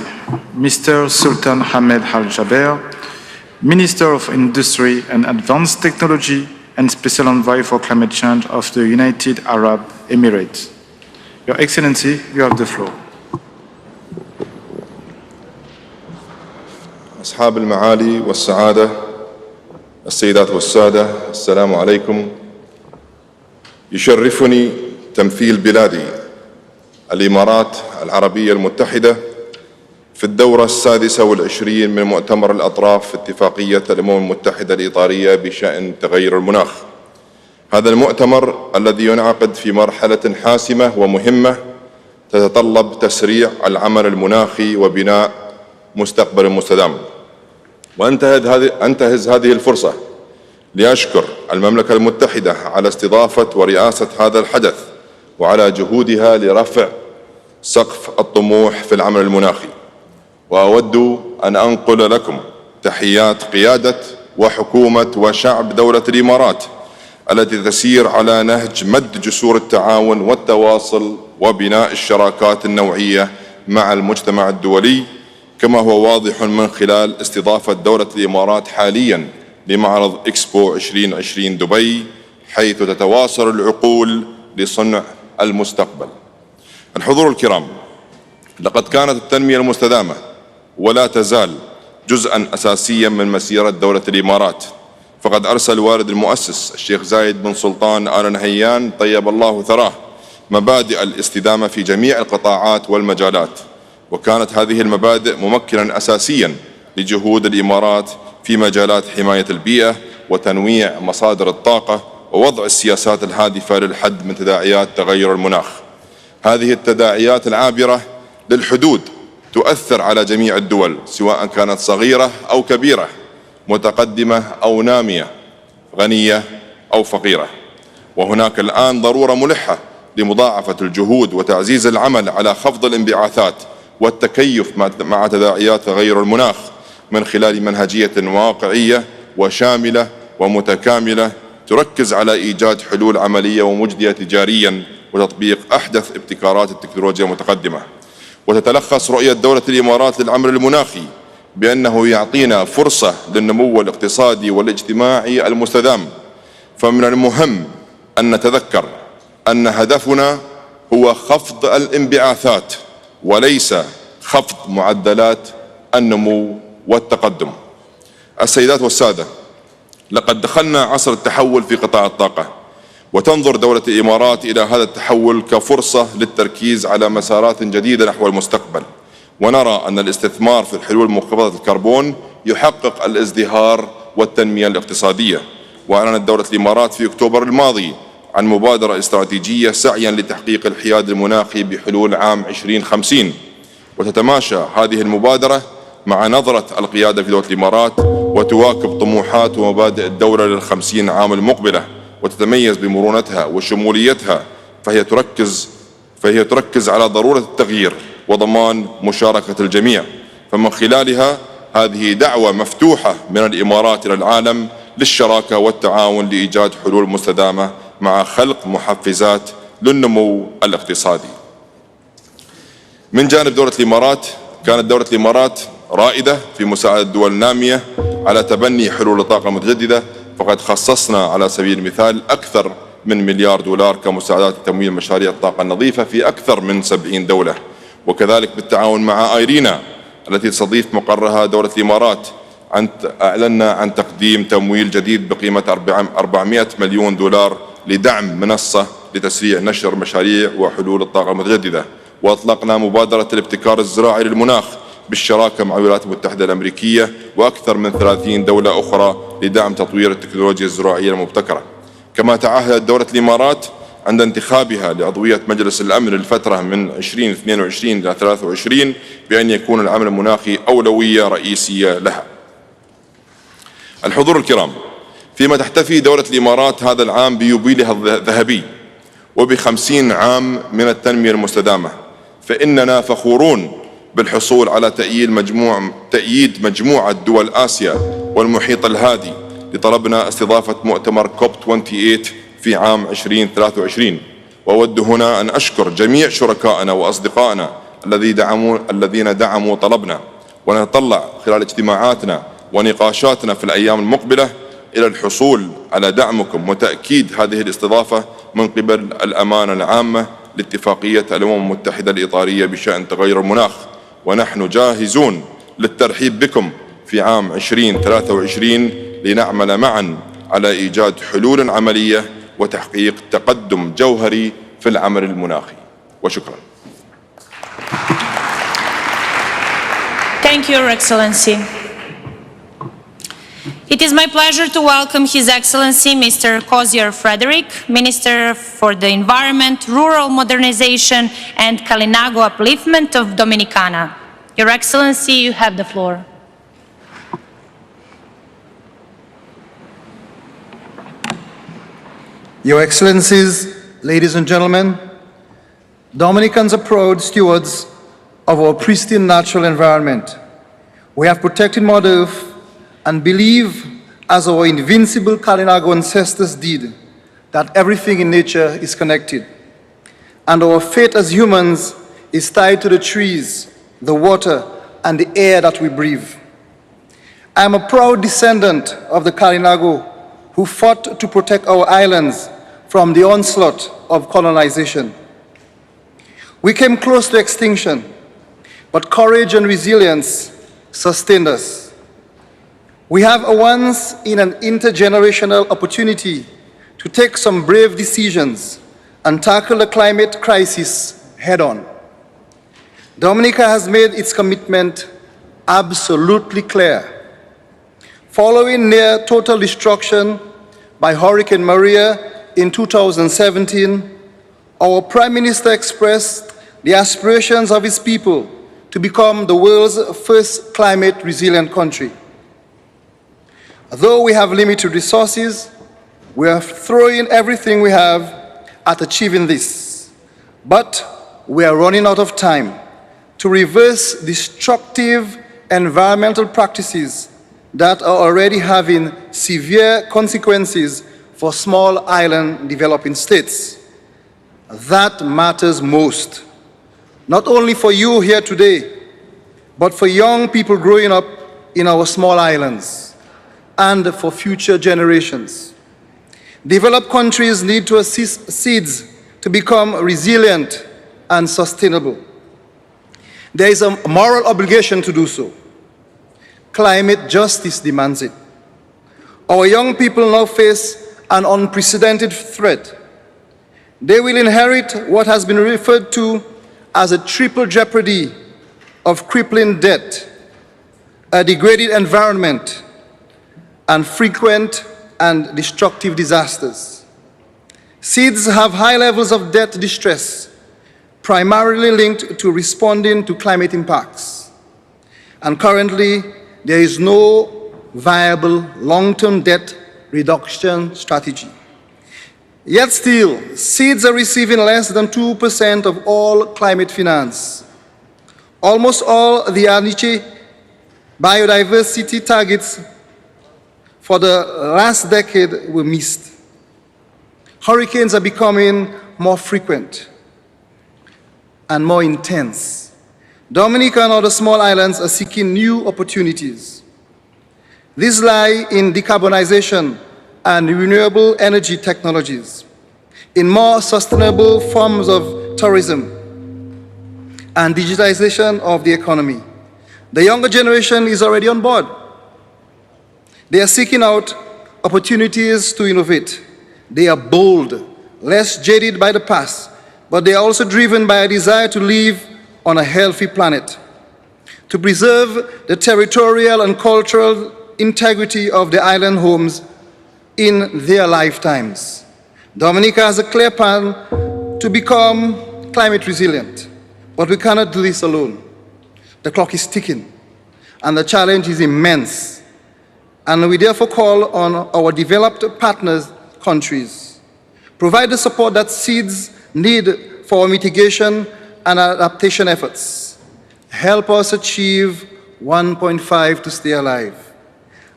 Mr. Sultan Ahmed Al Jaber, Minister of Industry and Advanced Technology and Special Envoy for Climate Change of the United Arab Emirates. Your Excellency, you have the floor. أصحاب المعالي والسعادة، السيدات والسادة، السلام عليكم. يشرفني تمثيل بلادي الإمارات العربية المتحدة في الدورة 26 من مؤتمر الأطراف في اتفاقية الأمم المتحدة الإطارية بشأن تغير المناخ. هذا المؤتمر الذي ينعقد في مرحلة حاسمة ومهمة تتطلب تسريع العمل المناخي وبناء مستقبل مستدام. وأنتهز هذه الفرصة لأشكر المملكة المتحدة على استضافة ورئاسة هذا الحدث وعلى جهودها لرفع سقف الطموح في العمل المناخي. وأود أن أنقل لكم تحيات قيادة وحكومة وشعب دولة الإمارات التي تسير على نهج مد جسور التعاون والتواصل وبناء الشراكات النوعية مع المجتمع الدولي، كما هو واضح من خلال استضافة دولة الإمارات حالياً لمعرض إكسبو 2020 دبي، حيث تتواصل العقول لصنع المستقبل. الحضور الكرام، لقد كانت التنمية المستدامة ولا تزال جزءاً أساسياً من مسيرة دولة الإمارات، فقد أرسل والد المؤسس الشيخ زايد بن سلطان آل نهيان طيب الله ثراه مبادئ الاستدامة في جميع القطاعات والمجالات، وكانت هذه المبادئ ممكناً أساسياً لجهود الإمارات في مجالات حماية البيئة وتنويع مصادر الطاقة ووضع السياسات الهادفة للحد من تداعيات تغير المناخ. هذه التداعيات العابرة للحدود تؤثر على جميع الدول، سواء كانت صغيرة أو كبيرة، متقدمة أو نامية، غنية أو فقيرة. وهناك الآن ضرورة ملحة لمضاعفة الجهود وتعزيز العمل على خفض الانبعاثات والتكيف مع تداعيات تغير المناخ من خلال منهجية واقعية وشاملة ومتكاملة تركز على إيجاد حلول عملية ومجدية تجاريا وتطبيق أحدث ابتكارات التكنولوجيا المتقدمة. وتتلخص رؤية دولة الإمارات للأمر المناخي بأنه يعطينا فرصة للنمو الاقتصادي والاجتماعي المستدام. فمن المهم أن نتذكر أن هدفنا هو خفض الانبعاثات وليس خفض معدلات النمو والتقدم. السيدات والسادة، لقد دخلنا عصر التحول في قطاع الطاقة، وتنظر دولة الإمارات إلى هذا التحول كفرصة للتركيز على مسارات جديدة نحو المستقبل، ونرى أن الاستثمار في الحلول منخفضة الكربون يحقق الازدهار والتنمية الاقتصادية. وأعلنت دولة الإمارات في أكتوبر الماضي عن مبادرة استراتيجية سعيا لتحقيق الحياد المناخي بحلول عام 2050، وتتماشى هذه المبادرة مع نظرة القيادة في دولة الإمارات وتواكب طموحات ومبادئ الدولة لل50 عام المقبلة، وتتميز بمرونتها وشموليتها، فهي تركز على ضرورة التغيير وضمان مشاركة الجميع. فمن خلالها هذه دعوة مفتوحة من الإمارات إلى العالم للشراكة والتعاون لإيجاد حلول مستدامة مع خلق محفزات للنمو الاقتصادي. من جانب دولة الإمارات، كانت دولة الإمارات رائدة في مساعدة الدول النامية على تبني حلول الطاقة المتجددة، فقد خصصنا على سبيل المثال أكثر من $1 مليار كمساعدات لتمويل مشاريع الطاقة النظيفة في أكثر من 70 دولة. وكذلك بالتعاون مع آيرينا التي تستضيف مقرها دولة الإمارات، أعلنا عن تقديم تمويل جديد بقيمة $400 مليون لدعم منصة لتسريع نشر مشاريع وحلول الطاقة المتجددة. وأطلقنا مبادرة الابتكار الزراعي للمناخ بالشراكة مع الولايات المتحدة الأمريكية وأكثر من 30 دولة أخرى لدعم تطوير التكنولوجيا الزراعية المبتكرة. كما تعهدت دولة الإمارات عند انتخابها لعضوية مجلس الأمن للفترة من 2022 إلى 23 بأن يكون العمل المناخي أولوية رئيسية لها. الحضور الكرام، فيما تحتفي دولة الإمارات هذا العام بيوبيلها الذهبي وب50 عام من التنمية المستدامة، فإننا فخورون بالحصول على تأييد مجموعة دول آسيا والمحيط الهادي لطلبنا استضافة مؤتمر COP28 في عام 2023. وأود هنا أن أشكر جميع شركائنا وأصدقائنا الذين دعموا طلبنا، ونتطلع خلال اجتماعاتنا ونقاشاتنا في الأيام المقبلة إلى الحصول على دعمكم وتأكيد هذه الاستضافة من قبل الأمانة العامة لاتفاقية الأمم المتحدة الإطارية بشأن تغير المناخ. ونحن جاهزون للترحيب بكم في عام 2023 لنعمل معا على إيجاد حلول عملية وتحقيق تقدم جوهري في العمل المناخي. وشكرا. Thank you, Your Excellency. It is my pleasure to welcome His Excellency Mr. Cozier Frederick, Minister for the Environment, Rural Modernization and Kalinago Upliftment of Dominicana. Your Excellency, you have the floor. Your Excellencies, ladies and gentlemen, Dominicans are proud stewards of our pristine natural environment. We have protected Mother Earth and believe, as our invincible Kalinago ancestors did, that everything in nature is connected. And our fate as humans is tied to the trees, the water, and the air that we breathe. I am a proud descendant of the Kalinago who fought to protect our islands from the onslaught of colonization. We came close to extinction, but courage and resilience sustained us. We have a once in an intergenerational opportunity to take some brave decisions and tackle the climate crisis head-on. Dominica has made its commitment absolutely clear. Following near total destruction by Hurricane Maria in 2017, our Prime Minister expressed the aspirations of his people to become the world's first climate-resilient country. Though we have limited resources, We are throwing everything we have at achieving this. But we are running out of time to reverse destructive environmental practices that are already having severe consequences for small island developing states. That matters most, not only for you here today, but for young people growing up in our small islands and for future generations. Developed countries need to assist seeds to become resilient and sustainable. There is a moral obligation to do so. Climate justice demands it. Our young people now face an unprecedented threat. They will inherit what has been referred to as a triple jeopardy of crippling debt, a degraded environment, and frequent and destructive disasters. Seeds have high levels of debt distress, primarily linked to responding to climate impacts. And currently, there is no viable long-term debt reduction strategy. Yet still, seeds are receiving less than 2% of all climate finance. Almost all the Aichi biodiversity targets for the last decade were missed. Hurricanes are becoming more frequent and more intense. Dominica and other small islands are seeking new opportunities. These lie in decarbonization and renewable energy technologies, in more sustainable forms of tourism, and digitization of the economy. The younger generation is already on board. They are seeking out opportunities to innovate. They are bold, less jaded by the past, but they are also driven by a desire to live on a healthy planet, to preserve the territorial and cultural integrity of the island homes in their lifetimes. Dominica has a clear plan to become climate resilient, but we cannot do this alone. The clock is ticking, and the challenge is immense. And we therefore call on our developed partners countries, provide the support that seeds need for mitigation and adaptation efforts. Help us achieve 1.5 to stay alive.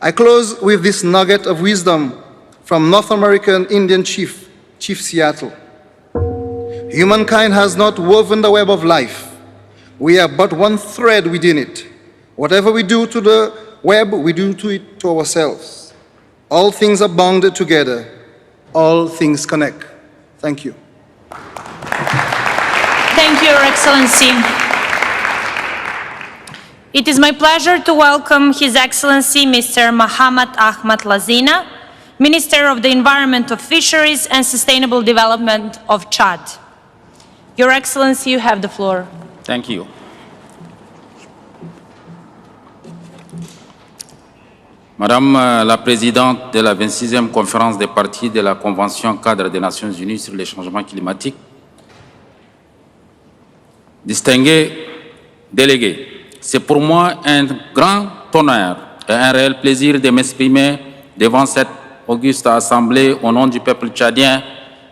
I close with this nugget of wisdom from North American Indian Chief Seattle. Humankind has not woven the web of life. We are but one thread within it. Whatever we do to the web, we do to it to ourselves. All things are bound together. All things connect. Thank you. Thank you, Your Excellency. It is my pleasure to welcome His Excellency Mr. Mohammad Ahmad Lazina, Minister of the Environment, of Fisheries and Sustainable Development of Chad. Your Excellency, you have the floor. Thank you. Madame la Présidente de la 26e conférence des parties de la Convention cadre des Nations Unies sur les changements climatiques, distingués délégués, c'est pour moi un grand honneur et un réel plaisir de m'exprimer devant cette auguste assemblée au nom du peuple tchadien,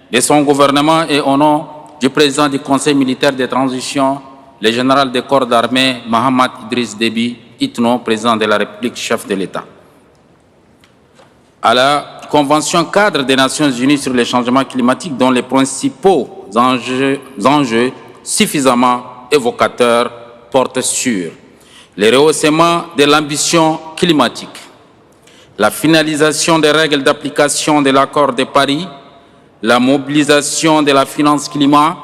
de son gouvernement et au nom du président du Conseil militaire de transition, le général des corps d'armée Mohamed Idriss Déby Itno, président de la République, chef de l'État. À la Convention cadre des Nations Unies sur les changements climatiques, dont les principaux enjeux suffisamment évocateurs portent sur le rehaussement de l'ambition climatique, la finalisation des règles d'application de l'accord de Paris, la mobilisation de la finance climat,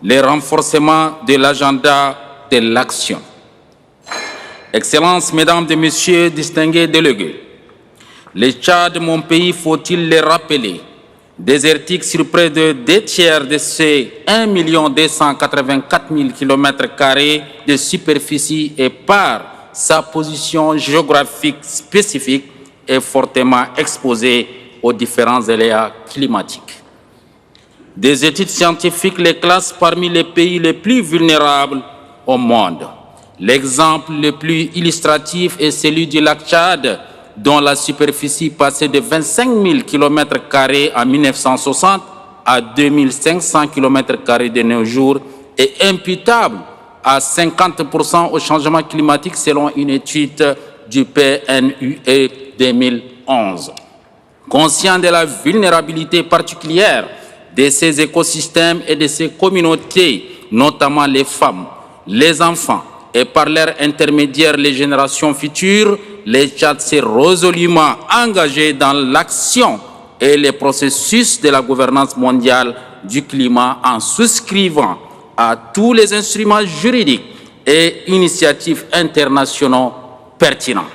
le renforcement de l'agenda de l'action. Excellences, Mesdames et Messieurs, distingués délégués, le Tchad, mon pays, faut-il le rappeler, désertique sur près de 2 tiers de ses 1 284 000 km² de superficie et par sa position géographique spécifique est fortement exposé aux différents aléas climatiques. Des études scientifiques les classent parmi les pays les plus vulnérables au monde. L'exemple le plus illustratif est celui du lac Tchad, dont la superficie passait de 25 000 km² en 1960 à 2500 km² de nos jours, est imputable à 50% au changement climatique selon une étude du PNUE 2011. Conscient de la vulnérabilité particulière de ces écosystèmes et de ces communautés, notamment les femmes, les enfants et par leur intermédiaire les générations futures, le Tchad s'est résolument engagé dans l'action et les processus de la gouvernance mondiale du climat en souscrivant à tous les instruments juridiques et initiatives internationaux pertinents.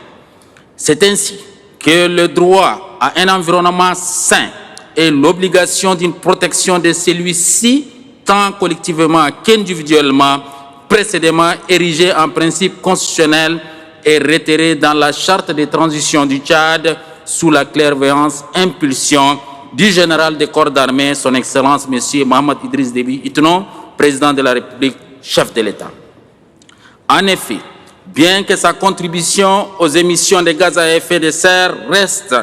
C'est ainsi que le droit à un environnement sain et l'obligation d'une protection de celui-ci, tant collectivement qu'individuellement, précédemment érigé en principe constitutionnel et réitéré dans la charte de transition du Tchad sous la clairvoyance impulsion du général des corps d'armée, son Excellence M. Mohamed Idriss Déby Itno, président de la République, chef de l'État. En effet, bien que sa contribution aux émissions de gaz à effet de serre reste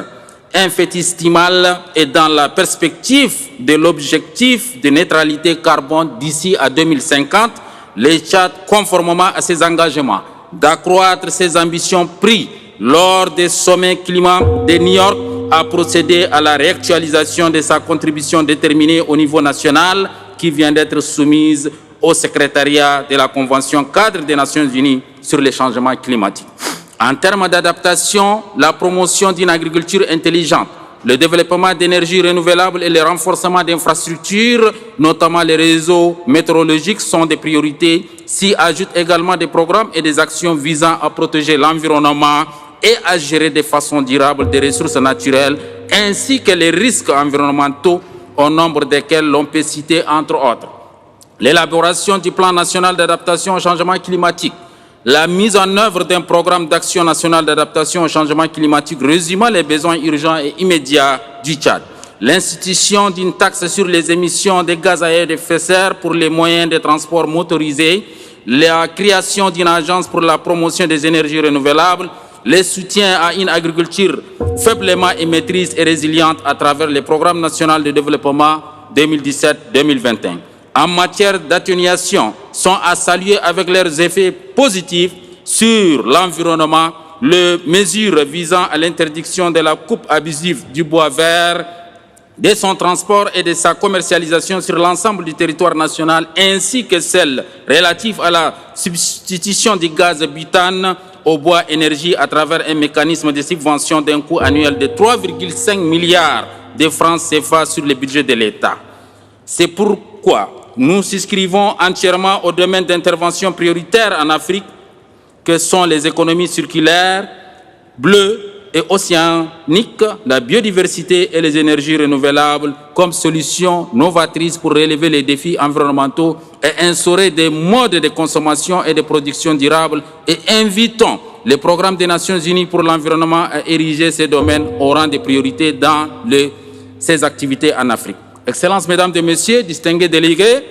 infétistimale et dans la perspective de l'objectif de neutralité carbone d'ici à 2050, le Tchad, conformément à ses engagements, d'accroître ses ambitions prises lors des sommets climat de New York, a procédé à la réactualisation de sa contribution déterminée au niveau national qui vient d'être soumise au secrétariat de la Convention cadre des Nations Unies sur les changements climatiques. En termes d'adaptation, la promotion d'une agriculture intelligente, le développement d'énergies renouvelables et le renforcement d'infrastructures, notamment les réseaux météorologiques, sont des priorités. S'y ajoutent également des programmes et des actions visant à protéger l'environnement et à gérer de façon durable des ressources naturelles, ainsi que les risques environnementaux, au nombre desquels l'on peut citer entre autres l'élaboration du plan national d'adaptation au changement climatique, la mise en œuvre d'un programme d'action national d'adaptation au changement climatique résumant les besoins urgents et immédiats du Tchad, l'institution d'une taxe sur les émissions de gaz à effet de serre pour les moyens de transport motorisés, la création d'une agence pour la promotion des énergies renouvelables, le soutien à une agriculture faiblement émettrice et résiliente à travers le programme national de développement 2017-2021. En matière d'atténuation, sont à saluer avec leurs effets positifs sur l'environnement, les mesures visant à l'interdiction de la coupe abusive du bois vert, de son transport et de sa commercialisation sur l'ensemble du territoire national, ainsi que celles relatives à la substitution du gaz butane au bois énergie à travers un mécanisme de subvention d'un coût annuel de 3,5 milliards de francs CFA sur le budget de l'État. C'est pourquoi nous souscrivons entièrement au domaine d'intervention prioritaire en Afrique, que sont les économies circulaires, bleues et océaniques, la biodiversité et les énergies renouvelables comme solutions novatrices pour relever les défis environnementaux et instaurer des modes de consommation et de production durables, et invitons le programme des Nations Unies pour l'environnement à ériger ces domaines au rang de priorité dans ses activités en Afrique. Excellences, Mesdames et Messieurs, distingués délégués,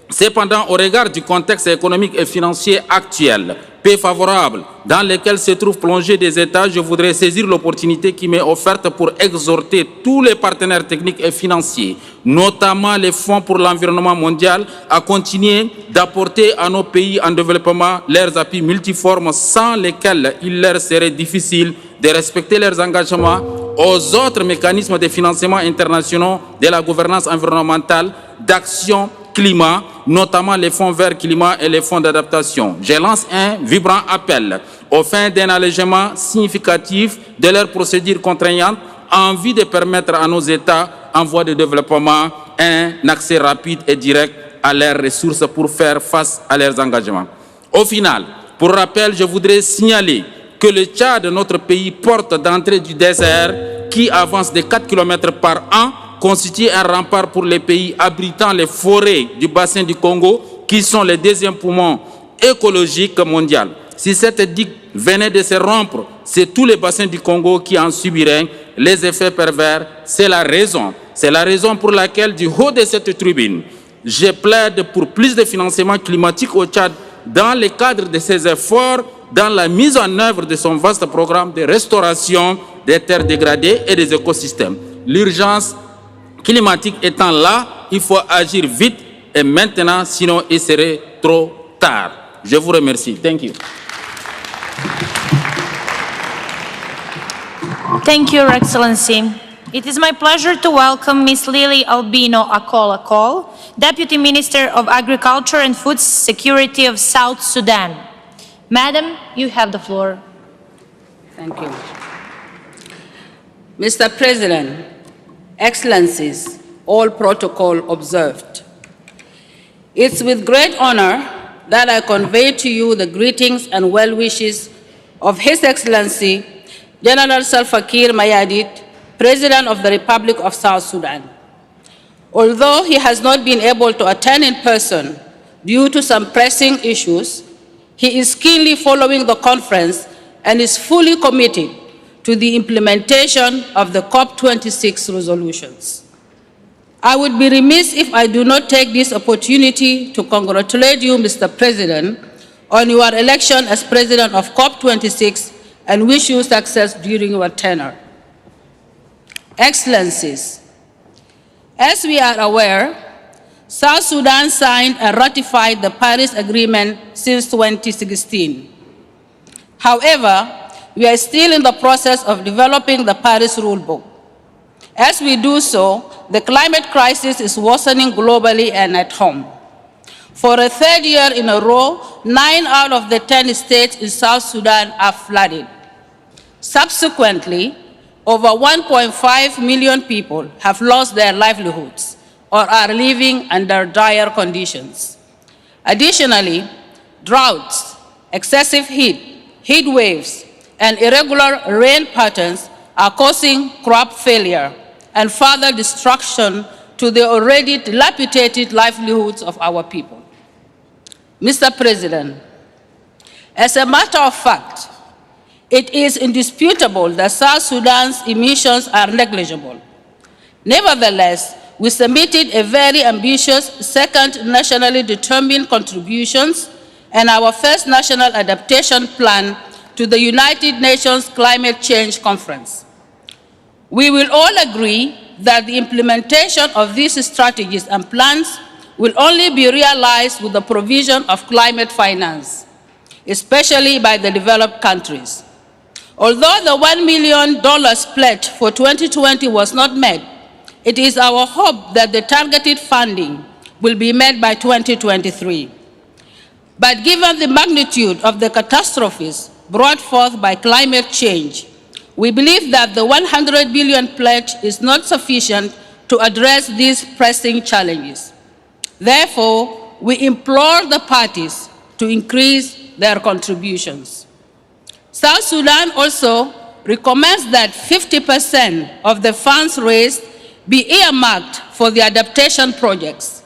cependant, au regard du contexte économique et financier actuel, peu favorable, dans lequel se trouvent plongés des États, je voudrais saisir l'opportunité qui m'est offerte pour exhorter tous les partenaires techniques et financiers, notamment les fonds pour l'environnement mondial, à continuer d'apporter à nos pays en développement leurs appuis multiformes sans lesquels il leur serait difficile de respecter leurs engagements aux autres mécanismes de financement internationaux de la gouvernance environnementale, d'action climat, notamment les fonds verts climat et les fonds d'adaptation. Je lance un vibrant appel aux fins d'un allègement significatif de leurs procédures contraignantes en vue de permettre à nos États en voie de développement un accès rapide et direct à leurs ressources pour faire face à leurs engagements. Au final, pour rappel, je voudrais signaler que le Tchad, notre pays, porte d'entrée du désert qui avance de 4 km par an, constitue un rempart pour les pays abritant les forêts du bassin du Congo, qui sont les deuxièmes poumons écologiques mondiaux. Si cette digue venait de se rompre, c'est tous les bassins du Congo qui en subiraient les effets pervers. C'est la raison pour laquelle, du haut de cette tribune, je plaide pour plus de financement climatique au Tchad dans le cadre de ces efforts dans la mise en œuvre de son vaste programme de restauration des terres dégradées et des écosystèmes. L'urgence climatique étant là, il faut agir vite et maintenant, sinon il serait trop tard. Je vous remercie. Thank you. Thank you, Your Excellency. It is my pleasure to welcome Ms. Lily Albino Akol, Deputy Minister of Agriculture and Food Security of South Sudan. Madam, you have the floor. Thank you. Mr. President, Excellencies, all protocol observed. It's with great honor that I convey to you the greetings and well wishes of His Excellency General Salva Kiir Mayardit, President of the Republic of South Sudan. Although he has not been able to attend in person due to some pressing issues, he is keenly following the conference and is fully committed to the implementation of the COP26 resolutions. I would be remiss if I do not take this opportunity to congratulate you, Mr. President, on your election as President of COP26 and wish you success during your tenure. Excellencies, as we are aware, South Sudan signed and ratified the Paris Agreement since 2016. However, we are still in the process of developing the Paris Rulebook. As we do so, the climate crisis is worsening globally and at home. For a third year in a row, 9 out of the 10 states in South Sudan are flooded. Subsequently, over 1.5 million people have lost their livelihoods or are living under dire conditions. Additionally, droughts, excessive heat, heat waves, and irregular rain patterns are causing crop failure and further destruction to the already dilapidated livelihoods of our people. Mr. President, as a matter of fact, it is indisputable that South Sudan's emissions are negligible. Nevertheless, we submitted a very ambitious second nationally determined contributions and our first national adaptation plan to the United Nations Climate Change Conference. We will all agree that the implementation of these strategies and plans will only be realized with the provision of climate finance, especially by the developed countries. Although the $1 million pledge for 2020 was not met, it is our hope that the targeted funding will be met by 2023. But given the magnitude of the catastrophes brought forth by climate change, we believe that the 100 billion pledge is not sufficient to address these pressing challenges. Therefore, we implore the parties to increase their contributions. South Sudan also recommends that 50% of the funds raised be earmarked for the adaptation projects,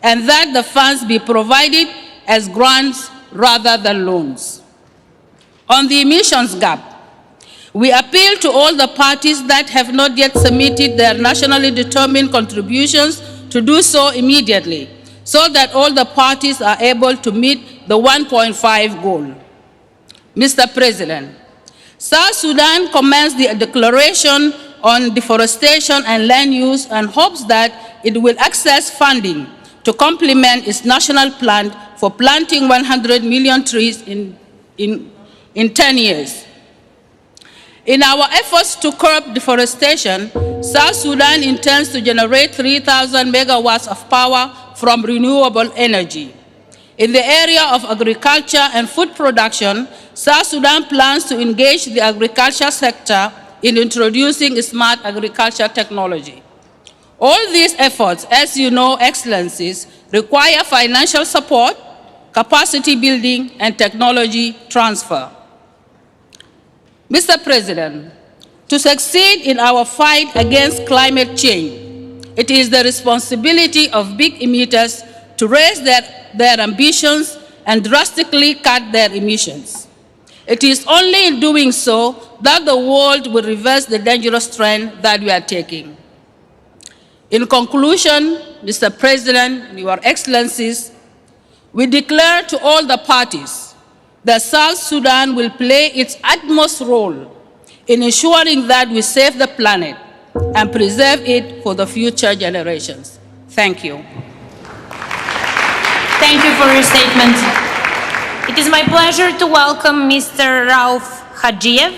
and that the funds be provided as grants rather than loans. On the emissions gap, we appeal to all the parties that have not yet submitted their nationally determined contributions to do so immediately, so that all the parties are able to meet the 1.5 goal. Mr. President, South Sudan commends the declaration on deforestation and land use and hopes that it will access funding to complement its national plan for planting 100 million trees in 10 years. In our efforts to curb deforestation, South Sudan intends to generate 3,000 megawatts of power from renewable energy. In the area of agriculture and food production, South Sudan plans to engage the agriculture sector in introducing smart agriculture technology. All these efforts, as you know, Excellencies, require financial support, capacity building, and technology transfer. Mr. President, to succeed in our fight against climate change, it is the responsibility of big emitters to raise their ambitions and drastically cut their emissions. It is only in doing so that the world will reverse the dangerous trend that we are taking. In conclusion, Mr. President, Your Excellencies, we declare to all the parties that South Sudan will play its utmost role in ensuring that we save the planet and preserve it for the future generations. Thank you. Thank you for your statement. It is my pleasure to welcome Mr. Rauf Hajiev,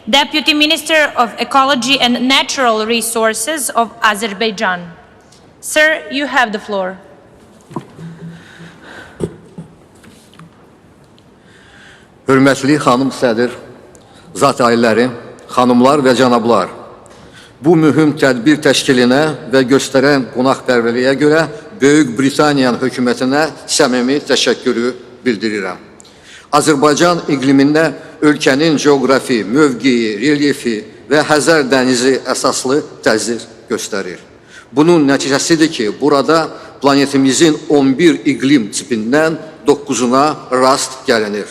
Deputy Minister of Ecology and Natural Resources of Azerbaijan. Sir, you have the floor. Hörmətli xanım sədir, zat ailələri, xanımlar və cənablar, bu mühüm tədbir təşkilinə və göstərən qonaqpərvərliyə görə Böyük Britaniyanın hökumətinə səmimi təşəkkürü bildirirəm. Azərbaycan iqlimində ölkənin coğrafi, mövqeyi, relyefi və Xəzər dənizi əsaslı təsir göstərir. Bunun nəticəsidir ki, burada planetimizin 11 iqlim tipindən 9-una rast gəlinir.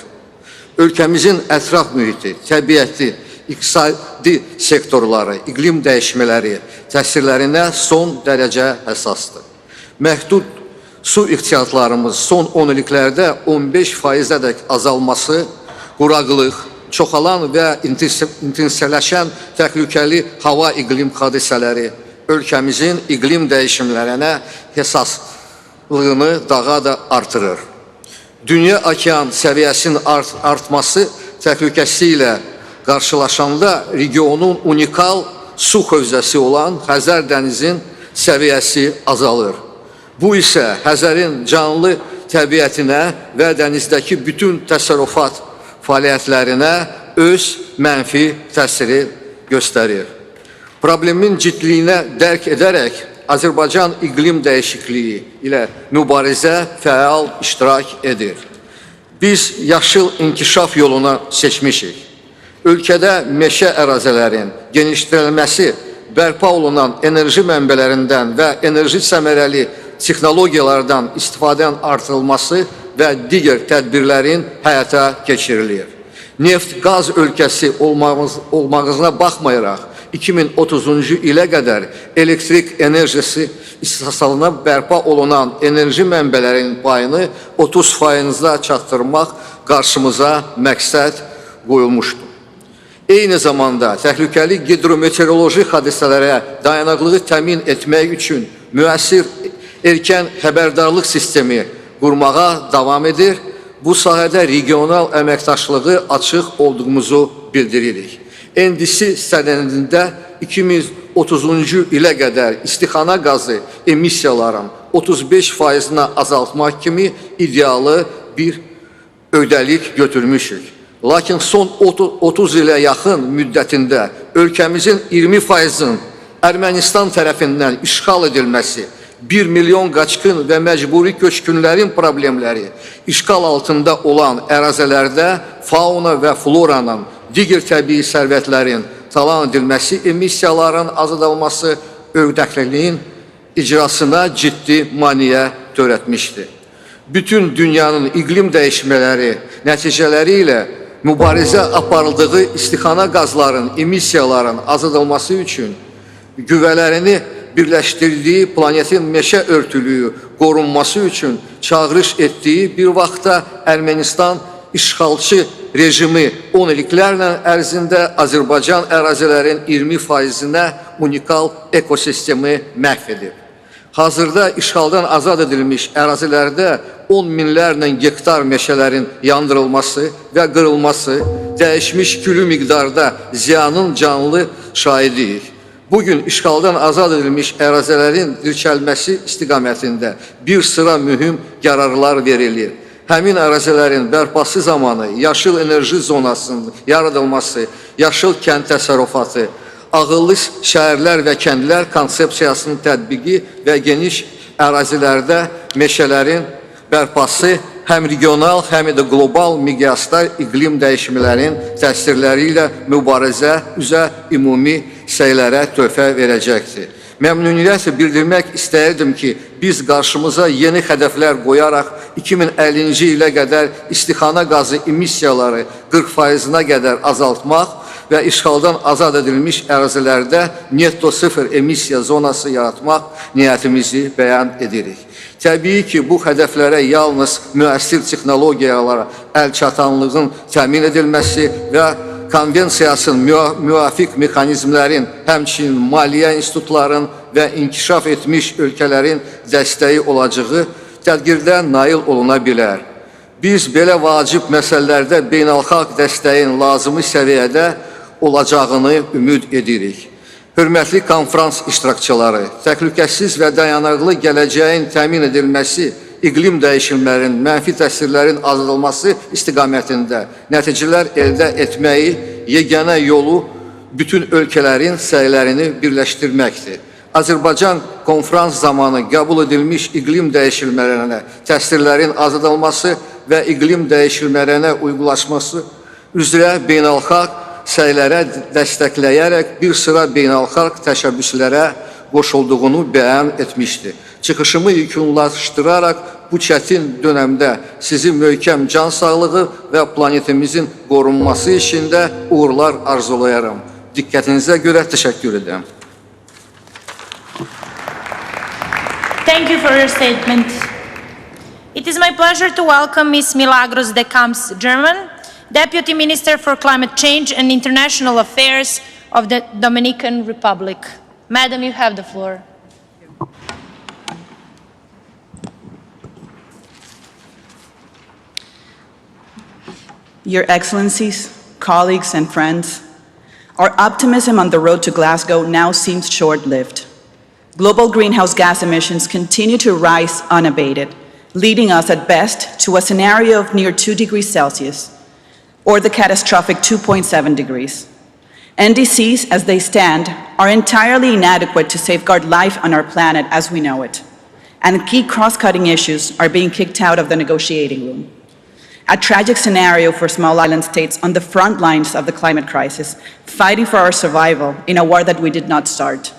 Ölkəmizin ətraf mühiti, təbiəti, iqtisadi sektorları, iqlim dəyişmələri təsirlərinə son dərəcə həssasdır. Məhdud su ihtiyatlarımız son 10 illiklərdə 15%-dək azalması, quraqlıq, çoxalan və intensivləşən təhlükəli hava iqlim hadisələri ölkəmizin iqlim dəyişimlərinə həssaslığını daha da artırır. Dünya okean səviyyəsinin artması təhlükəsi ilə qarşılaşanda regionun unikal su hövzəsi olan Xəzər dənizin səviyyəsi azalır. Bu isə Xəzərin canlı təbiətinə və dənizdəki bütün təsərrüfat fəaliyyətlərinə öz mənfi təsiri göstərir. Problemin ciddiliyinə dərk edərək Azərbaycan iqlim dəyişikliyi ilə mübarizə fəal iştirak edir. Biz yaşıl inkişaf yoluna seçmişik. Ölkədə meşə ərazilərin genişdirilməsi, bərpa olunan enerji mənbələrindən və enerji səmərəli texnologiyalardan istifadənin artırılması və digər tədbirlərin həyata keçirilir. Neft, qaz ölkəsi olmağına baxmayaraq, 2030-cu ilə qədər elektrik enerjisi istisasına bərpa olunan enerji mənbələrinin payını 30%-a çatdırmaq qarşımıza məqsəd qoyulmuşdur. Eyni zamanda təhlükəli hidrometeoroloji hadisələrə dayanıqlığı təmin etmək üçün müəssir erkən xəbərdarlıq sistemi qurmağa davam edir. Bu sahədə regional əməkdaşlığı açıq olduğumuzu bildiririk. NDC sənədində 2030-cu ilə qədər istixana qazı emissiyalarının 35%-na azaltmaq kimi idealı bir öhdəlik götürmüşük. Lakin son 30 ilə yaxın müddətində ölkəmizin 20%-ın Ermənistan tərəfindən işğal edilməsi, 1 milyon qaçqın və məcburi köçkünlərin problemləri, işğal altında olan ərazilərdə fauna və floranın, digər təbii sərvətlərin talan edilməsi, emissiyaların azaldılması öhdəliyin icrasına ciddi maneə törətmişdir. Bütün dünyanın iqlim dəyişmələri nəticələri ilə mübarizə aparıldığı istixana qazların, emissiyaların azaldılması üçün güvələrini birləşdirdiyi planetin meşə örtülüyü qorunması üçün çağırış etdiyi bir vaxtda Ermənistan işğalçı rejimi 10 illiklərlə ərzində Azərbaycan ərazilərin 20%-nə unikal ekosistemi məhv edib. Hazırda işğaldan azad edilmiş ərazilərdə 10 minlərlə hektar meşələrin yandırılması və qırılması, dəyişmiş külü miqdarda ziyanın canlı şahidiyik. Bugün işğaldan azad edilmiş ərazilərin dirçəlməsi istiqamətində bir sıra mühüm qərarlar verilir. Həmin ərazilərin bərpası zamanı yaşıl enerji zonasının yaradılması, yaşıl kənd təsərrüfatı, ağıllı şəhərlər və kəndlər konsepsiyasının tətbiqi və geniş ərazilərdə meşələrin bərpası həm regional, həm də qlobal miqyasda iqlim dəyişimlərinin təsirləri ilə mübarizə üzrə ümumi səylərə töhfə verəcəkdir. Məmnuniyyətlə bildirmək istəyirdim ki, biz qarşımıza yeni hədəflər qoyaraq 2050-ci ilə qədər istixana qazı emissiyaları 40%-na qədər azaltmaq və işğaldan azad edilmiş ərazilərdə netto sıfır emissiya zonası yaratmaq niyyətimizi bəyan edirik. Təbii ki, bu hədəflərə yalnız müəssir texnologiyalara əl çatanlığın təmin edilməsi və konvensiyasının müvafiq mexanizmlərin, həmçinin maliyyə institutların və inkişaf etmiş ölkələrin dəstəyi olacağı tədbirdə nail oluna bilər. Biz belə vacib məsələlərdə beynəlxalq dəstəyin lazımi səviyyədə olacağını ümid edirik. Hörmətli konferans iştirakçıları, təhlükəsiz və dayanıqlı gələcəyin təmin edilməsi, iqlim dəyişimlərinin, mənfi təsirlərin azaldılması istiqamətində nəticələr əldə etməyi yeganə yolu bütün ölkələrin səylərini birləşdirməkdir. Azərbaycan konferans zamanı qəbul edilmiş iqlim dəyişimlərinə təsirlərin azaldılması və iqlim dəyişimlərinə uyğunlaşması üzrə beynəlxalq səylərə dəstəkləyərək bir sıra beynəlxalq təşəbbüslərə qoşulduğunu bəyan etmişdir. Çıxışımı yekunlaşdıraraq bu çətin dönəmdə sizin möhkəm can sağlığı və planetimizin qorunması üçün də uğurlar arzulayarım. Diqqətinizə görə təşəkkür edirəm. Thank you for your statement. It is my pleasure to welcome Ms. Milagros de Camps German, Deputy Minister for Climate Change and International Affairs of the Dominican Republic. Madam, you have the floor. Your Excellencies, colleagues and friends, our optimism on the road to Glasgow now seems short-lived. Global greenhouse gas emissions continue to rise unabated, leading us at best to a scenario of near 2 degrees Celsius, or the catastrophic 2.7 degrees. NDCs, as they stand, are entirely inadequate to safeguard life on our planet as we know it, and key cross-cutting issues are being kicked out of the negotiating room. A tragic scenario for small island states on the front lines of the climate crisis, fighting for our survival in a war that we did not start.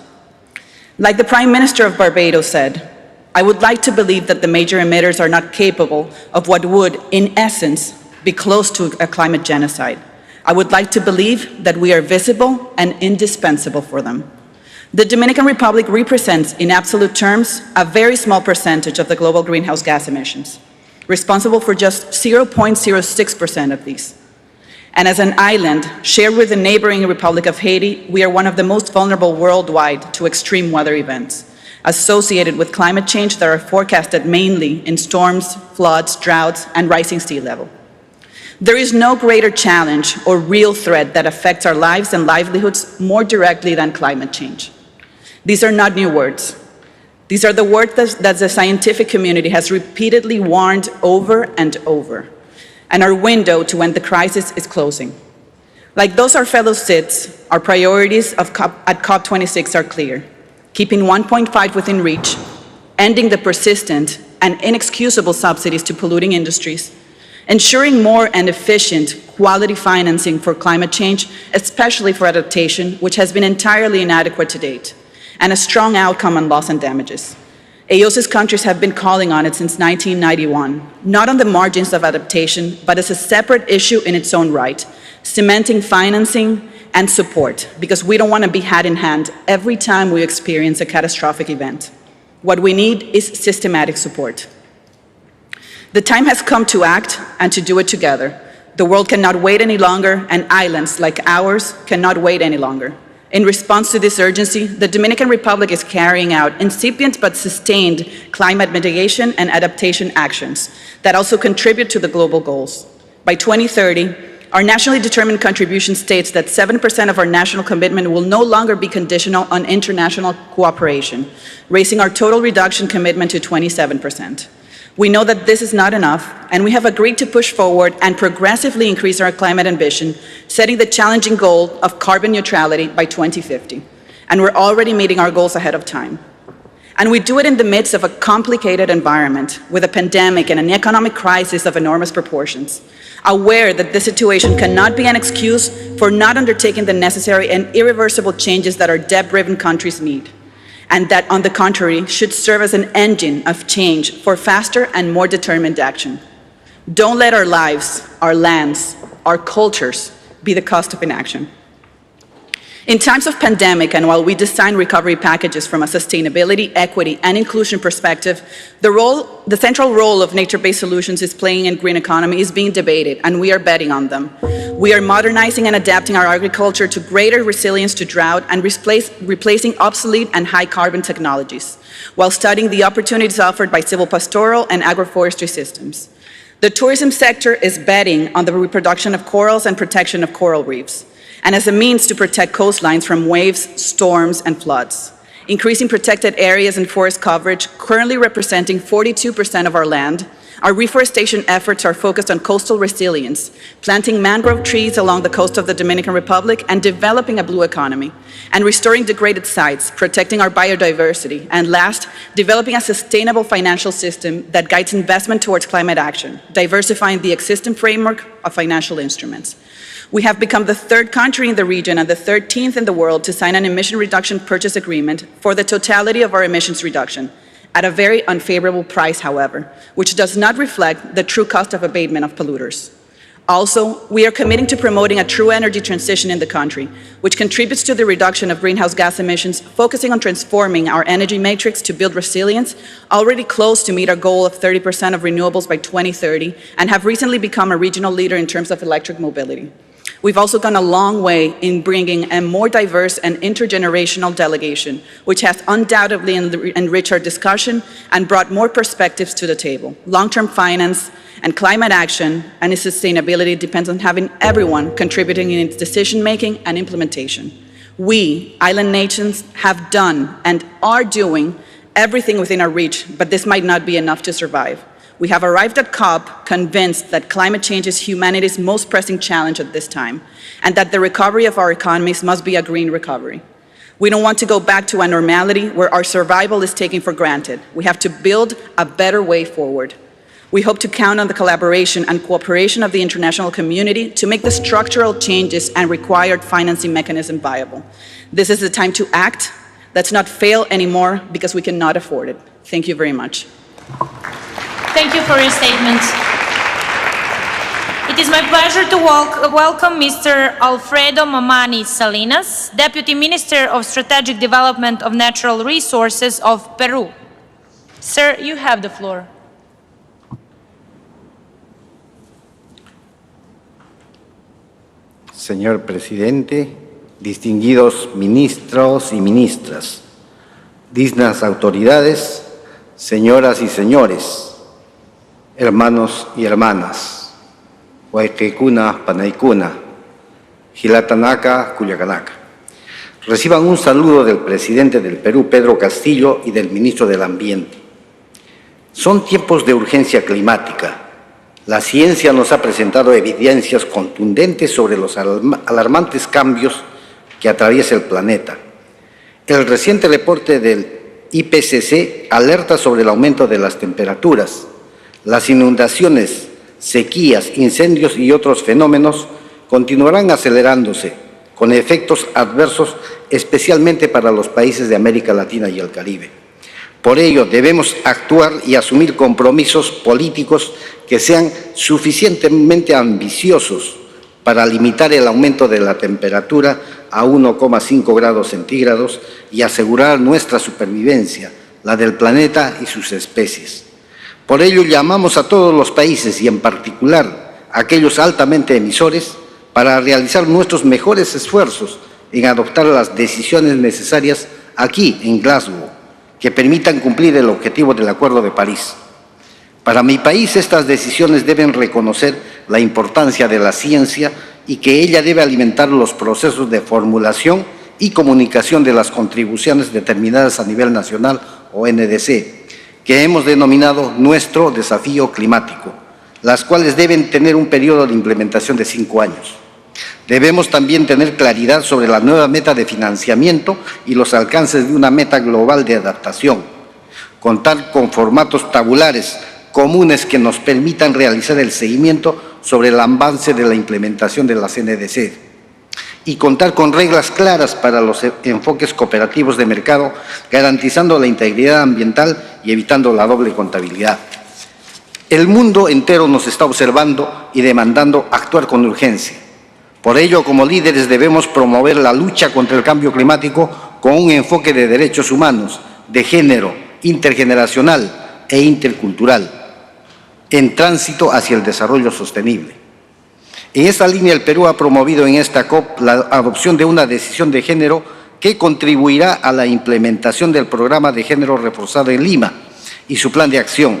Like the Prime Minister of Barbados said, I would like to believe that the major emitters are not capable of what would, in essence, be close to a climate genocide. I would like to believe that we are visible and indispensable for them. The Dominican Republic represents, in absolute terms, a very small percentage of the global greenhouse gas emissions, responsible for just 0.06% of these. And as an island, shared with the neighboring Republic of Haiti, we are one of the most vulnerable worldwide to extreme weather events associated with climate change that are forecasted mainly in storms, floods, droughts, and rising sea level. There is no greater challenge or real threat that affects our lives and livelihoods more directly than climate change. These are not new words. These are the words that the scientific community has repeatedly warned over and over, and our window to end the crisis is closing. Like those our fellow Cits, our priorities at COP26 are clear: keeping 1.5 within reach, ending the persistent and inexcusable subsidies to polluting industries, ensuring more and efficient quality financing for climate change, especially for adaptation, which has been entirely inadequate to date, and a strong outcome on loss and damages. AOSIS countries have been calling on it since 1991, not on the margins of adaptation, but as a separate issue in its own right, cementing financing and support, because we don't want to be hand in hand every time we experience a catastrophic event. What we need is systematic support. The time has come to act and to do it together. The world cannot wait any longer, and islands like ours cannot wait any longer. In response to this urgency, the Dominican Republic is carrying out incipient but sustained climate mitigation and adaptation actions that also contribute to the global goals. By 2030, our nationally determined contribution states that 7% of our national commitment will no longer be conditional on international cooperation, raising our total reduction commitment to 27%. We know that this is not enough, and we have agreed to push forward and progressively increase our climate ambition, setting the challenging goal of carbon neutrality by 2050. And we're already meeting our goals ahead of time. And we do it in the midst of a complicated environment, with a pandemic and an economic crisis of enormous proportions, aware that this situation cannot be an excuse for not undertaking the necessary and irreversible changes that our debt-driven countries need, and that, on the contrary, should serve as an engine of change for faster and more determined action. Don't let our lives, our lands, our cultures be the cost of inaction. In times of pandemic, and while we design recovery packages from a sustainability, equity, and inclusion perspective, the central role of nature-based solutions is playing in green economy is being debated, and we are betting on them. We are modernizing and adapting our agriculture to greater resilience to drought and replacing obsolete and high-carbon technologies, while studying the opportunities offered by silvopastoral and agroforestry systems. The tourism sector is betting on the reproduction of corals and protection of coral reefs, and as a means to protect coastlines from waves, storms, and floods. Increasing protected areas and forest coverage, currently representing 42% of our land, our reforestation efforts are focused on coastal resilience, planting mangrove trees along the coast of the Dominican Republic and developing a blue economy, and restoring degraded sites, protecting our biodiversity, and last, developing a sustainable financial system that guides investment towards climate action, diversifying the existing framework of financial instruments. We have become the third country in the region and the 13th in the world to sign an emission reduction purchase agreement for the totality of our emissions reduction, at a very unfavorable price, however, which does not reflect the true cost of abatement of polluters. Also, we are committing to promoting a true energy transition in the country, which contributes to the reduction of greenhouse gas emissions, focusing on transforming our energy matrix to build resilience, already close to meet our goal of 30% of renewables by 2030, and have recently become a regional leader in terms of electric mobility. We've also gone a long way in bringing a more diverse and intergenerational delegation, which has undoubtedly enriched our discussion and brought more perspectives to the table. Long-term finance and climate action and its sustainability depends on having everyone contributing in its decision-making and implementation. We, island nations, have done and are doing everything within our reach, but this might not be enough to survive. We have arrived at COP convinced that climate change is humanity's most pressing challenge at this time, and that the recovery of our economies must be a green recovery. We don't want to go back to a normality where our survival is taken for granted. We have to build a better way forward. We hope to count on the collaboration and cooperation of the international community to make the structural changes and required financing mechanism viable. This is the time to act. Let's not fail anymore because we cannot afford it. Thank you very much. Thank you for your statement. It is my pleasure to welcome Mr. Alfredo Mamani Salinas, Deputy Minister of Strategic Development of Natural Resources of Peru. Sir, you have the floor. Señor Presidente, distinguidos ministros y ministras, dignas autoridades, señoras y señores, hermanos y hermanas, Huayquecuna, Panaicuna, Gilatanaka, Cuyacanaka. Reciban un saludo del presidente del Perú, Pedro Castillo, y del ministro del Ambiente. Son tiempos de urgencia climática. La ciencia nos ha presentado evidencias contundentes sobre los alarmantes cambios que atraviesa el planeta. El reciente reporte del IPCC alerta sobre el aumento de las temperaturas. Las inundaciones, sequías, incendios y otros fenómenos continuarán acelerándose, con efectos adversos especialmente para los países de América Latina y el Caribe. Por ello, debemos actuar y asumir compromisos políticos que sean suficientemente ambiciosos para limitar el aumento de la temperatura a 1,5 grados centígrados y asegurar nuestra supervivencia, la del planeta y sus especies. Por ello, llamamos a todos los países y en particular a aquellos altamente emisores para realizar nuestros mejores esfuerzos en adoptar las decisiones necesarias aquí en Glasgow que permitan cumplir el objetivo del Acuerdo de París. Para mi país, estas decisiones deben reconocer la importancia de la ciencia y que ella debe alimentar los procesos de formulación y comunicación de las contribuciones determinadas a nivel nacional o NDC, que hemos denominado nuestro desafío climático, las cuales deben tener un periodo de implementación de 5 años. Debemos también tener claridad sobre la nueva meta de financiamiento y los alcances de una meta global de adaptación, contar con formatos tabulares comunes que nos permitan realizar el seguimiento sobre el avance de la implementación de las NDC, y contar con reglas claras para los enfoques cooperativos de mercado, garantizando la integridad ambiental y evitando la doble contabilidad. El mundo entero nos está observando y demandando actuar con urgencia. Por ello, como líderes debemos promover la lucha contra el cambio climático con un enfoque de derechos humanos, de género, intergeneracional e intercultural, en tránsito hacia el desarrollo sostenible. En esta línea, el Perú ha promovido en esta COP la adopción de una decisión de género que contribuirá a la implementación del programa de género reforzado en Lima y su plan de acción.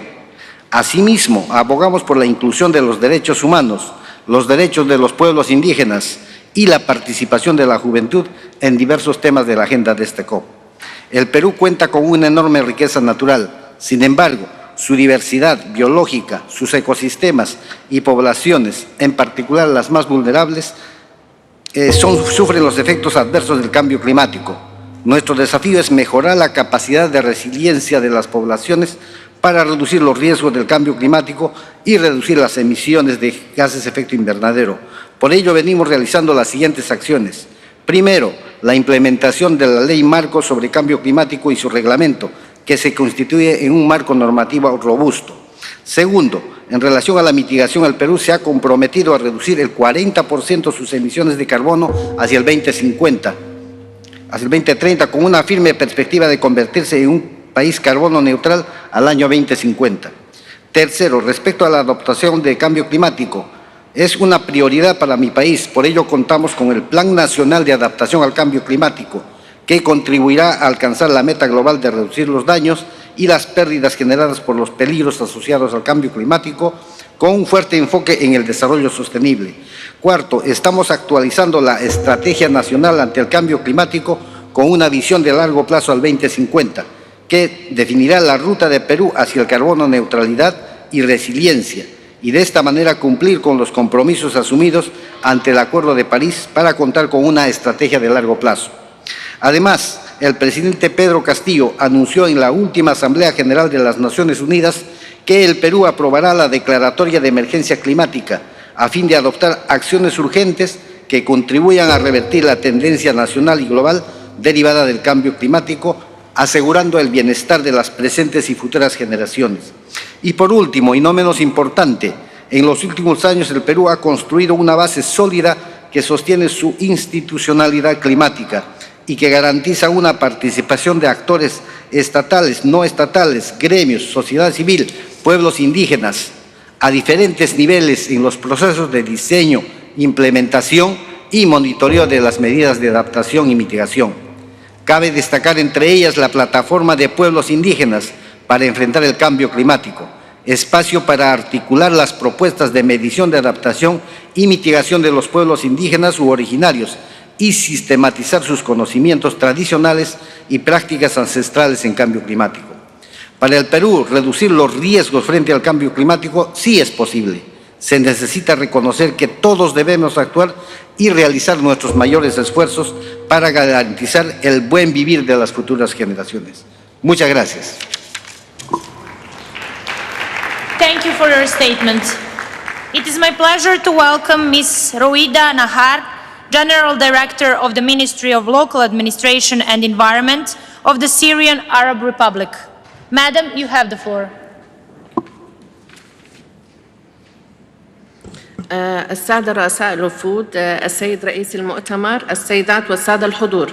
Asimismo, abogamos por la inclusión de los derechos humanos, los derechos de los pueblos indígenas y la participación de la juventud en diversos temas de la agenda de este COP. El Perú cuenta con una enorme riqueza natural. Sin embargo, su diversidad biológica, sus ecosistemas y poblaciones, en particular las más vulnerables, sufren los efectos adversos del cambio climático. Nuestro desafío es mejorar la capacidad de resiliencia de las poblaciones para reducir los riesgos del cambio climático y reducir las emisiones de gases de efecto invernadero. Por ello, venimos realizando las siguientes acciones. Primero, la implementación de la Ley Marco sobre Cambio Climático y su reglamento, que se constituye en un marco normativo robusto. Segundo, en relación a la mitigación, el Perú se ha comprometido a reducir el 40% sus emisiones de carbono hacia el 2030, con una firme perspectiva de convertirse en un país carbono neutral al año 2050. Tercero, respecto a la adaptación del cambio climático, es una prioridad para mi país. Por ello, contamos con el Plan Nacional de Adaptación al Cambio Climático, que contribuirá a alcanzar la meta global de reducir los daños y las pérdidas generadas por los peligros asociados al cambio climático, con un fuerte enfoque en el desarrollo sostenible. Cuarto, estamos actualizando la Estrategia Nacional ante el Cambio Climático con una visión de largo plazo al 2050, que definirá la ruta de Perú hacia el carbono neutralidad y resiliencia, y de esta manera cumplir con los compromisos asumidos ante el Acuerdo de París para contar con una estrategia de largo plazo. Además, el presidente Pedro Castillo anunció en la última Asamblea General de las Naciones Unidas que el Perú aprobará la declaratoria de emergencia climática a fin de adoptar acciones urgentes que contribuyan a revertir la tendencia nacional y global derivada del cambio climático, asegurando el bienestar de las presentes y futuras generaciones. Y por último, y no menos importante, en los últimos años el Perú ha construido una base sólida que sostiene su institucionalidad climática y que garantiza una participación de actores estatales, no estatales, gremios, sociedad civil, pueblos indígenas, a diferentes niveles en los procesos de diseño, implementación y monitoreo de las medidas de adaptación y mitigación. Cabe destacar entre ellas la plataforma de pueblos indígenas para enfrentar el cambio climático, espacio para articular las propuestas de medición de adaptación y mitigación de los pueblos indígenas u originarios y sistematizar sus conocimientos tradicionales y prácticas ancestrales en cambio climático. Para el Perú, reducir los riesgos frente al cambio climático sí es posible. Se necesita reconocer que todos debemos actuar y realizar nuestros mayores esfuerzos para garantizar el buen vivir de las futuras generaciones. Muchas gracias. Thank you for your statement. It is my pleasure to welcome Ms. Roida Nahar, General Director of the Ministry of Local Administration and Environment of the Syrian Arab Republic. Madam, you have the floor. السادة رؤساء الوفود، السيد رئيس المؤتمر، السيدات والسادة الحضور،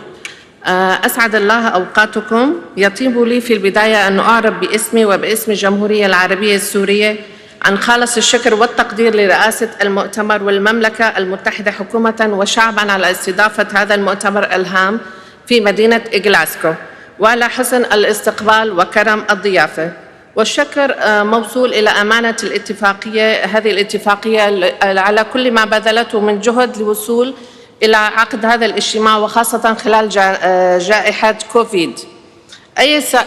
أسعد الله أوقاتكم. يطيب لي في البداية أن أعرب باسمي وباسم الجمهورية العربية السورية عن خالص الشكر والتقدير لرئاسة المؤتمر والمملكة المتحدة حكومة وشعبا على استضافة هذا المؤتمر الهام في مدينة غلاسكو، وعلى حسن الاستقبال وكرم الضيافة. والشكر موصول إلى أمانة الاتفاقية، هذه الاتفاقية على كل ما بذلته من جهد للوصول إلى عقد هذا الاجتماع، وخاصة خلال جائحة كوفيد.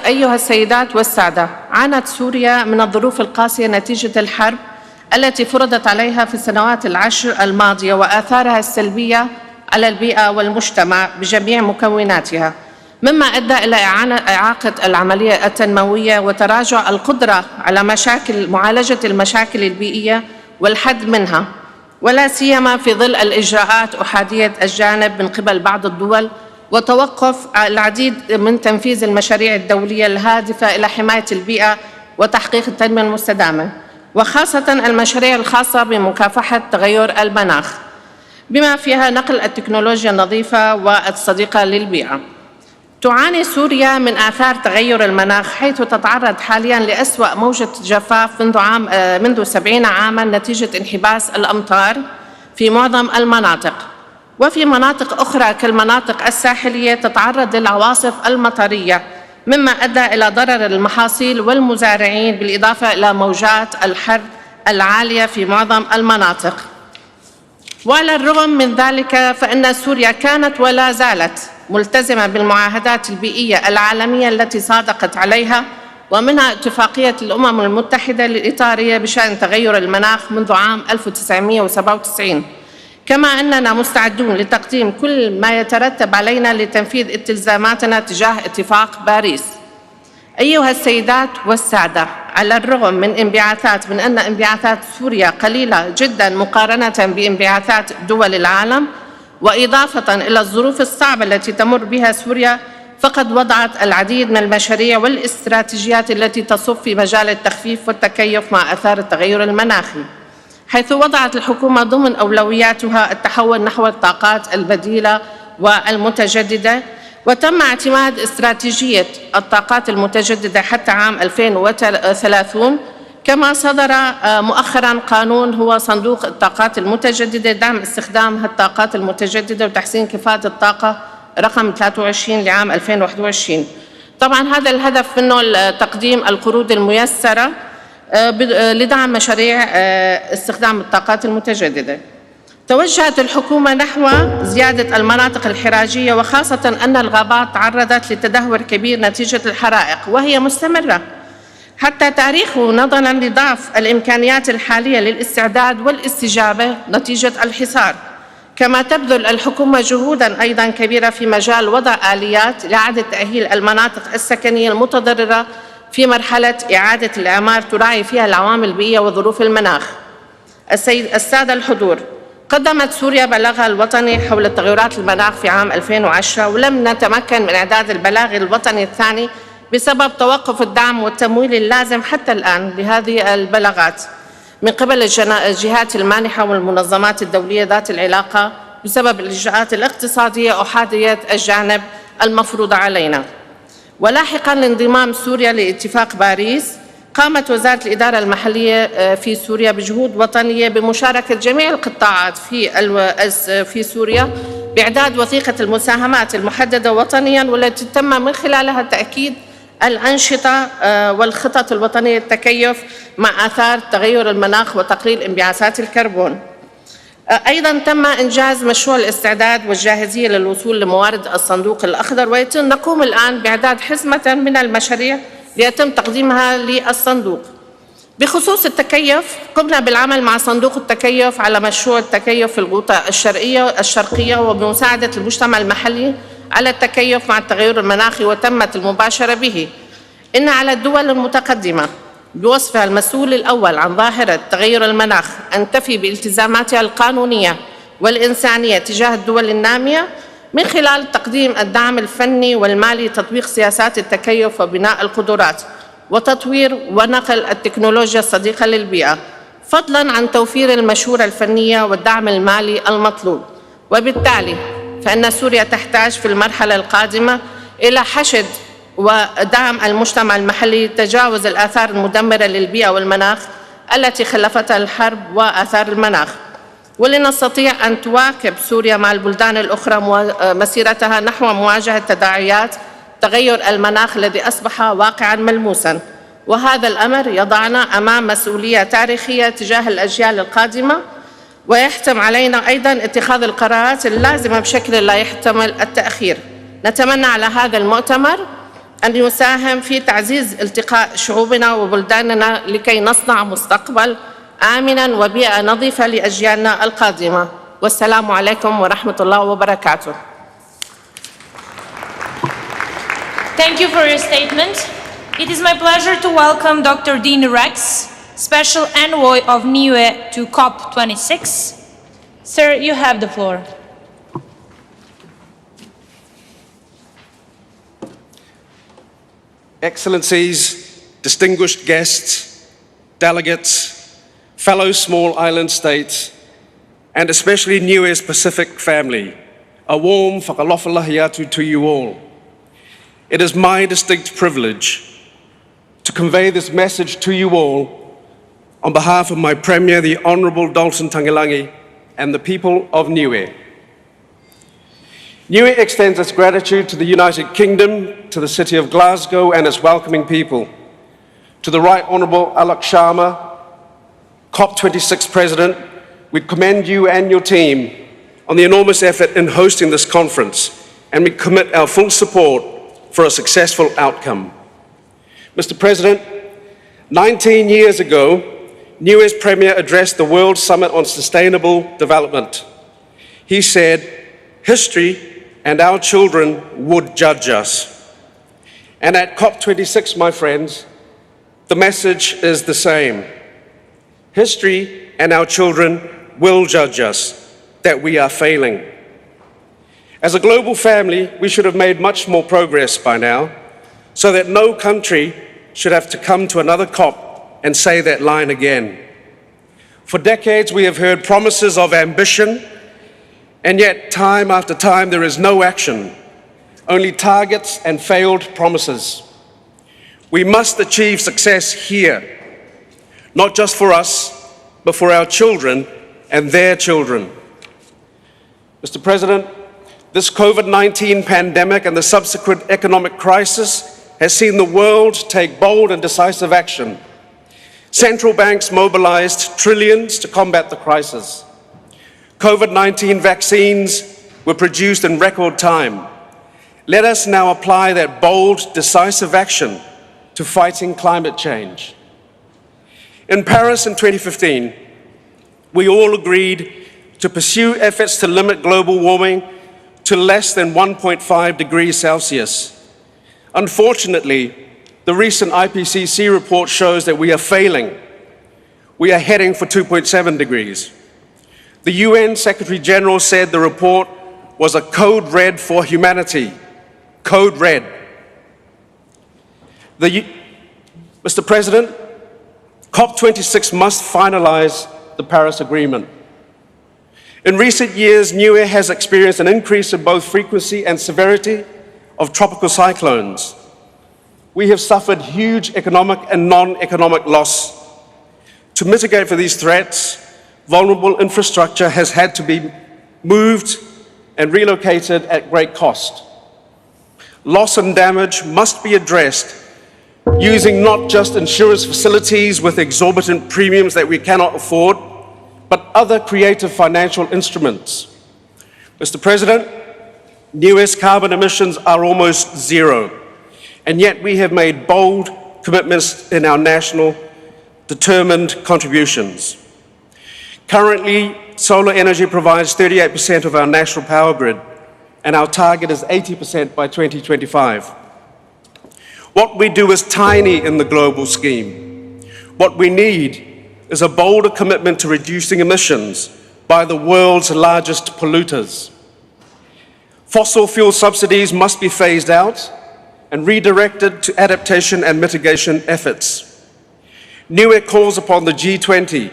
أيها السيدات والسادة، عانت سوريا من الظروف القاسية نتيجة الحرب التي فرضت عليها في السنوات العشر الماضية وآثارها السلبية على البيئة والمجتمع بجميع مكوناتها، مما أدى إلى إعاقة العملية التنموية وتراجع القدرة على معالجة المشاكل البيئية والحد منها، ولا سيما في ظل الإجراءات أحادية الجانب من قبل بعض الدول وتوقف العديد من تنفيذ المشاريع الدولية الهادفة إلى حماية البيئة وتحقيق التنمية المستدامة، وخاصة المشاريع الخاصة بمكافحة تغير المناخ. بما فيها نقل التكنولوجيا النظيفة والصديقة للبيئة. تعاني سوريا من آثار تغير المناخ، حيث تتعرض حالياً لأسوأ موجة جفاف منذ 70 عاماً نتيجة انحباس الأمطار في معظم المناطق، وفي مناطق أخرى كالمناطق الساحلية تتعرض للعواصف المطرية، مما أدى إلى ضرر المحاصيل والمزارعين، بالإضافة إلى موجات الحر العالية في معظم المناطق. وعلى الرغم من ذلك فإن سوريا كانت ولا زالت ملتزمة بالمعاهدات البيئية العالمية التي صادقت عليها، ومنها اتفاقية الأمم المتحدة الإطارية بشأن تغير المناخ منذ عام 1997. كما أننا مستعدون لتقديم كل ما يترتب علينا لتنفيذ التزاماتنا تجاه اتفاق باريس. أيها السيدات والسادة، على الرغم من أن انبعاثات سوريا قليلة جدا مقارنة بانبعاثات دول العالم، وإضافة إلى الظروف الصعبة التي تمر بها سوريا، فقد وضعت العديد من المشاريع والاستراتيجيات التي تصب في مجال التخفيف والتكيف مع آثار التغير المناخي، حيث وضعت الحكومة ضمن أولوياتها التحول نحو الطاقات البديلة والمتجددة، وتم اعتماد استراتيجية الطاقات المتجددة حتى عام 2030. كما صدر مؤخراً قانون هو صندوق الطاقات المتجددة دعم استخدام الطاقات المتجددة وتحسين كفاءة الطاقة رقم 23 لعام 2021. طبعاً هذا الهدف منه تقديم القروض الميسرة لدعم مشاريع استخدام الطاقات المتجددة. توجهت الحكومة نحو زيادة المناطق الحراجية، وخاصة أن الغابات تعرضت لتدهور كبير نتيجة الحرائق وهي مستمرة حتى تاريخه، نظراً لضعف الإمكانيات الحالية للاستعداد والاستجابة نتيجة الحصار. كما تبذل الحكومة جهوداً أيضاً كبيرة في مجال وضع آليات لإعادة تأهيل المناطق السكنية المتضررة في مرحلة إعادة الإعمار تراعي فيها العوامل البيئية وظروف المناخ. السادة الحضور، قدمت سوريا بلاغها الوطني حول تغيرات المناخ في عام 2010، ولم نتمكن من إعداد البلاغ الوطني الثاني بسبب توقف الدعم والتمويل اللازم حتى الآن لهذه البلاغات من قبل الجهات المانحة والمنظمات الدولية ذات العلاقة بسبب الإجراءات الاقتصادية أحادية الجانب المفروضة علينا. ولاحقاً لانضمام سوريا لاتفاق باريس، قامت وزارة الإدارة المحلية في سوريا بجهود وطنية بمشاركة جميع القطاعات في سوريا بإعداد وثيقة المساهمات المحددة وطنياً، والتي تم من خلالها تأكيد الأنشطة والخطط الوطنية للتكيف مع آثار تغير المناخ وتقليل انبعاثات الكربون. أيضاً تم إنجاز مشروع الاستعداد والجاهزية للوصول لموارد الصندوق الأخضر، ويتم نقوم الآن بإعداد حزمة من المشاريع ليتم تقديمها للصندوق. بخصوص التكيف، قمنا بالعمل مع صندوق التكيف على مشروع التكيف في الغوطة الشرقية وبمساعدة المجتمع المحلي على التكيف مع التغير المناخي، وتمت المباشرة به. إن على الدول المتقدمة بوصفها المسؤول الأول عن ظاهرة تغير المناخ أن تفي بالتزاماتها القانونية والإنسانية تجاه الدول النامية من خلال تقديم الدعم الفني والمالي لتطبيق سياسات التكيف وبناء القدرات وتطوير ونقل التكنولوجيا الصديقة للبيئة، فضلاً عن توفير المشورة الفنية والدعم المالي المطلوب. وبالتالي فإن سوريا تحتاج في المرحلة القادمة إلى حشد ودعم المجتمع المحلي لتجاوز الآثار المدمرة للبيئة والمناخ التي خلفتها الحرب وآثار المناخ، ولنستطيع أن تواكب سوريا مع البلدان الأخرى مسيرتها نحو مواجهة تداعيات تغير المناخ الذي أصبح واقعاً ملموساً. وهذا الأمر يضعنا أمام مسؤولية تاريخية تجاه الأجيال القادمة، ويحتم علينا أيضاً اتخاذ القرارات اللازمة بشكل لا يحتمل التأخير. نتمنى على هذا المؤتمر أن يساهم في تعزيز التقاء شعوبنا وبلداننا لكي نصنع مستقبل آمناً وبيئة نظيفة لأجيالنا القادمة. والسلام عليكم ورحمة الله وبركاته. Thank you for your statement. It is my pleasure to welcome Dr. Dean Rex, Special Envoy of NIUE to COP26. Sir, you have the floor. Excellencies, distinguished guests, delegates, fellow small island states, and especially Niue's Pacific family. A warm whakalofalahiyatu to you all. It is my distinct privilege to convey this message to you all on behalf of my Premier, the Honourable Dalton Tangilangi, and the people of Niue. Niue extends its gratitude to the United Kingdom, to the City of Glasgow and its welcoming people, to the Right Honourable Alok Sharma, COP26 President. We commend you and your team on the enormous effort in hosting this conference, and we commit our full support for a successful outcome. Mr. President, 19 years ago, Niue's Premier addressed the World Summit on Sustainable Development. He said, history and our children would judge us. And at COP26, my friends, the message is the same. History and our children will judge us that we are failing. As a global family, we should have made much more progress by now, so that no country should have to come to another COP and say that line again. For decades, we have heard promises of ambition, and yet time after time there is no action, only targets and failed promises. We must achieve success here, not just for us, but for our children and their children. Mr. President, this COVID-19 pandemic and the subsequent economic crisis has seen the world take bold and decisive action. Central banks mobilized trillions to combat the crisis. COVID-19 vaccines were produced in record time. Let us now apply that bold, decisive action to fighting climate change. In Paris in 2015, we all agreed to pursue efforts to limit global warming to less than 1.5 degrees Celsius. Unfortunately, the recent IPCC report shows that we are failing. We are heading for 2.7 degrees. The UN Secretary General said the report was a code red for humanity. Code red. Mr. President, COP26 must finalize the Paris Agreement. In recent years, Niue has experienced an increase in both frequency and severity of tropical cyclones. We have suffered huge economic and non-economic loss. To mitigate for these threats, vulnerable infrastructure has had to be moved and relocated at great cost. Loss and damage must be addressed using not just insurance facilities with exorbitant premiums that we cannot afford, but other creative financial instruments. Mr. President, Niue's carbon emissions are almost zero, and yet we have made bold commitments in our national determined contributions. Currently, solar energy provides 38% of our national power grid, and our target is 80% by 2025. What we do is tiny in the global scheme. What we need is a bolder commitment to reducing emissions by the world's largest polluters. Fossil fuel subsidies must be phased out and redirected to adaptation and mitigation efforts. Niue calls upon the G20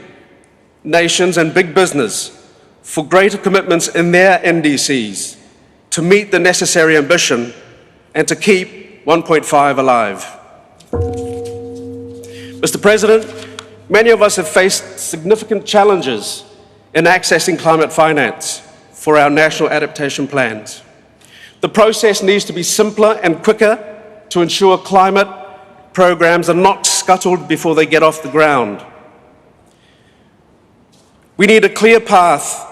nations and big business for greater commitments in their NDCs to meet the necessary ambition and to keep 1.5 alive. Mr. President, many of us have faced significant challenges in accessing climate finance for our national adaptation plans. The process needs to be simpler and quicker to ensure climate programs are not scuttled before they get off the ground. We need a clear path.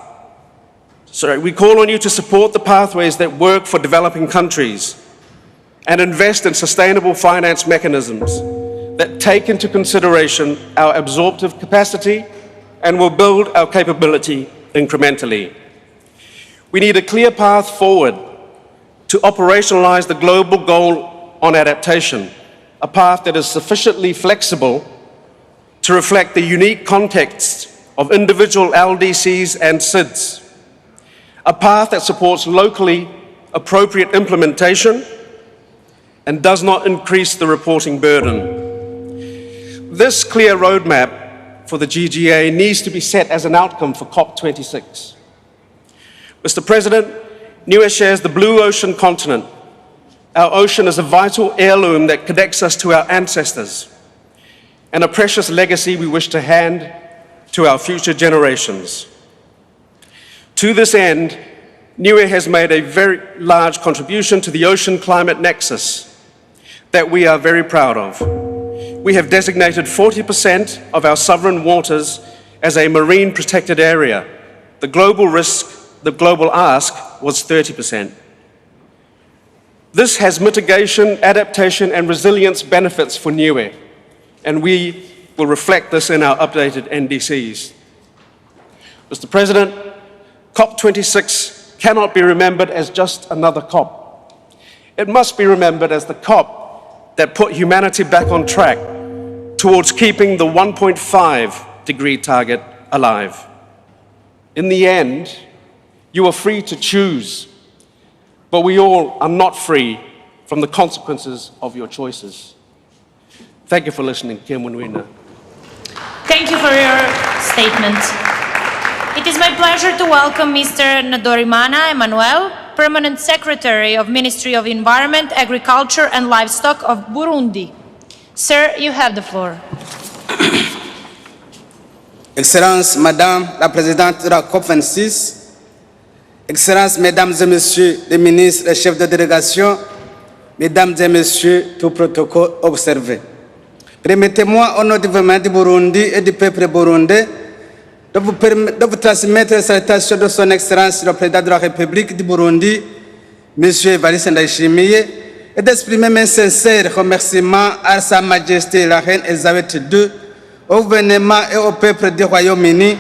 We call on you to support the pathways that work for developing countries and invest in sustainable finance mechanisms that take into consideration our absorptive capacity and will build our capability incrementally. We need a clear path forward to operationalize the global goal on adaptation, a path that is sufficiently flexible to reflect the unique context of individual LDCs and SIDS, a path that supports locally appropriate implementation and does not increase the reporting burden. This clear roadmap for the GGA needs to be set as an outcome for COP26. Mr. President, Niue shares the blue ocean continent. Our ocean is a vital heirloom that connects us to our ancestors and a precious legacy we wish to hand to our future generations. To this end, Niue has made a very large contribution to the ocean climate nexus that we are very proud of. We have designated 40% of our sovereign waters as a marine protected area. The global ask was 30%. This has mitigation, adaptation, and resilience benefits for Niue, and we will reflect this in our updated NDCs. Mr. President, COP26 cannot be remembered as just another COP. It must be remembered as the COP that put humanity back on track towards keeping the 1.5-degree target alive. In the end, you are free to choose, but we all are not free from the consequences of your choices. Thank you for listening. Thank you for your statement. It is my pleasure to welcome Mr. Ndorimana Emmanuel, Permanent Secretary of Ministry of Environment, Agriculture and Livestock of Burundi. Sir, you have the floor. Excellences, Madame la Présidente de la COP26, Excellences, Mesdames et Messieurs les ministres et chefs de délégation, Mesdames et Messieurs, tout protocole observé. Permettez-moi, au nom du gouvernement du Burundi et du peuple burundais, de vous transmettre les salutations de son Excellence le Président de la République du Burundi, M. Evariste Ndayishimiye, et d'exprimer mes sincères remerciements à Sa Majesté la Reine Elisabeth II, au gouvernement et au peuple du Royaume-Uni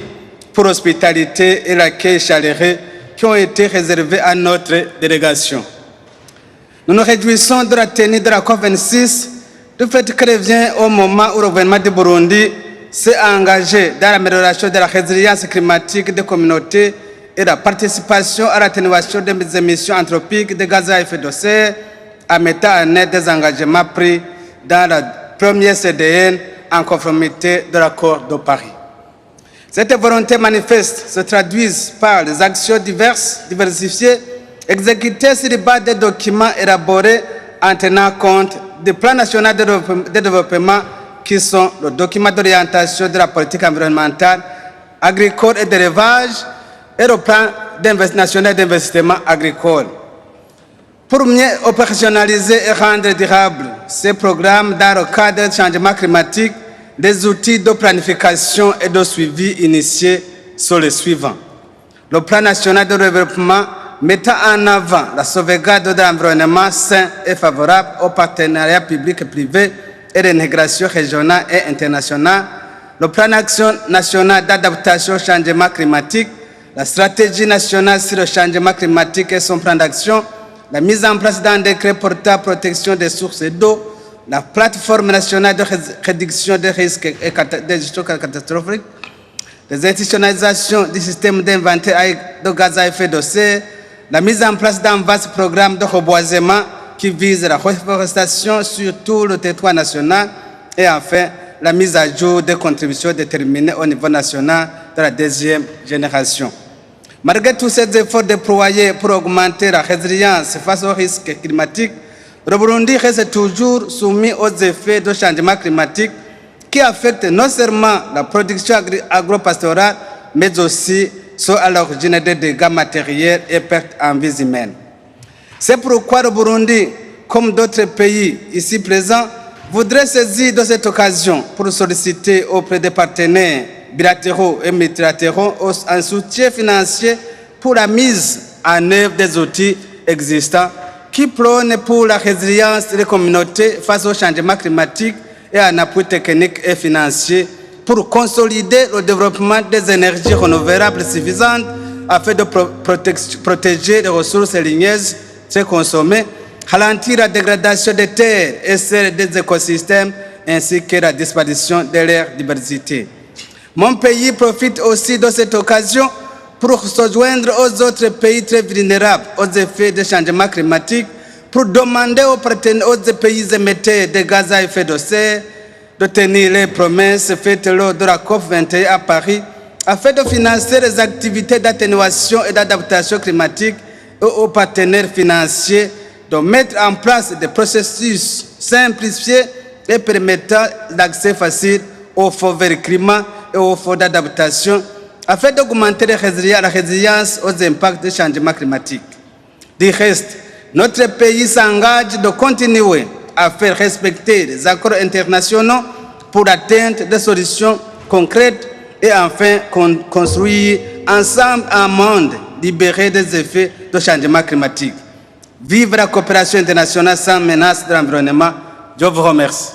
pour l'hospitalité et l'accueil chaleureux qui ont été réservés à notre délégation. Nous nous réjouissons de la tenue de la COP26, du fait qu'elle vient au moment où le gouvernement du Burundi s'est engagé dans l'amélioration de la résilience climatique des communautés et la participation à l'atténuation des émissions anthropiques de gaz à effet de serre en mettant en œuvre des engagements pris dans la première CDN en conformité de l'accord de Paris. Cette volonté manifeste se traduit par des actions diversifiées exécutées sur les bases des documents élaborés en tenant compte du plan national de développement qui sont le document d'orientation de la politique environnementale, agricole et d'élevage et le plan national d'investissement agricole. Pour mieux opérationnaliser et rendre durable ces programmes dans le cadre du changement climatique, les outils de planification et de suivi initiés sont les suivants. Le plan national de développement mettant en avant la sauvegarde de l'environnement sain et favorable aux partenariats publics et privés et l'intégration régionale et internationale, le plan d'action national d'adaptation au changement climatique, la stratégie nationale sur le changement climatique et son plan d'action, la mise en place d'un décret portant protection des sources d'eau, la plateforme nationale de réduction des risques et des gestions catastrophiques, les institutionnalisations du système d'inventaire de gaz à effet de serre, la mise en place d'un vaste programme de reboisement qui vise la reforestation sur tout le territoire national et enfin la mise à jour des contributions déterminées au niveau national de la deuxième génération. Malgré tous ces efforts déployés pour augmenter la résilience face aux risques climatiques, le Burundi reste toujours soumis aux effets du changement climatique qui affectent non seulement la production agro-pastorale, mais aussi sont à l'origine des dégâts matériels et pertes en vies humaines. C'est pourquoi le Burundi, comme d'autres pays ici présents, voudrait saisir de cette occasion pour solliciter auprès des partenaires bilatéraux et multilatéraux un soutien financier pour la mise en œuvre des outils existants qui prônent pour la résilience des communautés face au changement climatique et un appui technique et financier pour consolider le développement des énergies renouvelables suffisantes afin de protéger les ressources ligneuses très consommées, ralentir la dégradation des terres et celle des écosystèmes ainsi que la disparition de leur diversité. Mon pays profite aussi de cette occasion pour se joindre aux autres pays très vulnérables aux effets du changement climatique, pour demander aux pays émetteurs de gaz à effet de serre de tenir les promesses faites lors de la COP21 à Paris afin de financer les activités d'atténuation et d'adaptation climatique et aux partenaires financiers de mettre en place des processus simplifiés et permettant l'accès facile aux fonds vers le climat et aux fonds d'adaptation afin d'augmenter la résilience aux impacts du changement climatique. Du reste, notre pays s'engage de continuer à faire respecter les accords internationaux pour atteindre des solutions concrètes et enfin construire ensemble un monde libéré des effets du changement climatique. Vive la coopération internationale sans menace de l'environnement. Je vous remercie.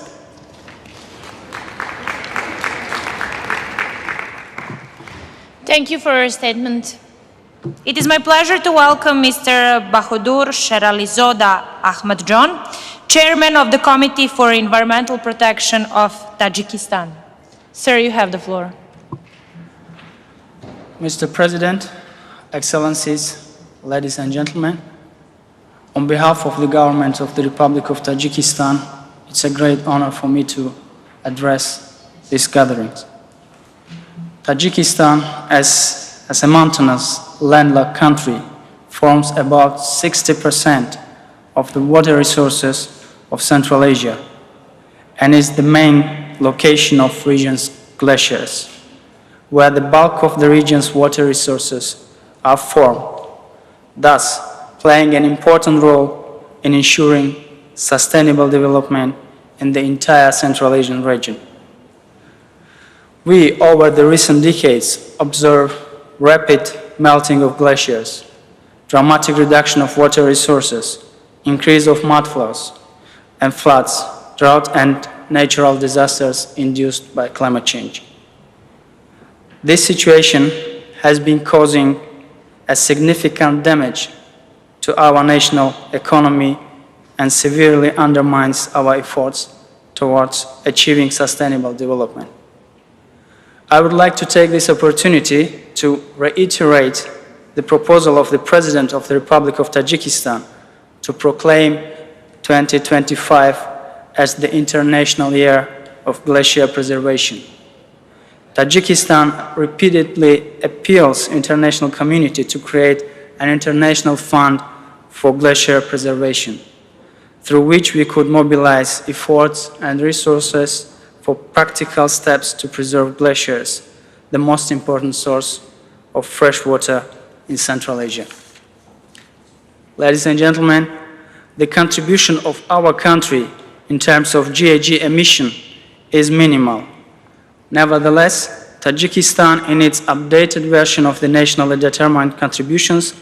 Thank you for your statement. It is my pleasure to welcome Mr. Bahadur Sheralizoda Ahmad John, Chairman of the Committee for Environmental Protection of Tajikistan. Sir, you have the floor. Mr. President, Excellencies, ladies and gentlemen, on behalf of the government of the Republic of Tajikistan, it's a great honor for me to address this gathering. Tajikistan, as a mountainous, landlocked country, forms about 60% of the water resources of Central Asia and is the main location of region's glaciers, where the bulk of the region's water resources are formed, thus playing an important role in ensuring sustainable development in the entire Central Asian region. We, over the recent decades, observe rapid melting of glaciers, dramatic reduction of water resources, increase of mudflows and floods, drought and natural disasters induced by climate change. This situation has been causing a significant damage to our national economy and severely undermines our efforts towards achieving sustainable development. I would like to take this opportunity to reiterate the proposal of the President of the Republic of Tajikistan to proclaim 2025 as the International Year of Glacier Preservation. Tajikistan repeatedly appeals to the international community to create an international fund for glacier preservation, through which we could mobilize efforts and resources for practical steps to preserve glaciers, the most important source of fresh water in Central Asia. Ladies and gentlemen, the contribution of our country in terms of GHG emission is minimal. Nevertheless, Tajikistan, in its updated version of the nationally determined contributions,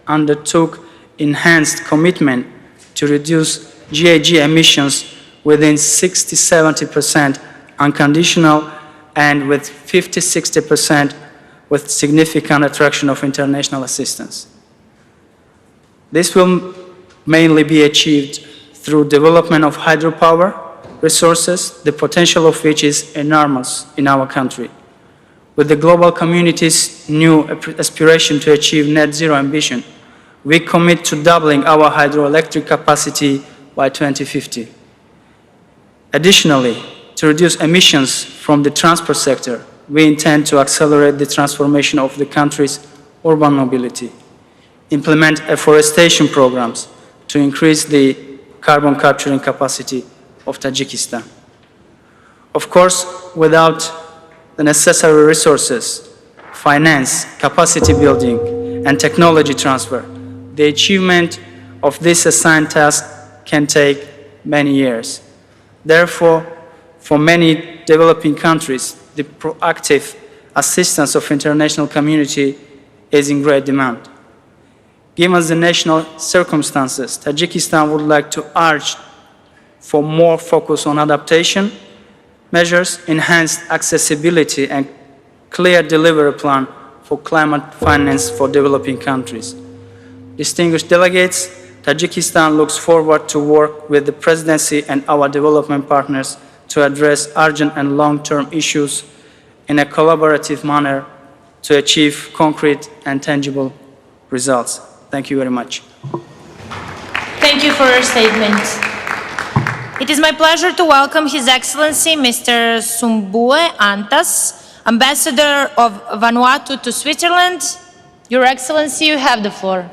undertook enhanced commitment to reduce GHG emissions within 60–70% unconditional and with 50–60% with significant attraction of international assistance. This will mainly be achieved through development of hydropower resources, the potential of which is enormous in our country. With the global community's new aspiration to achieve net zero ambition, we commit to doubling our hydroelectric capacity by 2050. Additionally, to reduce emissions from the transport sector, we intend to accelerate the transformation of the country's urban mobility, implement afforestation programs to increase the carbon capturing capacity of Tajikistan. Of course, without the necessary resources, finance, capacity building, and technology transfer, the achievement of this assigned task can take many years. Therefore, for many developing countries, the proactive assistance of the international community is in great demand. Given the national circumstances, Tajikistan would like to urge for more focus on adaptation measures, enhanced accessibility, and clear delivery plan for climate finance for developing countries. Distinguished delegates, Tajikistan looks forward to work with the Presidency and our development partners to address urgent and long-term issues in a collaborative manner to achieve concrete and tangible results. Thank you very much. Thank you for your statement. It is my pleasure to welcome His Excellency Mr. Sumbue Antas, Ambassador of Vanuatu to Switzerland. Your Excellency, you have the floor.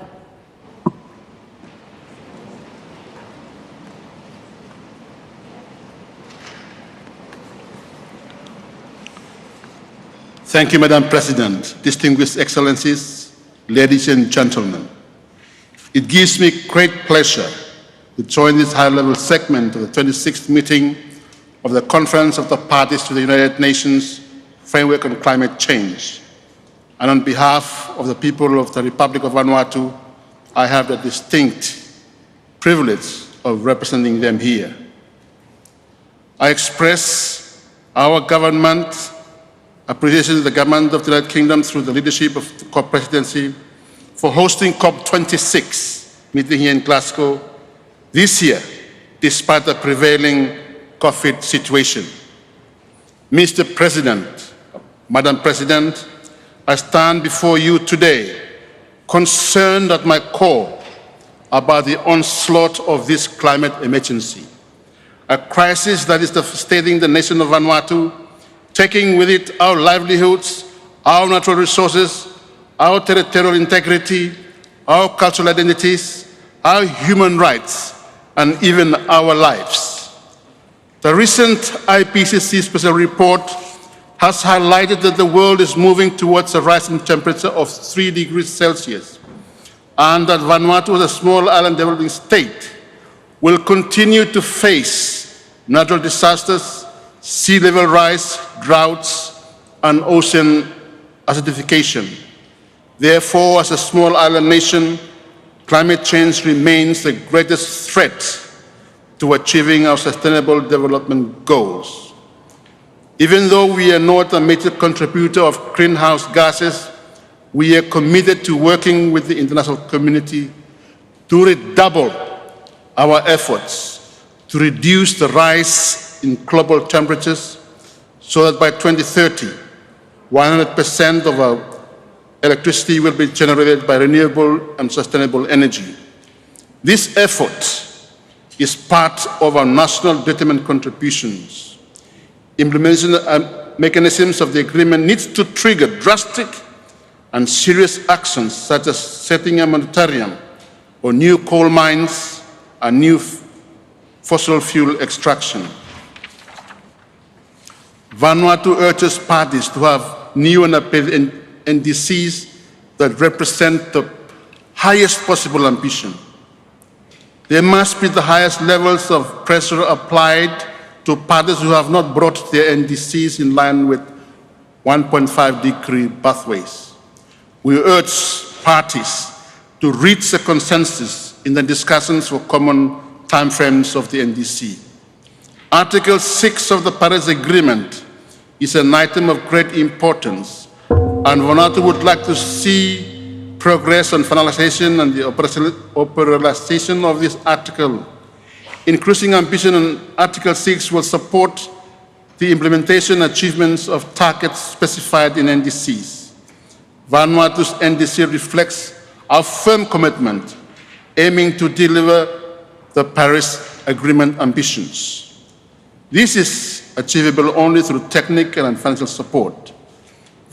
Thank you, Madam President, distinguished Excellencies, ladies and gentlemen. It gives me great pleasure to join this high-level segment of the 26th meeting of the Conference of the Parties to the United Nations Framework on Climate Change. And on behalf of the people of the Republic of Vanuatu, I have the distinct privilege of representing them here. I express our government appreciation to the government of the United Kingdom through the leadership of the COP presidency for hosting COP26 meeting here in Glasgow this year, despite the prevailing COVID situation. Mr. President, Madam President, I stand before you today concerned at my core about the onslaught of this climate emergency, a crisis that is devastating the nation of Vanuatu, taking with it our livelihoods, our natural resources, our territorial integrity, our cultural identities, our human rights, and even our lives. The recent IPCC special report has highlighted that the world is moving towards a rising temperature of 3 degrees Celsius, and that Vanuatu, as a small island developing state, will continue to face natural disasters, sea level rise, droughts, and ocean acidification. Therefore, as a small island nation, climate change remains the greatest threat to achieving our sustainable development goals. Even though we are not a major contributor of greenhouse gases, we are committed to working with the international community to redouble our efforts to reduce the rise in global temperatures so that by 2030, 100% of our electricity will be generated by renewable and sustainable energy. This effort is part of our national determined contributions. Implementation mechanisms of the agreement needs to trigger drastic and serious actions such as setting a moratorium on new coal mines and new fossil fuel extraction. Vanuatu urges parties to have new and updated NDCs that represent the highest possible ambition. There must be the highest levels of pressure applied to parties who have not brought their NDCs in line with 1.5-degree pathways. We urge parties to reach a consensus in the discussions for common timeframes of the NDC. Article 6 of the Paris Agreement is an item of great importance, and Vanuatu would like to see progress on finalization and the operationalization of this article. Increasing ambition on Article 6 will support the implementation and achievements of targets specified in NDCs. Vanuatu's NDC reflects our firm commitment aiming to deliver the Paris Agreement ambitions. This is achievable only through technical and financial support.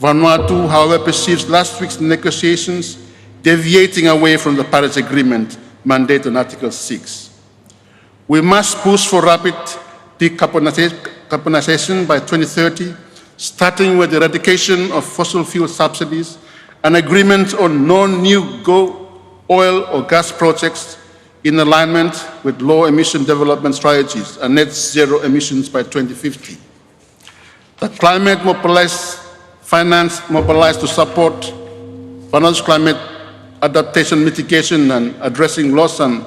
Vanuatu, however, perceives last week's negotiations deviating away from the Paris Agreement mandate on Article 6. We must push for rapid decarbonization by 2030, starting with the eradication of fossil fuel subsidies, an agreement on no new oil or gas projects in alignment with low-emission development strategies and net zero emissions by 2050. The climate mobilized finance mobilized to support Vanuatu's climate adaptation mitigation and addressing loss and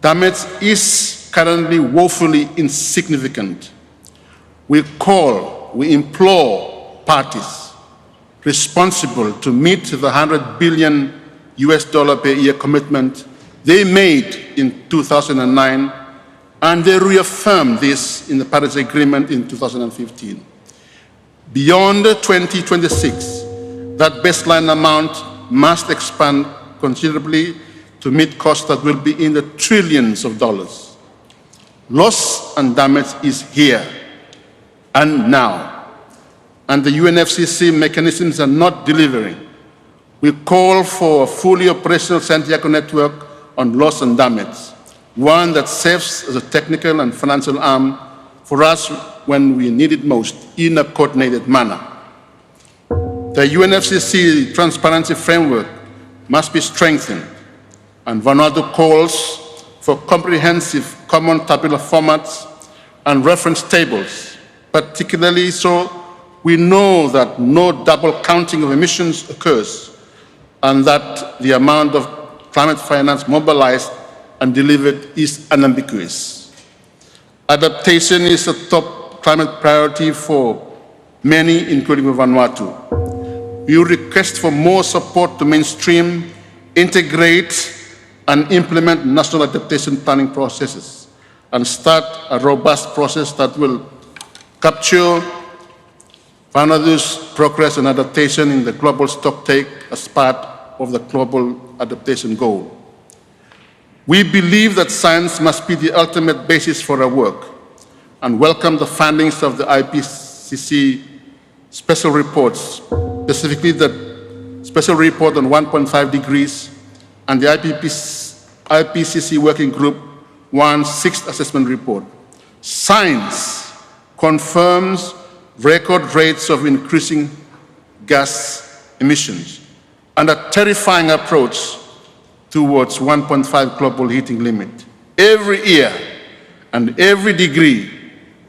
damage is currently woefully insignificant. We implore parties responsible to meet the $100 billion per year commitment they made in 2009, and they reaffirmed this in the Paris Agreement in 2015. Beyond 2026, that baseline amount must expand considerably to meet costs that will be in the trillions of dollars. Loss and damage is here and now, and the UNFCCC mechanisms are not delivering. We call for a fully operational Santiago network on loss and damage, one that serves as a technical and financial arm for us when we need it most in a coordinated manner. The UNFCCC transparency framework must be strengthened, and Vanuatu calls for comprehensive common tabular formats and reference tables, particularly so we know that no double counting of emissions occurs and that the amount of climate finance mobilized and delivered is unambiguous. Adaptation is a top climate priority for many, including Vanuatu. We request for more support to mainstream, integrate, and implement national adaptation planning processes and start a robust process that will capture Vanuatu's progress and adaptation in the global stocktake as part of the global adaptation goal. We believe that science must be the ultimate basis for our work and welcome the findings of the IPCC special reports, specifically the special report on 1.5 degrees and the IPCC Working Group 1's sixth assessment report. Science confirms record rates of increasing gas emissions and a terrifying approach towards 1.5 global heating limit. Every year and every degree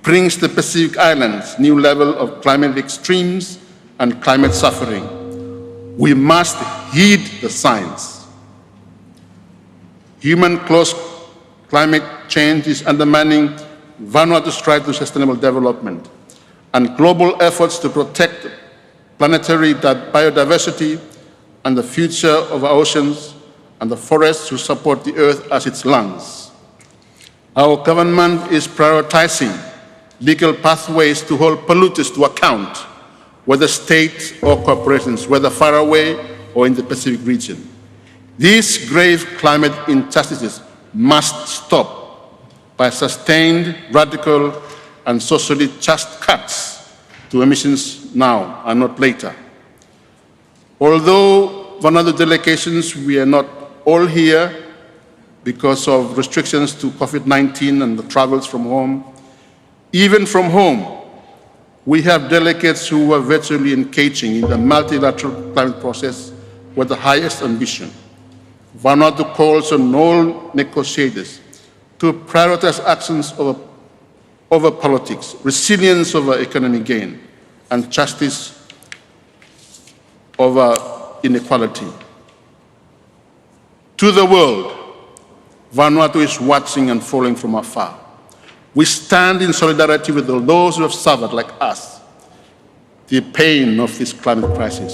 brings the Pacific Islands new level of climate extremes and climate suffering. We must heed the science. Human-caused climate change is undermining Vanuatu's stride to sustainable development, and global efforts to protect planetary biodiversity and the future of our oceans and the forests who support the earth as its lungs. Our government is prioritizing legal pathways to hold polluters to account, whether state or corporations, whether far away or in the Pacific region. These grave climate injustices must stop by sustained, radical, and socially just cuts to emissions now and not later. Although Vanuatu delegations, we are not all here because of restrictions to COVID-19 and the travels from home. Even from home, we have delegates who are virtually engaging in the multilateral climate process with the highest ambition. Vanuatu calls on all negotiators to prioritize actions over politics, resilience over economic gain, and justice over inequality. To the world, Vanuatu is watching and following from afar. We stand in solidarity with those who have suffered, like us, the pain of this climate crisis.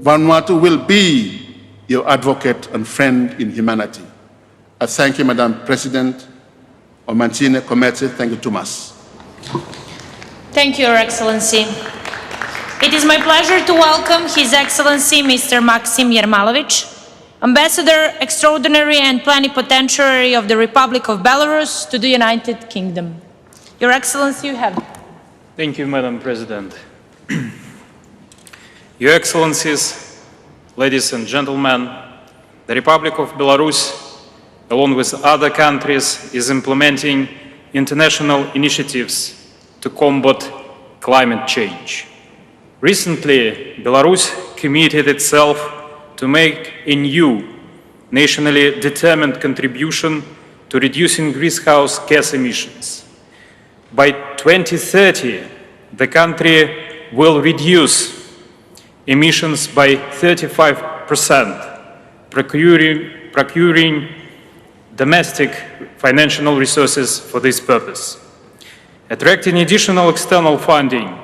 Vanuatu will be your advocate and friend in humanity. I thank you, Madam President. Omantine Kometse, thank you, Thomas. Thank you, Your Excellency. It is my pleasure to welcome His Excellency Mr. Maxim Yermalovich, Ambassador Extraordinary and Plenipotentiary of the Republic of Belarus to the United Kingdom. Your Excellency, you have. Thank you, Madam President. Your Excellencies, ladies and gentlemen, the Republic of Belarus, along with other countries, is implementing international initiatives to combat climate change. Recently, Belarus committed itself to make a new, nationally determined contribution to reducing greenhouse gas emissions. By 2030, the country will reduce emissions by 35%, procuring domestic financial resources for this purpose. Attracting additional external funding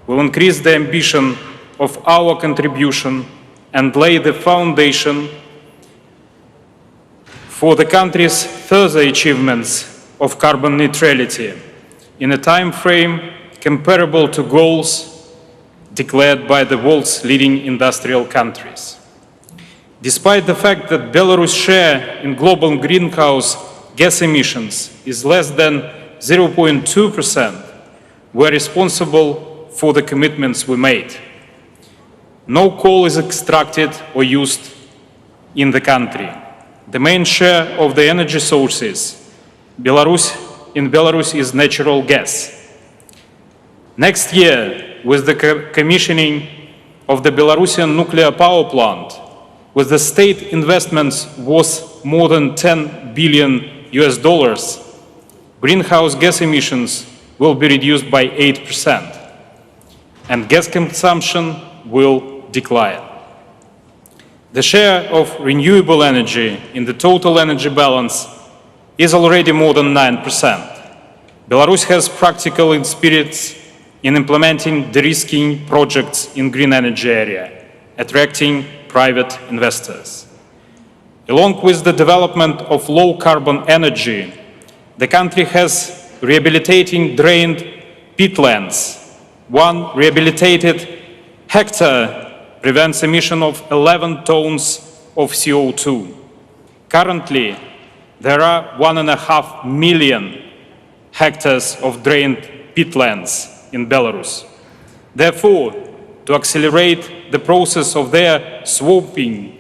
will increase the ambition of our contribution and lay the foundation for the country's further achievements of carbon neutrality in a time frame comparable to goals declared by the world's leading industrial countries. Despite the fact that Belarus' share in global greenhouse gas emissions is less than 0.2%, we're responsible for the commitments we made. No coal is extracted or used in the country. The main share of the energy sources in Belarus is natural gas. Next year, with the commissioning of the Belarusian nuclear power plant, with the state investments worth more than $10 billion, greenhouse gas emissions will be reduced by 8%, and gas consumption will decline. The share of renewable energy in the total energy balance is already more than 9%. Belarus has practical experience in implementing de-risking projects in green energy area, attracting private investors. Along with the development of low-carbon energy, the country has rehabilitating drained peatlands. One rehabilitated hectare prevents emission of 11 tons of CO2. Currently, there are 1.5 million hectares of drained peatlands in Belarus. Therefore, to accelerate the process of their swamping,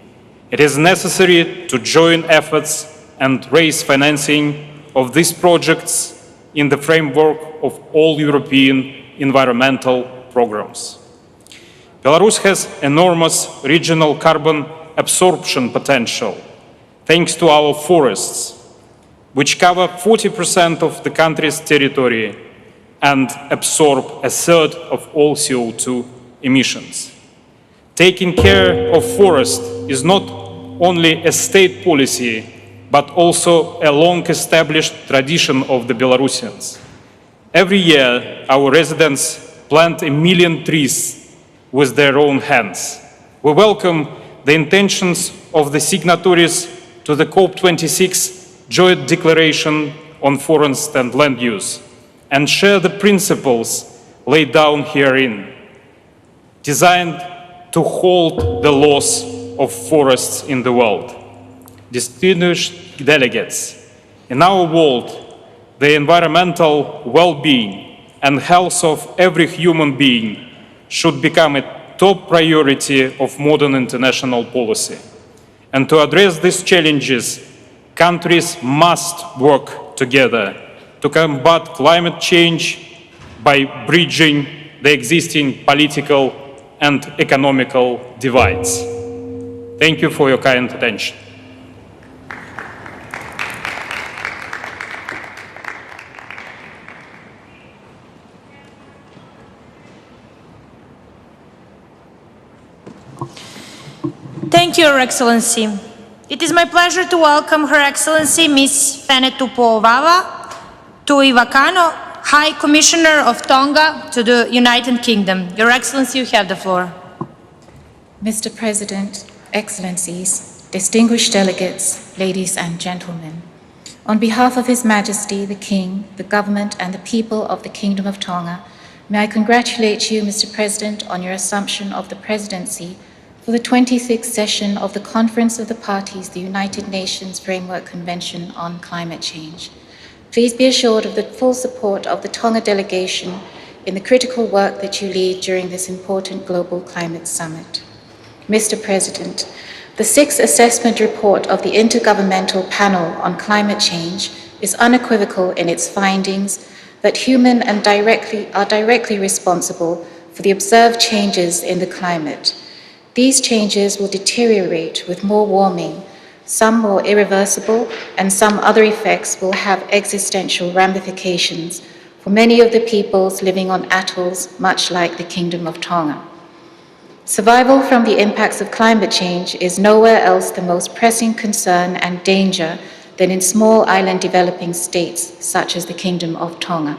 it is necessary to join efforts and raise financing of these projects in the framework of all European environmental programs. Belarus has enormous regional carbon absorption potential, thanks to our forests, which cover 40% of the country's territory and absorb a third of all CO2 emissions. Taking care of forests is not only a state policy, but also a long-established tradition of the Belarusians. Every year, our residents plant 1 million trees with their own hands. We welcome the intentions of the signatories to the COP26 Joint Declaration on Forest and Land Use and share the principles laid down herein, designed to halt the loss of forests in the world. Distinguished delegates, in our world, the environmental well-being and health of every human being should become a top priority of modern international policy. And to address these challenges, countries must work together to combat climate change by bridging the existing political and economical divides. Thank you for your kind attention. Thank you, Your Excellency. It is my pleasure to welcome Her Excellency Ms. Fenetupova Tuivakano, High Commissioner of Tonga to the United Kingdom. Your Excellency, you have the floor. Mr. President, Excellencies, distinguished delegates, ladies and gentlemen, on behalf of His Majesty, the King, the government, and the people of the Kingdom of Tonga, may I congratulate you, Mr. President, on your assumption of the presidency for the 26th session of the Conference of the Parties, the United Nations Framework Convention on Climate Change. Please be assured of the full support of the Tonga delegation in the critical work that you lead during this important global climate summit. Mr. President, the sixth assessment report of the Intergovernmental Panel on Climate Change is unequivocal in its findings that humans are directly responsible for the observed changes in the climate. These changes will deteriorate with more warming, some more irreversible, and some other effects will have existential ramifications for many of the peoples living on atolls much like the Kingdom of Tonga. Survival from the impacts of climate change is nowhere else the most pressing concern and danger than in small island developing states such as the Kingdom of Tonga.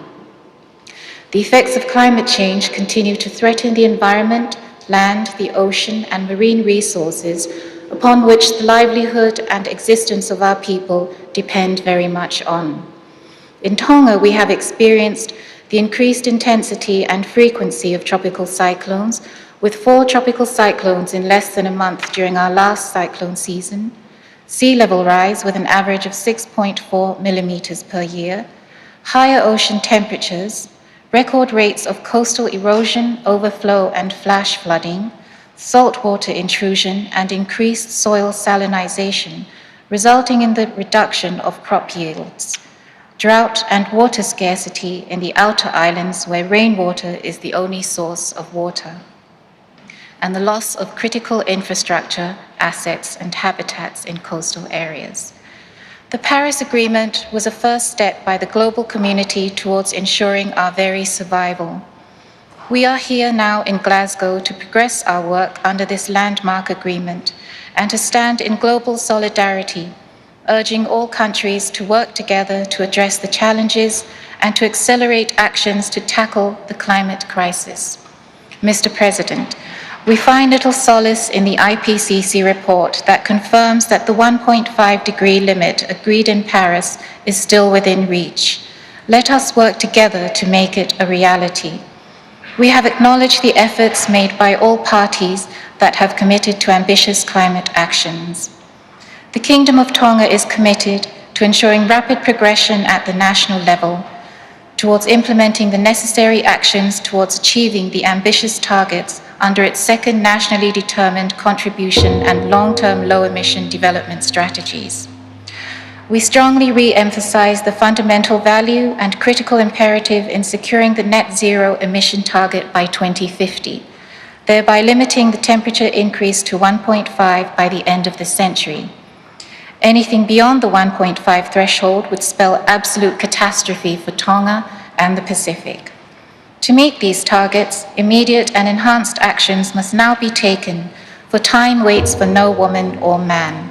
The effects of climate change continue to threaten the environment, land, the ocean, and marine resources upon which the livelihood and existence of our people depend very much on. In Tonga, we have experienced the increased intensity and frequency of tropical cyclones, with 4 tropical cyclones in less than a month during our last cyclone season, sea level rise with an average of 6.4 millimeters per year, higher ocean temperatures, record rates of coastal erosion, overflow, and flash flooding, saltwater intrusion, and increased soil salinization, resulting in the reduction of crop yields, drought and water scarcity in the outer islands where rainwater is the only source of water, and the loss of critical infrastructure, assets, and habitats in coastal areas. The Paris Agreement was a first step by the global community towards ensuring our very survival. We are here now in Glasgow to progress our work under this landmark agreement and to stand in global solidarity, urging all countries to work together to address the challenges and to accelerate actions to tackle the climate crisis. Mr. President, we find little solace in the IPCC report that confirms that the 1.5-degree limit agreed in Paris is still within reach. Let us work together to make it a reality. We have acknowledged the efforts made by all parties that have committed to ambitious climate actions. The Kingdom of Tonga is committed to ensuring rapid progression at the national level towards implementing the necessary actions towards achieving the ambitious targets under its second nationally determined contribution and long-term low-emission development strategies. We strongly re-emphasize the fundamental value and critical imperative in securing the net zero emission target by 2050, thereby limiting the temperature increase to 1.5 by the end of the century. Anything beyond the 1.5 threshold would spell absolute catastrophe for Tonga and the Pacific. To meet these targets, immediate and enhanced actions must now be taken, for time waits for no woman or man.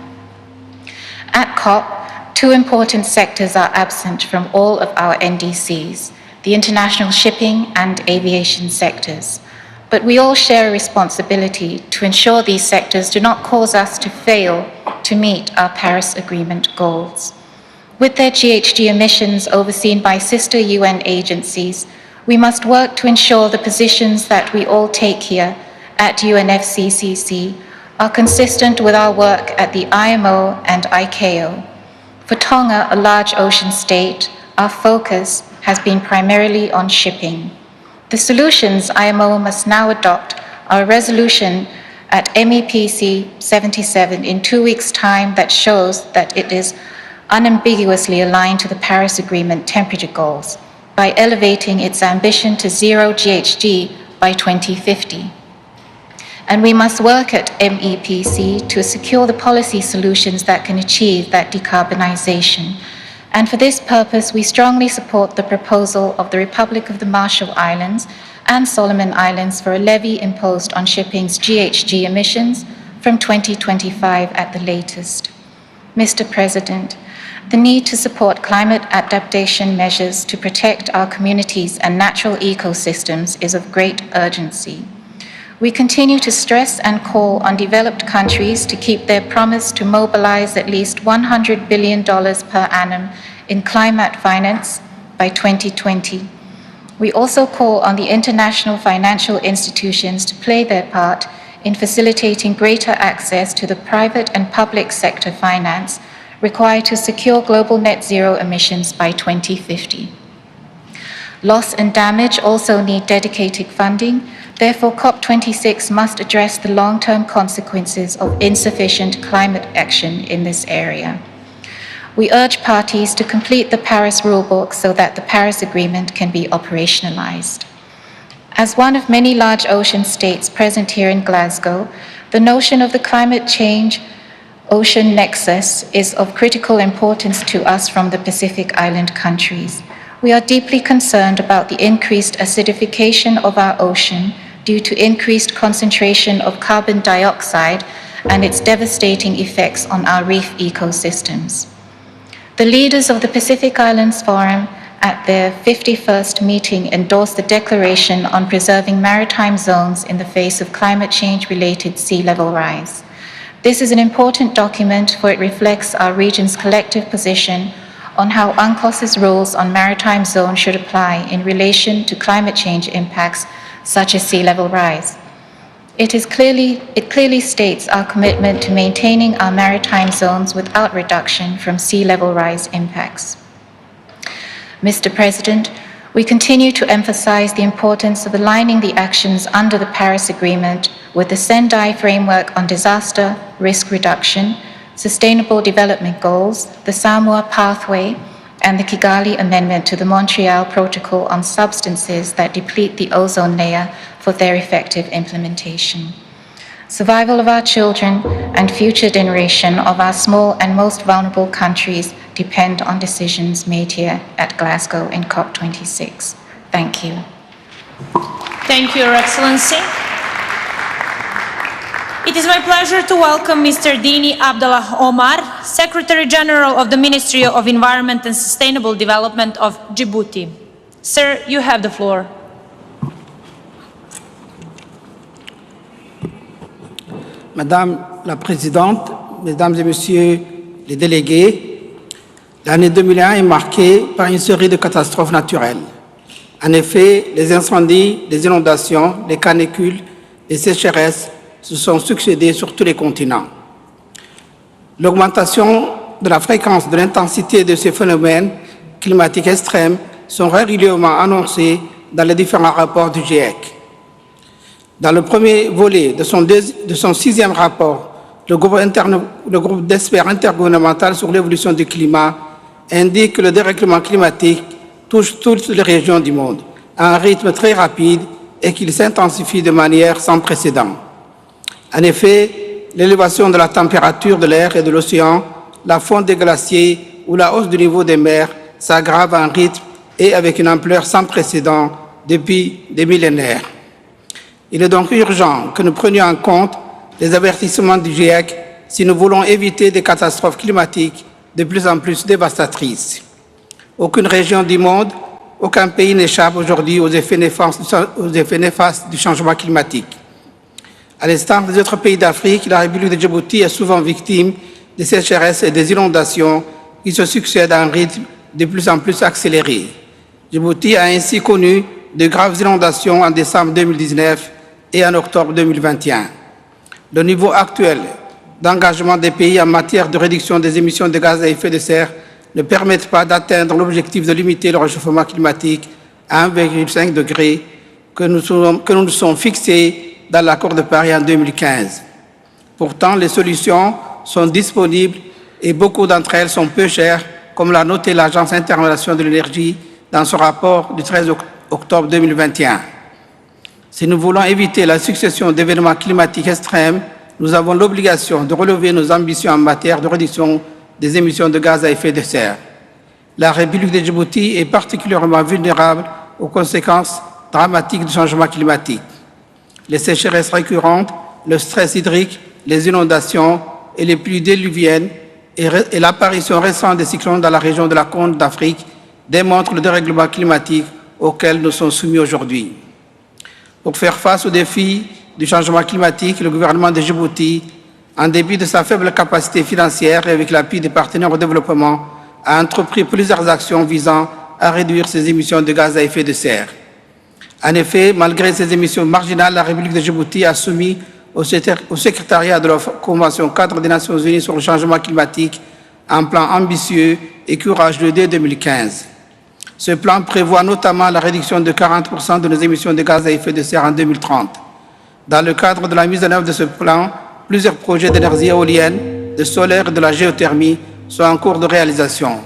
At COP, two important sectors are absent from all of our NDCs, the international shipping and aviation sectors. But we all share a responsibility to ensure these sectors do not cause us to fail to meet our Paris Agreement goals. With their GHG emissions overseen by sister UN agencies, we must work to ensure the positions that we all take here at UNFCCC are consistent with our work at the IMO and ICAO. For Tonga, a large ocean state, our focus has been primarily on shipping. The solutions IMO must now adopt are a resolution at MEPC 77 in 2 weeks' time that shows that it is unambiguously aligned to the Paris Agreement temperature goals by elevating its ambition to zero GHG by 2050. And we must work at MEPC to secure the policy solutions that can achieve that decarbonization. And for this purpose, we strongly support the proposal of the Republic of the Marshall Islands and Solomon Islands for a levy imposed on shipping's GHG emissions from 2025 at the latest. Mr. President, the need to support climate adaptation measures to protect our communities and natural ecosystems is of great urgency. We continue to stress and call on developed countries to keep their promise to mobilize at least $100 billion per annum in climate finance by 2020. We also call on the international financial institutions to play their part in facilitating greater access to the private and public sector finance required to secure global net zero emissions by 2050. Loss and damage also need dedicated funding. Therefore, COP26 must address the long-term consequences of insufficient climate action in this area. We urge parties to complete the Paris rulebook so that the Paris Agreement can be operationalized. As one of many large ocean states present here in Glasgow, the notion of the climate change ocean nexus is of critical importance to us from the Pacific Island countries. We are deeply concerned about the increased acidification of our ocean due to increased concentration of carbon dioxide and its devastating effects on our reef ecosystems. The leaders of the Pacific Islands Forum at their 51st meeting endorsed the Declaration on Preserving Maritime Zones in the face of climate change-related sea level rise. This is an important document, for it reflects our region's collective position on how UNCLOS's rules on maritime zones should apply in relation to climate change impacts such as sea level rise. It clearly states our commitment to maintaining our maritime zones without reduction from sea level rise impacts. Mr. President, we continue to emphasize the importance of aligning the actions under the Paris Agreement with the Sendai Framework on Disaster Risk Reduction, Sustainable Development Goals, the Samoa Pathway, and the Kigali Amendment to the Montreal Protocol on substances that deplete the ozone layer for their effective implementation. Survival of our children and future generation of our small and most vulnerable countries depend on decisions made here at Glasgow in COP26. Thank you. Thank you, Your Excellency. It is my pleasure to welcome Mr. Dini Abdullah Omar, Secretary General of the Ministry of Environment and Sustainable Development of Djibouti. Sir, you have the floor. Madame la Présidente, Mesdames et Messieurs les délégués, l'année 2001 est marquée par une série de catastrophes naturelles. En effet, les incendies, les inondations, les canicules, les sécheresses se sont succédés sur tous les continents. L'augmentation de la fréquence de l'intensité de ces phénomènes climatiques extrêmes sont régulièrement annoncés dans les différents rapports du GIEC. Dans le premier volet de son sixième rapport, le groupe d'experts intergouvernemental sur l'évolution du climat indique que le dérèglement climatique touche toutes les régions du monde à un rythme très rapide et qu'il s'intensifie de manière sans précédent. En effet, l'élévation de la température de l'air et de l'océan, la fonte des glaciers ou la hausse du niveau des mers s'aggrave à un rythme et avec une ampleur sans précédent depuis des millénaires. Il est donc urgent que nous prenions en compte les avertissements du GIEC si nous voulons éviter des catastrophes climatiques de plus en plus dévastatrices. Aucune région du monde, aucun pays n'échappe aujourd'hui aux effets néfastes du changement climatique. À l'instar des autres pays d'Afrique, la République de Djibouti est souvent victime des sécheresses et des inondations qui se succèdent à un rythme de plus en plus accéléré. Djibouti a ainsi connu de graves inondations en décembre 2019 et en octobre 2021. Le niveau actuel d'engagement des pays en matière de réduction des émissions de gaz à effet de serre ne permet pas d'atteindre l'objectif de limiter le réchauffement climatique à 1,5 degré que nous nous sommes fixés dans l'accord de Paris en 2015. Pourtant, les solutions sont disponibles et beaucoup d'entre elles sont peu chères, comme l'a noté l'Agence internationale de l'énergie dans son rapport du 13 octobre 2021. Si nous voulons éviter la succession d'événements climatiques extrêmes, nous avons l'obligation de relever nos ambitions en matière de réduction des émissions de gaz à effet de serre. La République de Djibouti est particulièrement vulnérable aux conséquences dramatiques du changement climatique. Les sécheresses récurrentes, le stress hydrique, les inondations et les pluies diluviennes et l'apparition récente des cyclones dans la région de la Corne d'Afrique démontrent le dérèglement climatique auquel nous sommes soumis aujourd'hui. Pour faire face aux défis du changement climatique, le gouvernement de Djibouti, en dépit de sa faible capacité financière et avec l'appui des partenaires au développement, a entrepris plusieurs actions visant à réduire ses émissions de gaz à effet de serre. En effet, malgré ces émissions marginales, la République de Djibouti a soumis au secrétariat de la Convention cadre des Nations Unies sur le changement climatique un plan ambitieux et courageux dès 2015. Ce plan prévoit notamment la réduction de 40% de nos émissions de gaz à effet de serre en 2030. Dans le cadre de la mise en œuvre de ce plan, plusieurs projets d'énergie éolienne, de solaire et de la géothermie sont en cours de réalisation.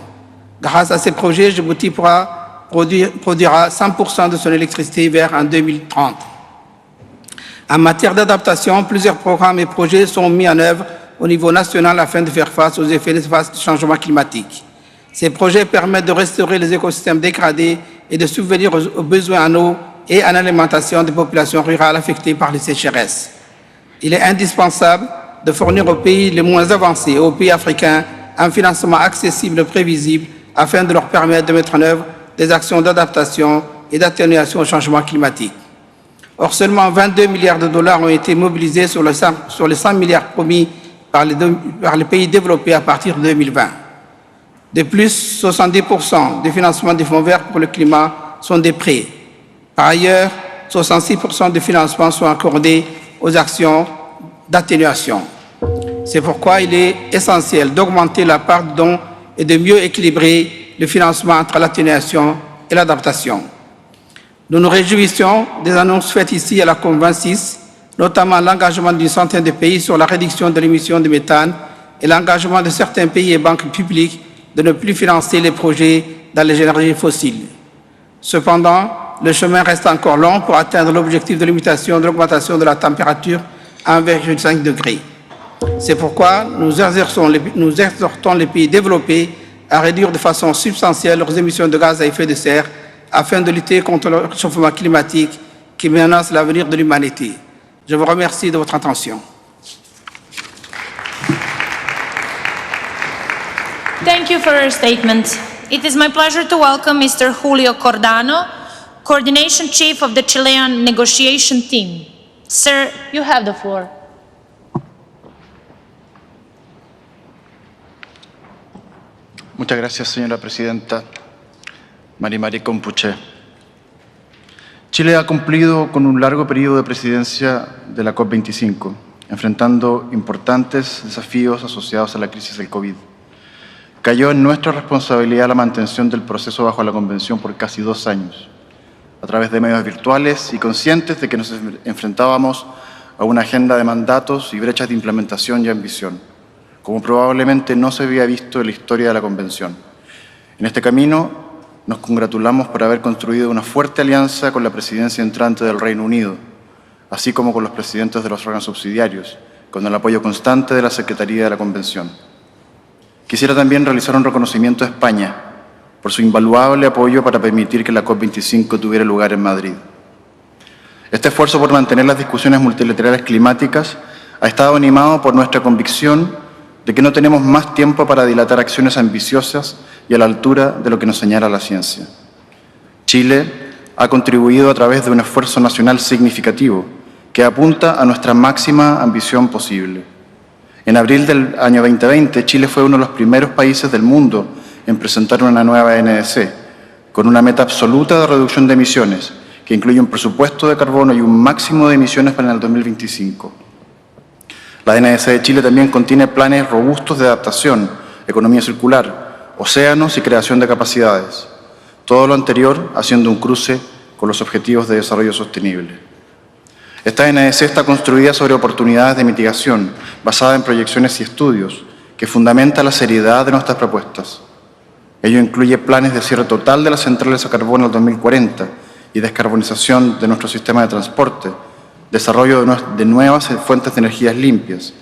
Grâce à ces projets, Djibouti produira 100% de son électricité verte en 2030. En matière d'adaptation, plusieurs programmes et projets sont mis en œuvre au niveau national afin de faire face aux effets néfastes du changement climatique. Ces projets permettent de restaurer les écosystèmes dégradés et de subvenir aux besoins en eau et en alimentation des populations rurales affectées par les sécheresses. Il est indispensable de fournir aux pays les moins avancés et aux pays africains un financement accessible et prévisible afin de leur permettre de mettre en œuvre des actions d'adaptation et d'atténuation au changement climatique. Or, seulement 22 milliards de dollars ont été mobilisés sur les 100 milliards promis par les pays développés à partir de 2020. De plus, 70% des financements des fonds verts pour le climat sont des prêts. Par ailleurs, 66% des financements sont accordés aux actions d'atténuation. C'est pourquoi il est essentiel d'augmenter la part de dons et de mieux équilibrer le financement entre l'atténuation et l'adaptation. Nous nous réjouissons des annonces faites ici à la COP26, notamment l'engagement d'une centaine de pays sur la réduction de l'émission de méthane et l'engagement de certains pays et banques publiques de ne plus financer les projets dans les énergies fossiles. Cependant, le chemin reste encore long pour atteindre l'objectif de limitation de l'augmentation de la température à 1,5 degré. C'est pourquoi nous exhortons les pays développés à réduire de façon substantielle leurs émissions de gaz à effet de serre afin de lutter contre le réchauffement climatique qui menace l'avenir de l'humanité. Je vous remercie de votre attention. Thank you for your statement. It is my pleasure to welcome Mr. Julio Cordano, Coordination Chief of the Chilean Negotiation Team. Sir, you have the floor. Muchas gracias, señora presidenta. Mari Compuche. Chile ha cumplido con un largo periodo de presidencia de la COP25, enfrentando importantes desafíos asociados a la crisis del COVID. Cayó en nuestra responsabilidad la mantención del proceso bajo la Convención por casi 2 años, a través de medios virtuales y conscientes de que nos enfrentábamos a una agenda de mandatos y brechas de implementación y ambición, como probablemente no se había visto en la historia de la Convención. En este camino nos congratulamos por haber construido una fuerte alianza con la presidencia entrante del Reino Unido, así como con los presidentes de los órganos subsidiarios, con el apoyo constante de la Secretaría de la Convención. Quisiera también realizar un reconocimiento a España por su invaluable apoyo para permitir que la COP25 tuviera lugar en Madrid. Este esfuerzo por mantener las discusiones multilaterales climáticas ha estado animado por nuestra convicción de que no tenemos más tiempo para dilatar acciones ambiciosas y a la altura de lo que nos señala la ciencia. Chile ha contribuido a través de un esfuerzo nacional significativo que apunta a nuestra máxima ambición posible. En abril del año 2020, Chile fue uno de los primeros países del mundo en presentar una nueva NDC, con una meta absoluta de reducción de emisiones, que incluye un presupuesto de carbono y un máximo de emisiones para el 2025. La NDC de Chile también contiene planes robustos de adaptación, economía circular, océanos y creación de capacidades. Todo lo anterior haciendo un cruce con los Objetivos de Desarrollo Sostenible. Esta NDC está construida sobre oportunidades de mitigación, basada en proyecciones y estudios, que fundamenta la seriedad de nuestras propuestas. Ello incluye planes de cierre total de las centrales a carbono al 2040 y descarbonización de nuestro sistema de transporte, desarrollo de nuevas fuentes de energías limpias.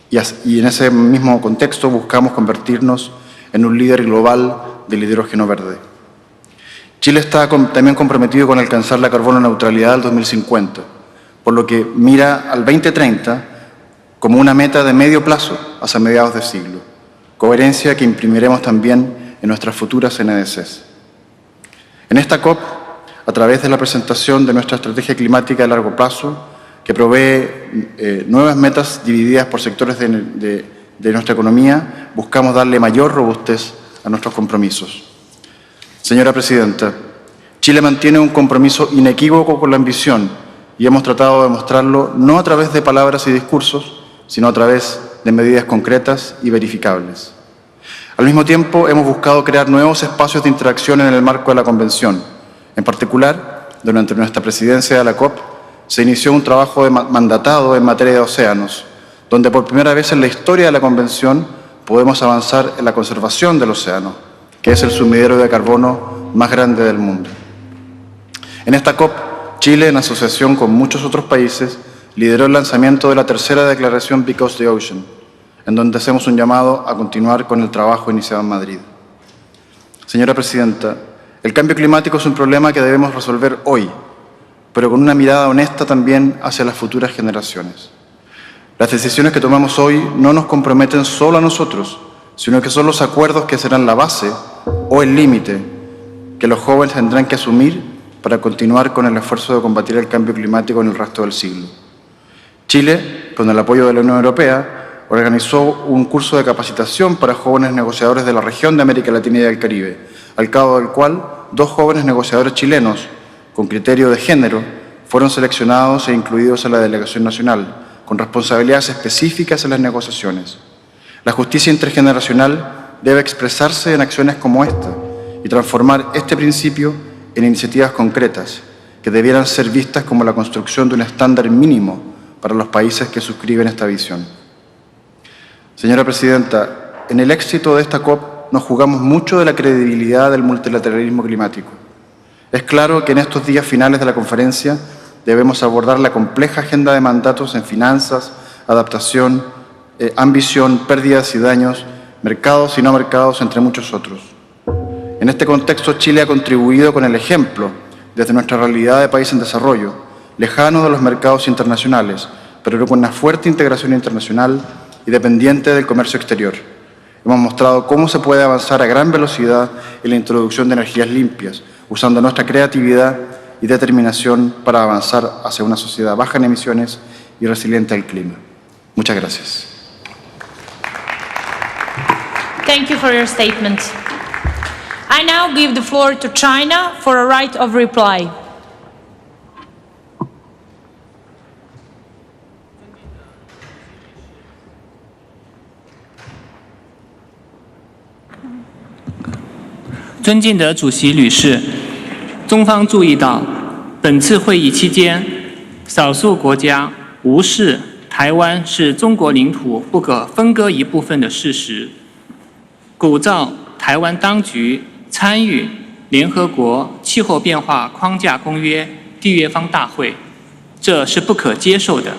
Y en ese mismo contexto buscamos convertirnos en un líder global del hidrógeno verde. Chile está también comprometido con alcanzar la carbono neutralidad al 2050, por lo que mira al 2030 como una meta de medio plazo hacia mediados de siglo, coherencia que imprimiremos también en nuestras futuras NDCs. En esta COP, a través de la presentación de nuestra estrategia climática de largo plazo, que provee nuevas metas divididas por sectores de nuestra economía, buscamos darle mayor robustez a nuestros compromisos. Señora Presidenta, Chile mantiene un compromiso inequívoco con la ambición y hemos tratado de mostrarlo no a través de palabras y discursos, sino a través de medidas concretas y verificables. Al mismo tiempo, hemos buscado crear nuevos espacios de interacción en el marco de la Convención. En particular, durante nuestra presidencia de la COP, se inició un trabajo mandatado en materia de océanos, donde por primera vez en la historia de la Convención podemos avanzar en la conservación del océano, que es el sumidero de carbono más grande del mundo. En esta COP, Chile, en asociación con muchos otros países, lideró el lanzamiento de la tercera declaración Because the Ocean, en donde hacemos un llamado a continuar con el trabajo iniciado en Madrid. Señora Presidenta, el cambio climático es un problema que debemos resolver hoy, pero con una mirada honesta también hacia las futuras generaciones. Las decisiones que tomamos hoy no nos comprometen solo a nosotros, sino que son los acuerdos que serán la base o el límite que los jóvenes tendrán que asumir para continuar con el esfuerzo de combatir el cambio climático en el resto del siglo. Chile, con el apoyo de la Unión Europea, organizó un curso de capacitación para jóvenes negociadores de la región de América Latina y del Caribe, al cabo del cual 2 jóvenes negociadores chilenos, con criterio de género, fueron seleccionados e incluidos en la delegación nacional, con responsabilidades específicas en las negociaciones. La justicia intergeneracional debe expresarse en acciones como esta y transformar este principio en iniciativas concretas que debieran ser vistas como la construcción de un estándar mínimo para los países que suscriben esta visión. Señora Presidenta, en el éxito de esta COP nos jugamos mucho de la credibilidad del multilateralismo climático. Es claro que en estos días finales de la conferencia debemos abordar la compleja agenda de mandatos en finanzas, adaptación, ambición, pérdidas y daños, mercados y no mercados, entre muchos otros. En este contexto, Chile ha contribuido con el ejemplo desde nuestra realidad de país en desarrollo, lejano de los mercados internacionales, pero con una fuerte integración internacional y dependiente del comercio exterior. Hemos mostrado cómo se puede avanzar a gran velocidad en la introducción de energías limpias, usando nuestra creatividad y determinación para avanzar hacia una sociedad baja en emisiones y resiliente al clima. Muchas gracias. Thank you for your statement. I now give the floor to China for a right of reply. "尊敬的主席女士，中方注意到，本次会议期间，少数国家无视台湾是中国领土不可分割一部分的事实，鼓噪台湾当局参与联合国气候变化框架公约缔约方大会，这是不可接受的。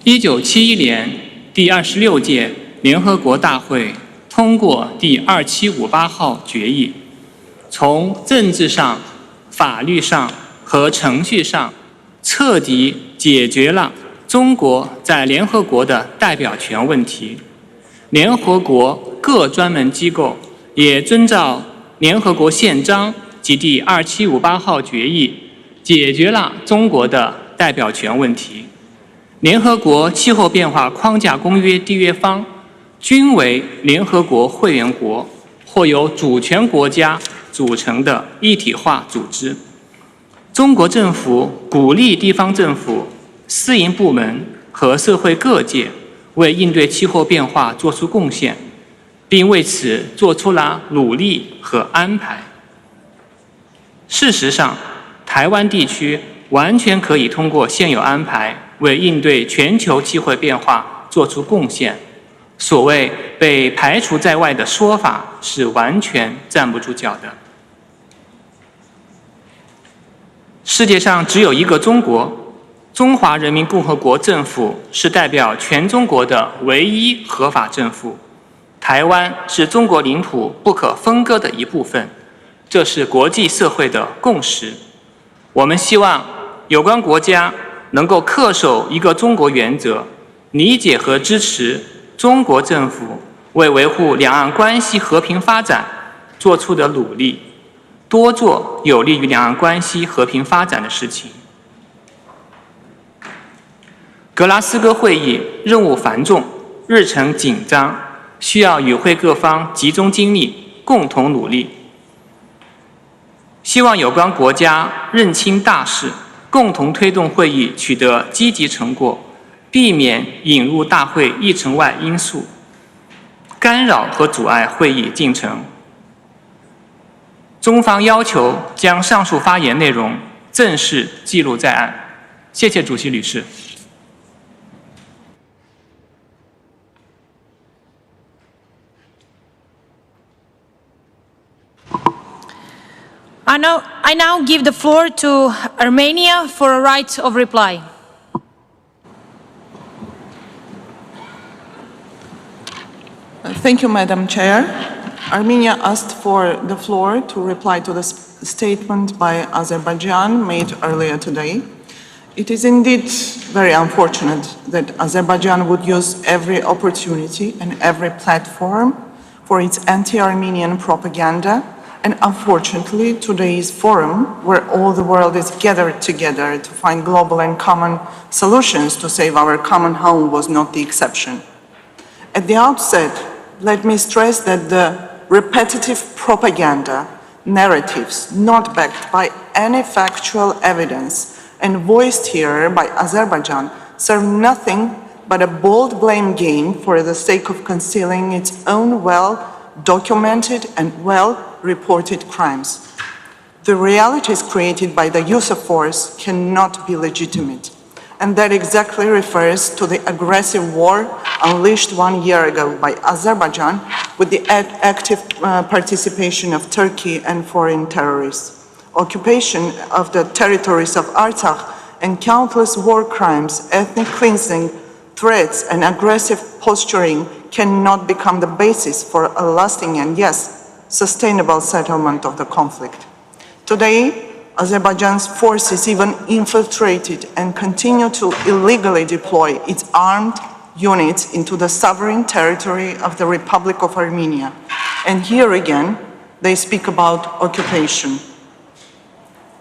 1971年第26届联合国大会通过第2758号决议，从政治上、法律上和程序上彻底解决了中国在联合国的代表权问题。联合国各专门机构也遵照联合国宪章及第2758号决议，解决了中国的代表权问题。联合国气候变化框架公约缔约方均为联合国会员国或由主权国家组成的一体化组织。中国政府鼓励地方政府、私营部门和社会各界为应对气候变化作出贡献，并为此做出了努力和安排。事实上，台湾地区完全可以通过现有安排为应对全球气候变化做出贡献。所谓被排除在外的说法是完全站不住脚的。世界上只有一个中国，中华人民共和国政府是代表全中国的唯一合法政府。台湾是中国领土不可分割的一部分，这是国际社会的共识。我们希望有关国家能够恪守一个中国原则，理解和支持中国政府为维护两岸关系和平发展做出的努力，多做有利于两岸关系和平发展的事情。格拉斯哥会议任务繁重，日程紧张，需要与会各方集中精力，共同努力。希望有关国家认清大势，共同推动会议取得积极成果，避免引入大会议程外因素，干扰和阻碍会议进程。中方要求将上述发言内容正式记录在案。谢谢主席女士。I now give the floor to Armenia for a right of reply. Thank you, Madam Chair. Armenia asked for the floor to reply to the statement by Azerbaijan made earlier today. It is indeed very unfortunate that Azerbaijan would use every opportunity and every platform for its anti-Armenian propaganda. And unfortunately, today's forum, where all the world is gathered together to find global and common solutions to save our common home, was not the exception. At the outset, let me stress that the repetitive propaganda narratives not backed by any factual evidence and voiced here by Azerbaijan serve nothing but a bold blame game for the sake of concealing its own well-documented and well-reported crimes. The realities created by the use of force cannot be legitimate, and that exactly refers to the aggressive war unleashed 1 year ago by Azerbaijan with the active participation of Turkey and foreign terrorists. Occupation of the territories of Artsakh and countless war crimes, ethnic cleansing, threats, and aggressive posturing cannot become the basis for a lasting and, yes, sustainable settlement of the conflict. Today, Azerbaijan's forces even infiltrated and continue to illegally deploy its armed units into the sovereign territory of the Republic of Armenia. And here again, they speak about occupation.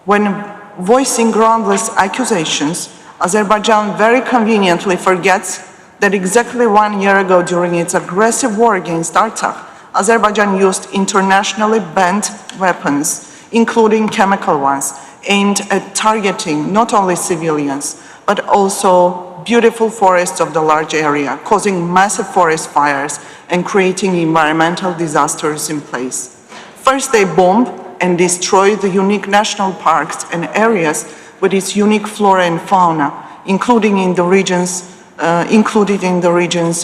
When voicing groundless accusations, Azerbaijan very conveniently forgets that exactly 1 year ago, during its aggressive war against Artsakh, Azerbaijan used internationally banned weapons, including chemical ones, aimed at targeting not only civilians, but also beautiful forests of the large area, causing massive forest fires and creating environmental disasters in place. First, they bombed and destroyed the unique national parks and areas with its unique flora and fauna, included in the region's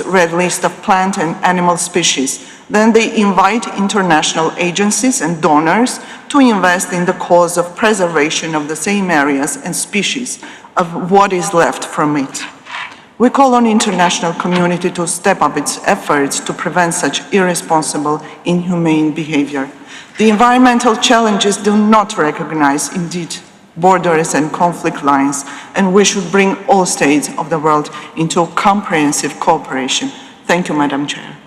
red list of plant and animal species. Then they invite international agencies and donors to invest in the cause of preservation of the same areas and species of what is left from it. We call on the international community to step up its efforts to prevent such irresponsible, inhumane behavior. The environmental challenges do not recognize, indeed, borders and conflict lines, and we should bring all states of the world into comprehensive cooperation. Thank you, Madam Chair.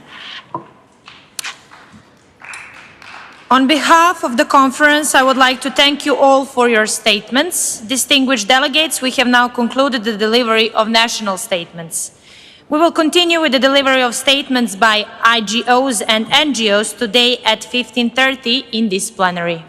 On behalf of the conference, I would like to thank you all for your statements. Distinguished delegates, we have now concluded the delivery of national statements. We will continue with the delivery of statements by IGOs and NGOs today at 15:30 in this plenary.